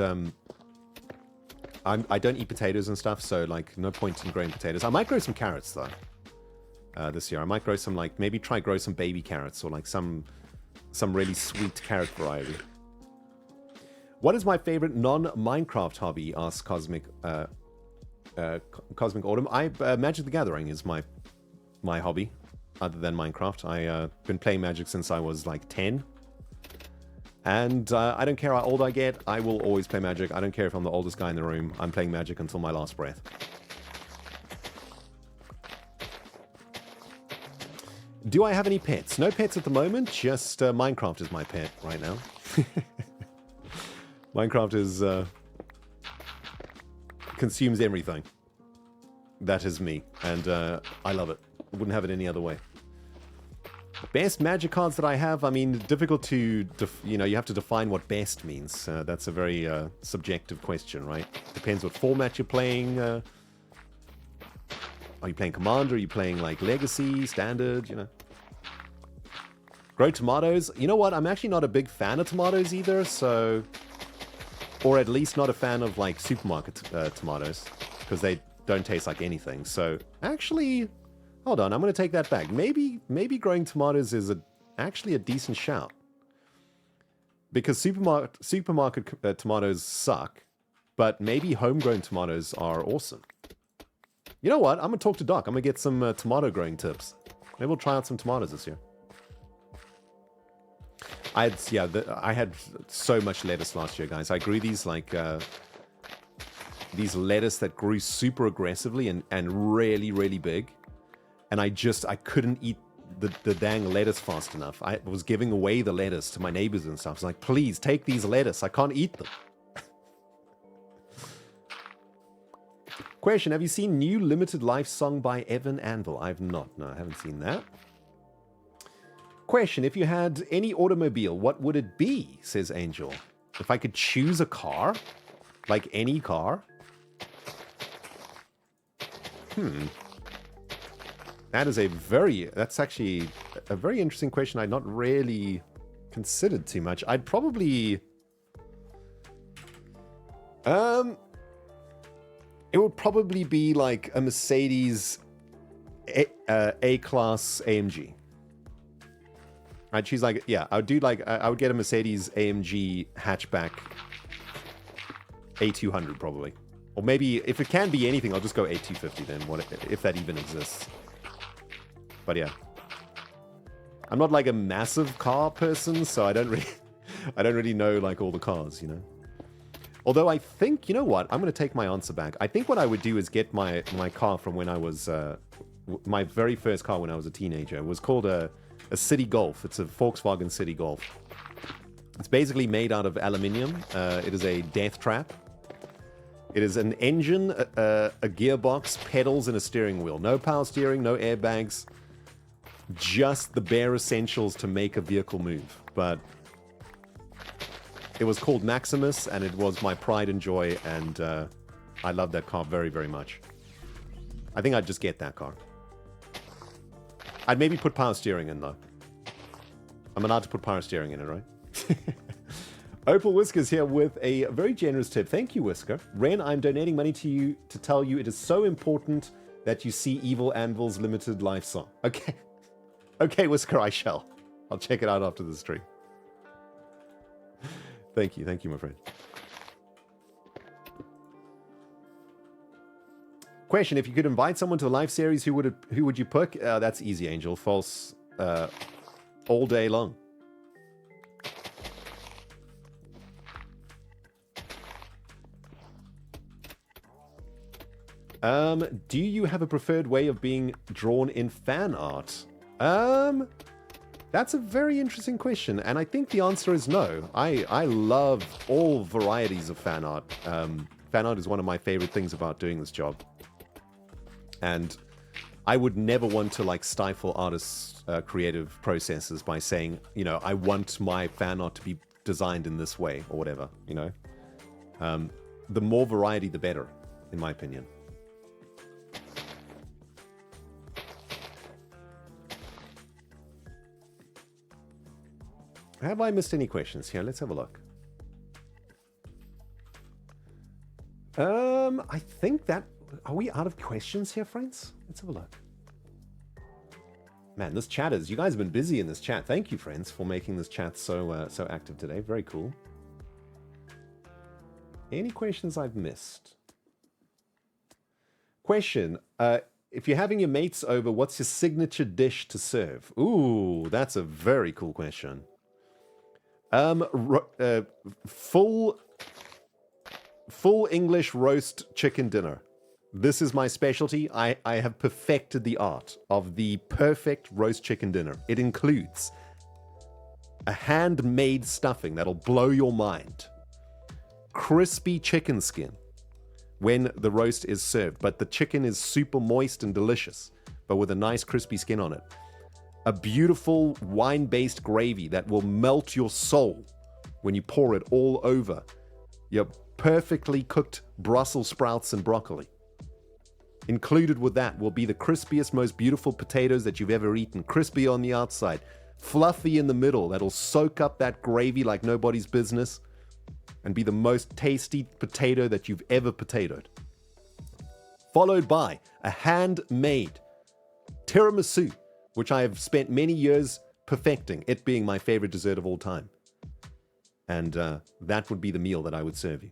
Speaker 1: I don't eat potatoes and stuff, so like no point in growing potatoes. I might grow some carrots though this year. I might grow some, like, maybe try grow some baby carrots or like some really sweet carrot variety. What is my favorite non-Minecraft hobby? Asks Cosmic Autumn. Magic the Gathering is my hobby, other than Minecraft. I've been playing Magic since I was like 10. And I don't care how old I get, I will always play Magic. I don't care if I'm the oldest guy in the room. I'm playing Magic until my last breath. Do I have any pets? No pets at the moment, just Minecraft is my pet right now. Minecraft is... consumes everything. That is me, and I love it. I wouldn't have it any other way. Best Magic cards that I have, I mean, difficult to, you have to define what best means. That's a very subjective question, right? Depends what format you're playing. Are you playing Commander? Are you playing, like, Legacy, Standard, Grow tomatoes. You know what? I'm actually not a big fan of tomatoes either, so... Or at least not a fan of, like, supermarket tomatoes, because they don't taste like anything. So, actually... Hold on, I'm going to take that back. Maybe growing tomatoes is actually a decent shout. Because supermarket tomatoes suck, but maybe homegrown tomatoes are awesome. You know what? I'm going to talk to Doc. I'm going to get some tomato growing tips. Maybe we'll try out some tomatoes this year. I had so much lettuce last year, guys. I grew these like... these lettuce that grew super aggressively and really, really big. And I couldn't eat the dang lettuce fast enough. I was giving away the lettuce to my neighbors and stuff. I was like, please, take these lettuce. I can't eat them. Question, have you seen New Limited Life song by Evan Anvil? I've not. No, I haven't seen that. Question, if you had any automobile, what would it be? Says Angel. If I could choose a car? Like any car? That's actually a very interesting question I'd not really considered too much. I'd probably... it would probably be like a Mercedes A-Class AMG. I'd choose like, yeah, I would get a Mercedes AMG hatchback A200 probably. Or maybe, if it can be anything, I'll just go A250 then, if that even exists. But yeah, I'm not like a massive car person, so I don't really know like all the cars, Although I think, you know what? I'm going to take my answer back. I think what I would do is get my car from when I was, my very first car when I was a teenager. It was called a City Golf. It's a Volkswagen City Golf. It's basically made out of aluminium. It is a death trap. It is an engine, a gearbox, pedals, and a steering wheel. No power steering, no airbags. Just the bare essentials to make a vehicle move. But it was called Maximus, and it was my pride and joy, and I love that car very, very much. I think I'd just get that car. I'd maybe put power steering in, though. I'm allowed to put power steering in it, right? Opal Whiskers here with a very generous tip. Thank you, Whisker. Ren, I'm donating money to you to tell you it is so important that you see Evil Anvil's limited life song. Okay. Okay, Whisker, I shall. I'll check it out after the stream. Thank you, my friend. Question, if you could invite someone to a live series, who would you pick? That's easy, Angel. False all day long. Do you have a preferred way of being drawn in fan art? That's a very interesting question, and I think the answer is no. I love all varieties of fan art. Fan art is one of my favorite things about doing this job. And I would never want to like stifle artists' creative processes by saying, you know, I want my fan art to be designed in this way or whatever, you know. The more variety, the better, in my opinion. Have I missed any questions here? Let's have a look. I think that... Are we out of questions here, friends? Let's have a look. Man, this chat is... You guys have been busy in this chat. Thank you, friends, for making this chat so so active today. Very cool. Any questions I've missed? Question. If you're having your mates over, what's your signature dish to serve? Ooh, that's a very cool question. Full English roast chicken dinner. This is my specialty. I have perfected the art of the perfect roast chicken dinner. It includes a handmade stuffing that'll blow your mind, crispy chicken skin when the roast is served, but the chicken is super moist and delicious, but with a nice crispy skin on it. A beautiful wine-based gravy that will melt your soul when you pour it all over your perfectly cooked Brussels sprouts and broccoli. Included with that will be the crispiest, most beautiful potatoes that you've ever eaten. Crispy on the outside, fluffy in the middle, that'll soak up that gravy like nobody's business, and be the most tasty potato that you've ever potatoed. Followed by a handmade tiramisu, which I have spent many years perfecting, it being my favorite dessert of all time. And that would be the meal that I would serve you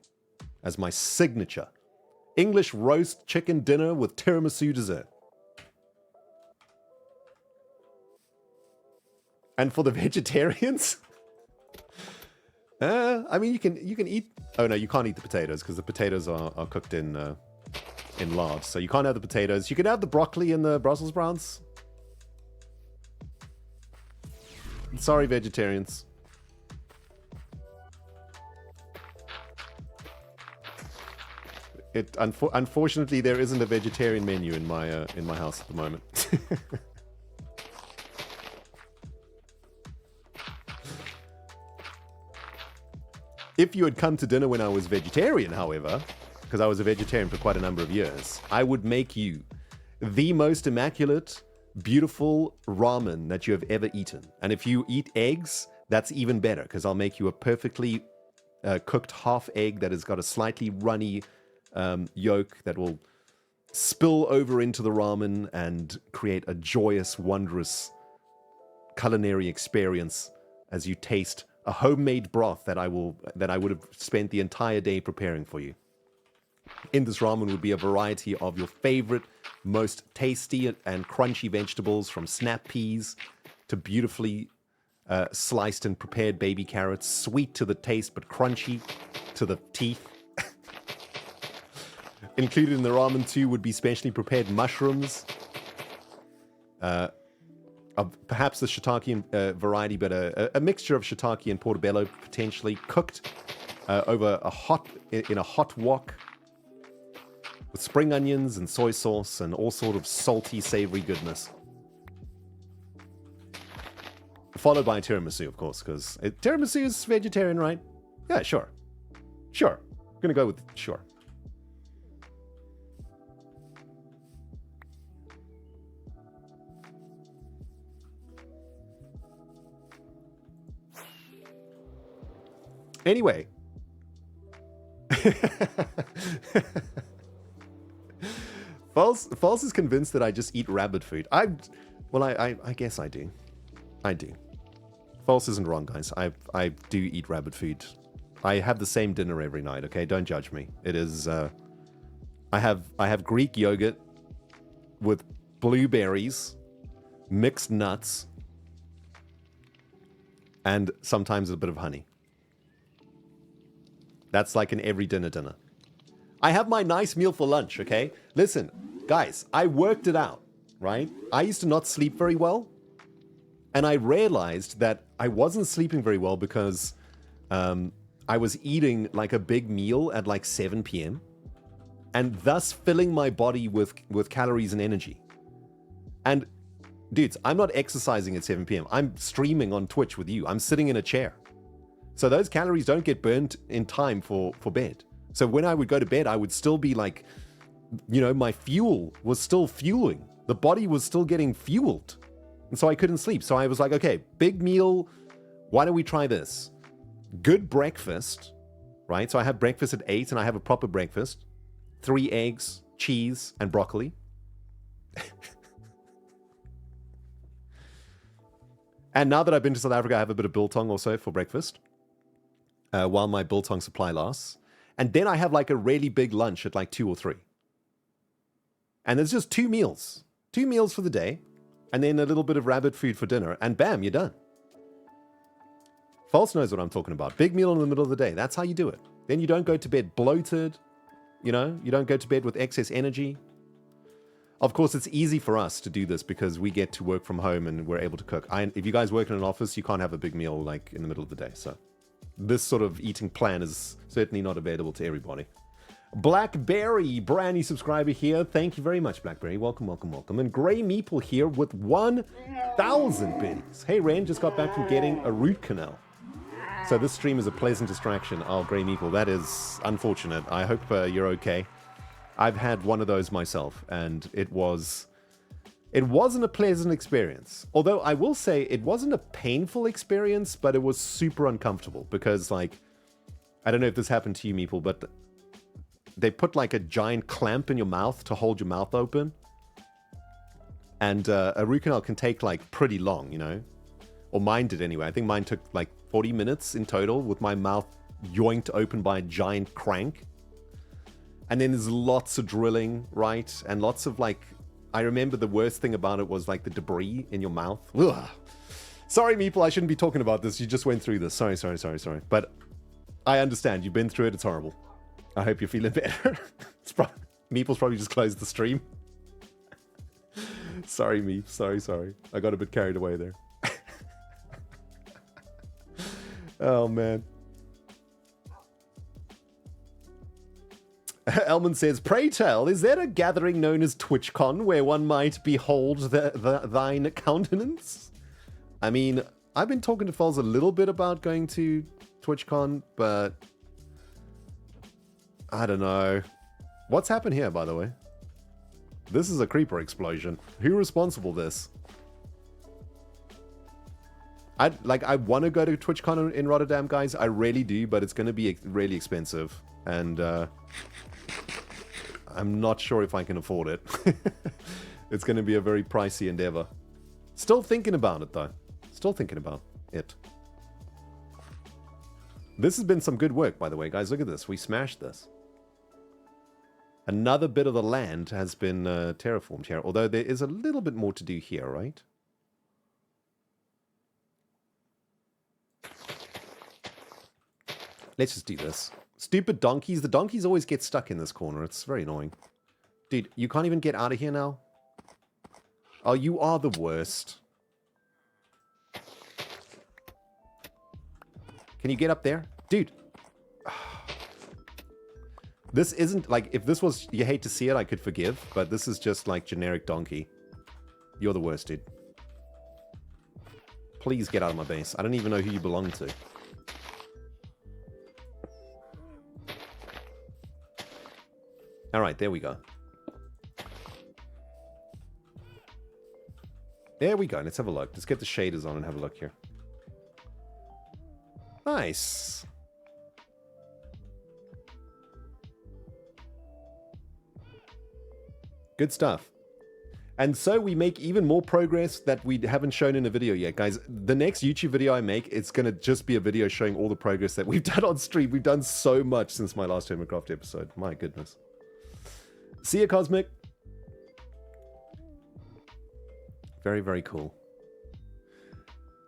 Speaker 1: as my signature English roast chicken dinner with tiramisu dessert. And for the vegetarians, I mean, you can eat. Oh no, you can't eat the potatoes because the potatoes are cooked in lard, so you can't have the potatoes. You can have the broccoli and the Brussels sprouts. Sorry, vegetarians. Unfortunately, there isn't a vegetarian menu in my house at the moment. If you had come to dinner when I was vegetarian, however, because I was a vegetarian for quite a number of years, I would make you the most immaculate, beautiful ramen that you have ever eaten. And if you eat eggs, that's even better, because I'll make you a perfectly cooked half egg that has got a slightly runny yolk that will spill over into the ramen and create a joyous, wondrous culinary experience as you taste a homemade broth that I would have spent the entire day preparing for you. In this ramen would be a variety of your favorite, most tasty and crunchy vegetables, from snap peas to beautifully sliced and prepared baby carrots, sweet to the taste but crunchy to the teeth. Included in the ramen too would be specially prepared mushrooms, of perhaps the shiitake variety, but a mixture of shiitake and portobello, potentially cooked over in a hot wok with spring onions and soy sauce and all sort of salty, savory goodness. Followed by tiramisu, of course, because tiramisu is vegetarian, right? Yeah, sure. Sure. I'm going to go with sure. Anyway. False is convinced that I just eat rabbit food. I guess I do. I do. False isn't wrong, guys. I do eat rabbit food. I have the same dinner every night, okay? Don't judge me. It is I have Greek yogurt with blueberries, mixed nuts, and sometimes a bit of honey. That's like an every dinner. I have my nice meal for lunch, okay? Listen, guys, I worked it out, right? I used to not sleep very well. And I realized that I wasn't sleeping very well because I was eating like a big meal at like 7 p.m. and thus filling my body with calories and energy. And dudes, I'm not exercising at 7 p.m. I'm streaming on Twitch with you. I'm sitting in a chair. So those calories don't get burnt in time for bed. So when I would go to bed, I would still be like, you know, my fuel was still fueling. The body was still getting fueled. And so I couldn't sleep. So I was like, okay, big meal. Why don't we try this? Good breakfast, right? So I have breakfast at 8 and I have a proper breakfast. 3 eggs, cheese, and broccoli. And now that I've been to South Africa, I have a bit of biltong also for breakfast. While my biltong supply lasts. And then I have like a really big lunch at like 2 or 3. And there's just 2 meals. 2 meals for the day. And then a little bit of rabbit food for dinner. And bam, you're done. False knows what I'm talking about. Big meal in the middle of the day. That's how you do it. Then you don't go to bed bloated. You know, you don't go to bed with excess energy. Of course, it's easy for us to do this because we get to work from home and we're able to cook. If you guys work in an office, you can't have a big meal like in the middle of the day. So this sort of eating plan is certainly not available to everybody. Blackberry, brand new subscriber here. Thank you very much, Blackberry. Welcome, welcome, welcome. And Grey Meeple here with 1,000 biddies. Hey, Ren, just got back from getting a root canal. So this stream is a pleasant distraction. Oh, Grey Meeple, that is unfortunate. I hope you're okay. I've had one of those myself, and it wasn't a pleasant experience. Although I will say it wasn't a painful experience, but it was super uncomfortable because, like, I don't know if this happened to you, Meeple, but they put like a giant clamp in your mouth to hold your mouth open. And a root canal can take like pretty long, you know? Or mine did anyway. I think mine took like 40 minutes in total with my mouth yoinked open by a giant crank. And then there's lots of drilling, right? And lots of like, I remember the worst thing about it was like the debris in your mouth. Ugh. Sorry, Meeple, I shouldn't be talking about this. You just went through this. Sorry. But I understand. You've been through it. It's horrible. I hope you're feeling better. Meeple's probably just closed the stream. Sorry, Meep. Sorry. I got a bit carried away there. Oh, man. Elman says, pray tell, is there a gathering known as TwitchCon where one might behold thine countenance? I mean, I've been talking to Foles a little bit about going to TwitchCon, but I don't know. What's happened here, by the way? This is a creeper explosion. Who responsible this? I want to go to TwitchCon in Rotterdam, guys. I really do, but it's going to be really expensive. And I'm not sure if I can afford it. It's going to be a very pricey endeavor. Still thinking about it, though. Still thinking about it. This has been some good work, by the way, guys. Look at this. We smashed this. Another bit of the land has been terraformed here, although there is a little bit more to do here, right? Let's just do this. Stupid donkeys. The donkeys always get stuck in this corner. It's very annoying. Dude, you can't even get out of here now? Oh, you are the worst. Can you get up there? Dude. This isn't, like, if this was You Hate to See It, I could forgive, but this is just, like, generic donkey. You're the worst, dude. Please get out of my base. I don't even know who you belong to. Alright, there we go. There we go. Let's have a look. Let's get the shaders on and have a look here. Nice. Good stuff. And so we make even more progress that we haven't shown in a video yet. Guys, the next YouTube video I make, it's going to just be a video showing all the progress that we've done on stream. We've done so much since my last Hermitcraft episode. My goodness. See ya, Cosmic. Very, very cool.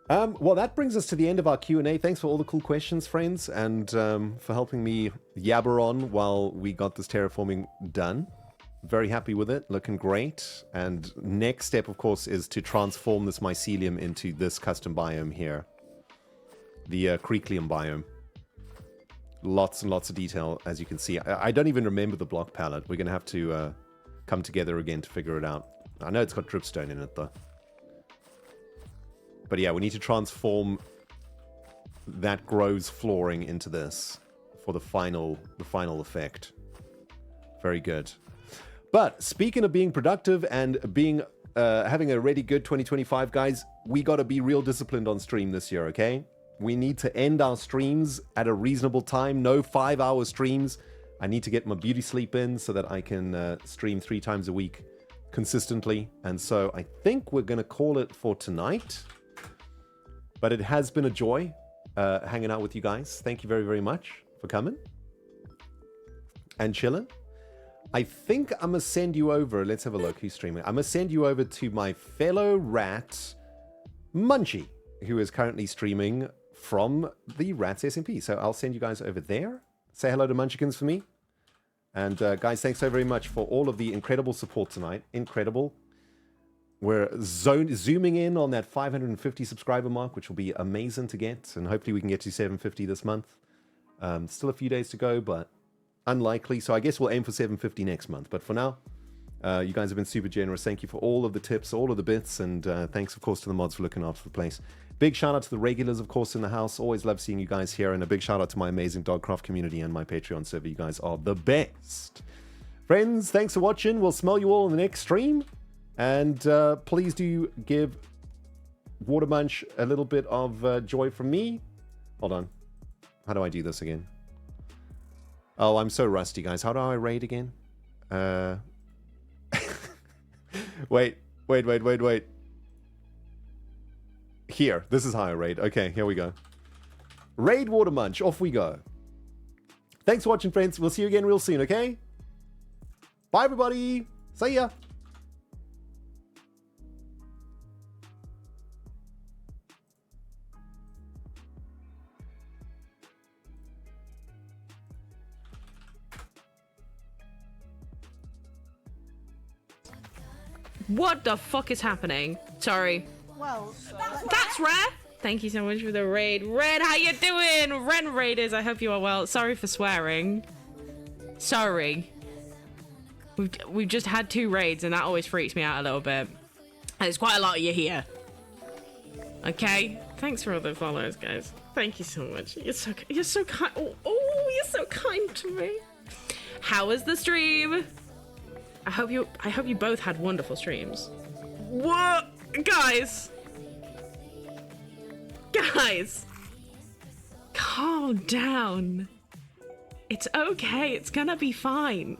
Speaker 1: Well, that brings us to the end of our Q&A. Thanks for all the cool questions, friends, and for helping me yabber on while we got this terraforming done. Very happy with it, looking great. And next step, of course, is to transform this mycelium into this custom biome here. The Creeklium biome. Lots and lots of detail, as you can see. I don't even remember the block palette. We're going to have to come together again to figure it out. I know it's got dripstone in it, though. But yeah, we need to transform that grows flooring into this for the final effect. Very good. But speaking of being productive and being having a really good 2025, guys, we got to be real disciplined on stream this year, okay? We need to end our streams at a reasonable time. No 5-hour streams. I need to get my beauty sleep in so that I can stream 3 times a week consistently. And so I think we're going to call it for tonight. But it has been a joy hanging out with you guys. Thank you very, very much for coming and chilling. I think I'm going to send you over. Let's have a look who's streaming. I'm going to send you over to my fellow rat, Munchie, who is currently streaming from the Rats SMP. So I'll send you guys over there. Say hello to Munchkins for me. And guys, thanks so very much for all of the incredible support tonight. Incredible. We're zooming in on that 550 subscriber mark, which will be amazing to get. And hopefully we can get to 750 this month. Still a few days to go, but unlikely. So I guess we'll aim for 750 next month. But for now, you guys have been super generous. Thank you for all of the tips, all of the bits. And thanks, of course, to the mods for looking after the place. Big shout out to the regulars, of course, in the house. Always love seeing you guys here. And a big shout out to my amazing Dogcraft community and my Patreon server. You guys are the best. Friends, thanks for watching. We'll smell you all in the next stream. And please do give Watermunch a little bit of joy from me. Hold on. How do I do this again? Oh, I'm so rusty, guys. How do I raid again? Wait. Here. This is how I raid. Okay, here we go. Raid Watermunch. Off we go. Thanks for watching, friends. We'll see you again real soon, okay? Bye, everybody. See ya.
Speaker 2: What the fuck is happening? Sorry.
Speaker 3: Well,
Speaker 2: that's rare. Thank you so much for the raid. Red, how you doing? Ren Raiders, I hope you are well. Sorry for swearing. Sorry. We've just had 2 raids and that always freaks me out a little bit. And there's quite a lot of you here. Okay? Thanks for all the follows, guys. Thank you so much. You're so kind. Oh, you're so kind to me. How was the stream? I hope you both had wonderful streams. What? Guys, calm down. It's okay. It's gonna be fine.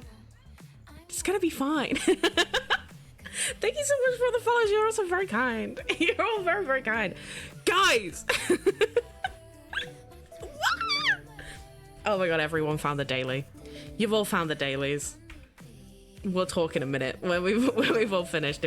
Speaker 2: It's gonna be fine. Thank you so much for the follows. You're also very kind. You're all very, very kind. Guys. Oh my god, everyone found the daily. You've all found the dailies. We'll talk in a minute when we've all finished doing